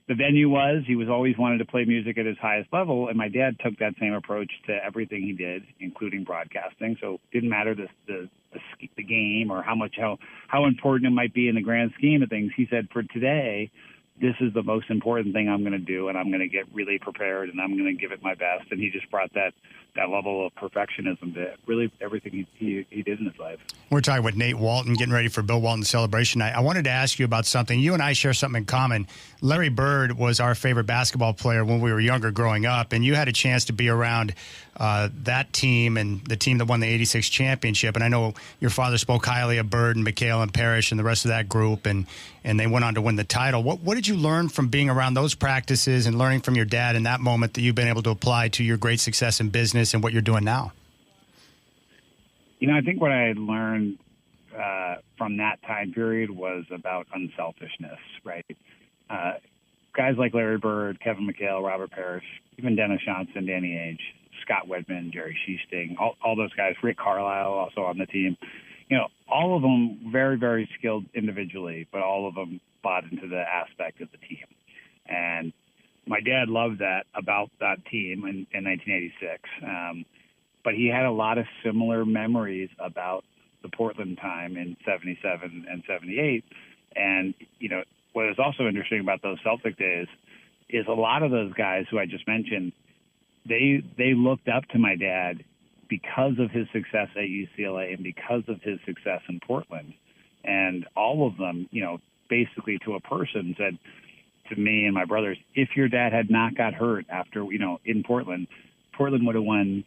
venue was. He was always wanted to play music at his highest level. And my dad took that same approach to everything he did, including broadcasting. So it didn't matter the game or how important it might be in the grand scheme of things. He said, for today, this is the most important thing I'm going to do, and I'm going to get really prepared, and I'm going to give it my best. And he just brought that level of perfectionism to really everything he did in his life. We're talking with Nate Walton, getting ready for Bill Walton's celebration night. I wanted to ask you about something. You and I share something in common. Larry Bird was our favorite basketball player when we were younger growing up, and you had a chance to be around that team and the team that won the '86 championship. And I know your father spoke highly of Bird and McHale and Parrish and the rest of that group, and they went on to win the title. What did you learn from being around those practices and learning from your dad in that moment that you've been able to apply to your great success in business and what you're doing now? I think what I had learned from that time period was about unselfishness, right? Guys like Larry Bird, Kevin McHale, Robert Parrish, even Dennis Johnson, Danny Ainge, Scott Wedman, Jerry Sheasting, all those guys, Rick Carlisle also on the team. All of them very, very skilled individually, but all of them bought into the aspect of the team. And my dad loved that about that team in 1986. but he had a lot of similar memories about the Portland time in 77 and 78. And, what is also interesting about those Celtic days is a lot of those guys who I just mentioned, they looked up to my dad because of his success at UCLA and because of his success in Portland. And all of them, basically to a person said to me and my brothers, if your dad had not got hurt after, in Portland would have won,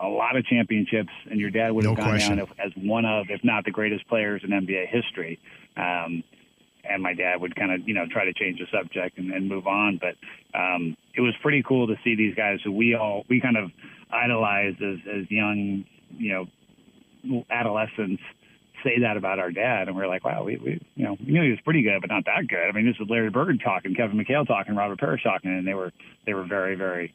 a lot of championships, and your dad would have gone down as one of, if not the greatest players in NBA history. And my dad would kind of, try to change the subject and move on. But it was pretty cool to see these guys who we kind of idolized as young, adolescents say that about our dad. And we're like, wow, we knew he was pretty good, but not that good. I mean, this is Larry Bird talking, Kevin McHale talking, Robert Parrish talking, and they were very, very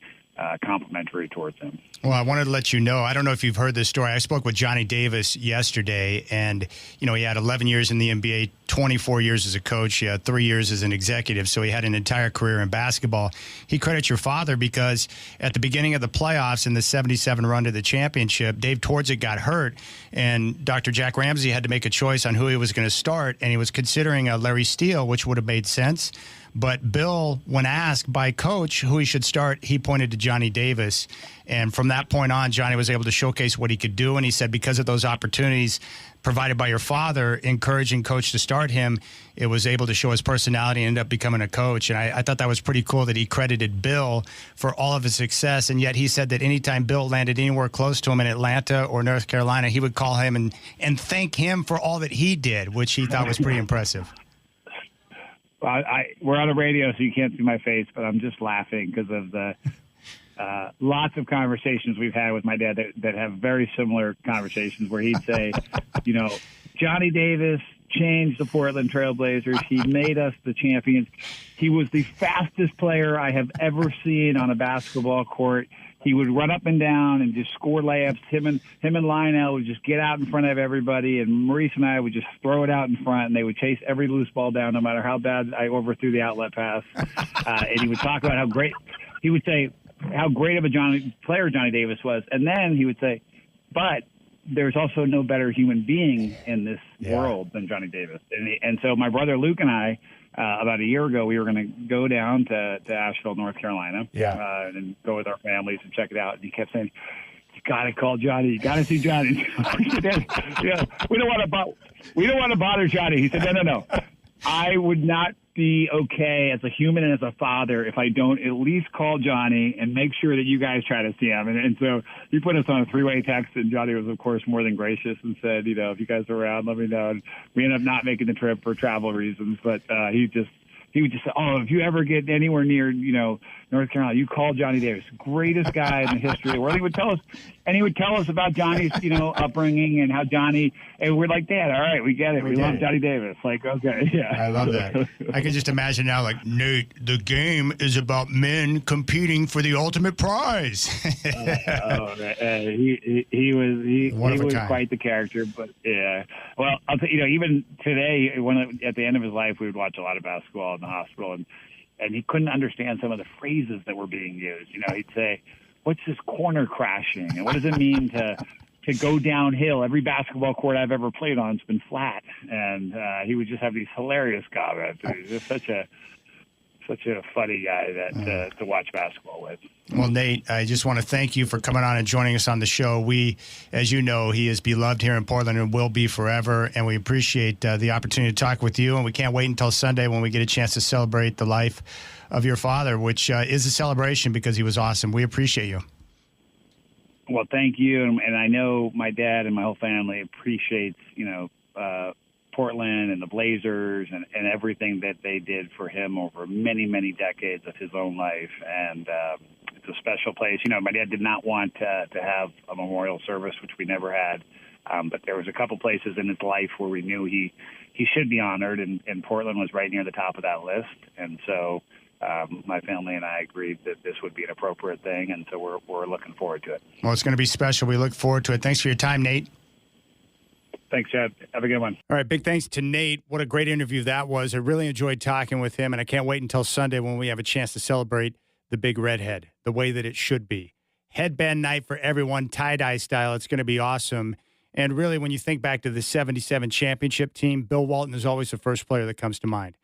complimentary towards him. Well, I wanted to let you know, I don't know if you've heard this story. I spoke with Johnny Davis yesterday, and, he had 11 years in the NBA, 24 years as a coach. He had 3 years as an executive, so he had an entire career in basketball. He credits your father because at the beginning of the playoffs in the 77 run to the championship, Dave Twardzik got hurt, and Dr. Jack Ramsey had to make a choice on who he was going to start, and he was considering Larry Steele, which would have made sense. But Bill, when asked by Coach who he should start, he pointed to Johnny Davis. And from that point on, Johnny was able to showcase what he could do. And he said because of those opportunities provided by your father, encouraging Coach to start him, it was able to show his personality and end up becoming a coach. And I thought that was pretty cool that he credited Bill for all of his success. And yet he said that anytime Bill landed anywhere close to him in Atlanta or North Carolina, he would call him and thank him for all that he did, which he thought was pretty impressive. Well, we're on the radio, so you can't see my face, but I'm just laughing because of the lots of conversations we've had with my dad that have very similar conversations where he'd say, Johnny Davis changed the Portland Trailblazers. He made us the champions. He was the fastest player I have ever seen on a basketball court. He would run up and down and just score layups. Him and Lionel would just get out in front of everybody, and Maurice and I would just throw it out in front, and they would chase every loose ball down, no matter how bad I overthrew the outlet pass. And he would talk about he would say how great of a player Johnny Davis was, and then he would say, but there's also no better human being in this world than Johnny Davis. And so my brother Luke and I, about a year ago, we were going to go down to Asheville, North Carolina, and go with our families and check it out. And he kept saying, "You got to call Johnny. You got to see Johnny." We don't want to bother Johnny. He said, "No. I would not be okay as a human and as a father if I don't at least call Johnny and make sure that you guys try to see him." And so he put us on a three-way text, and Johnny was, of course, more than gracious and said, if you guys are around, let me know. And we ended up not making the trip for travel reasons, but he would just say, if you ever get anywhere near, North Carolina, you call Johnny Davis, greatest guy in the history of the world. He would tell us about Johnny's, upbringing and how and we're like, Dad, all right, we get it. We love Johnny Davis. Like, okay, yeah. I love that. I can just imagine now, like, Nate, the game is about men competing for the ultimate prize. He was quite the character, but yeah. Well, I'll tell you, even today, at the end of his life, we would watch a lot of basketball in the hospital, and he couldn't understand some of the phrases that were being used. He'd say, "What's this corner crashing? And what does it mean to go downhill? Every basketball court I've ever played on has been flat." And he would just have these hilarious comments. He was just such a funny guy to watch basketball with. Well, Nate, I just want to thank you for coming on and joining us on the show. We, as you know, he is beloved here in Portland and will be forever, and we appreciate the opportunity to talk with you, and we can't wait until Sunday when we get a chance to celebrate the life of your father, which is a celebration because he was awesome. We appreciate you. Well, thank you, and I know my dad and my whole family appreciates, Portland and the Blazers and everything that they did for him over many, many decades of his own life. And it's a special place. My dad did not want to have a memorial service, which we never had. But there was a couple places in his life where we knew he should be honored, and Portland was right near the top of that list. And so my family and I agreed that this would be an appropriate thing, and so we're looking forward to it. Well, it's going to be special. We look forward to it. Thanks for your time, Nate. Thanks, Chad. Have a good one. All right, big thanks to Nate. What a great interview that was. I really enjoyed talking with him, and I can't wait until Sunday when we have a chance to celebrate the big redhead the way that it should be. headband night for everyone, tie-dye style. It's going to be awesome. And really, when you think back to the 77 championship team, Bill Walton is always the first player that comes to mind.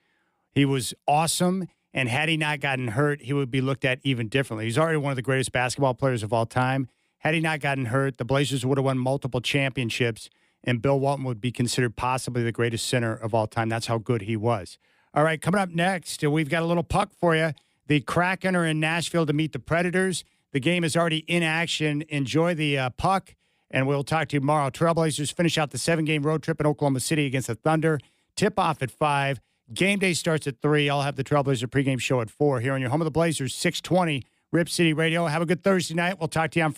He was awesome, and had he not gotten hurt, he would be looked at even differently. He's already one of the greatest basketball players of all time. Had he not gotten hurt, the Blazers would have won multiple championships, and Bill Walton would be considered possibly the greatest center of all time. That's how good he was. All right, coming up next, we've got a little puck for you. The Kraken are in Nashville to meet the Predators. The game is already in action. Enjoy the puck, and we'll talk to you tomorrow. Trailblazers finish out the 7-game road trip in Oklahoma City against the Thunder. Tip-off at 5. Game day starts at 3. I'll have the Trailblazer pregame show at 4 here on your home of the Blazers, 620 Rip City Radio. Have a good Thursday night. We'll talk to you on Friday.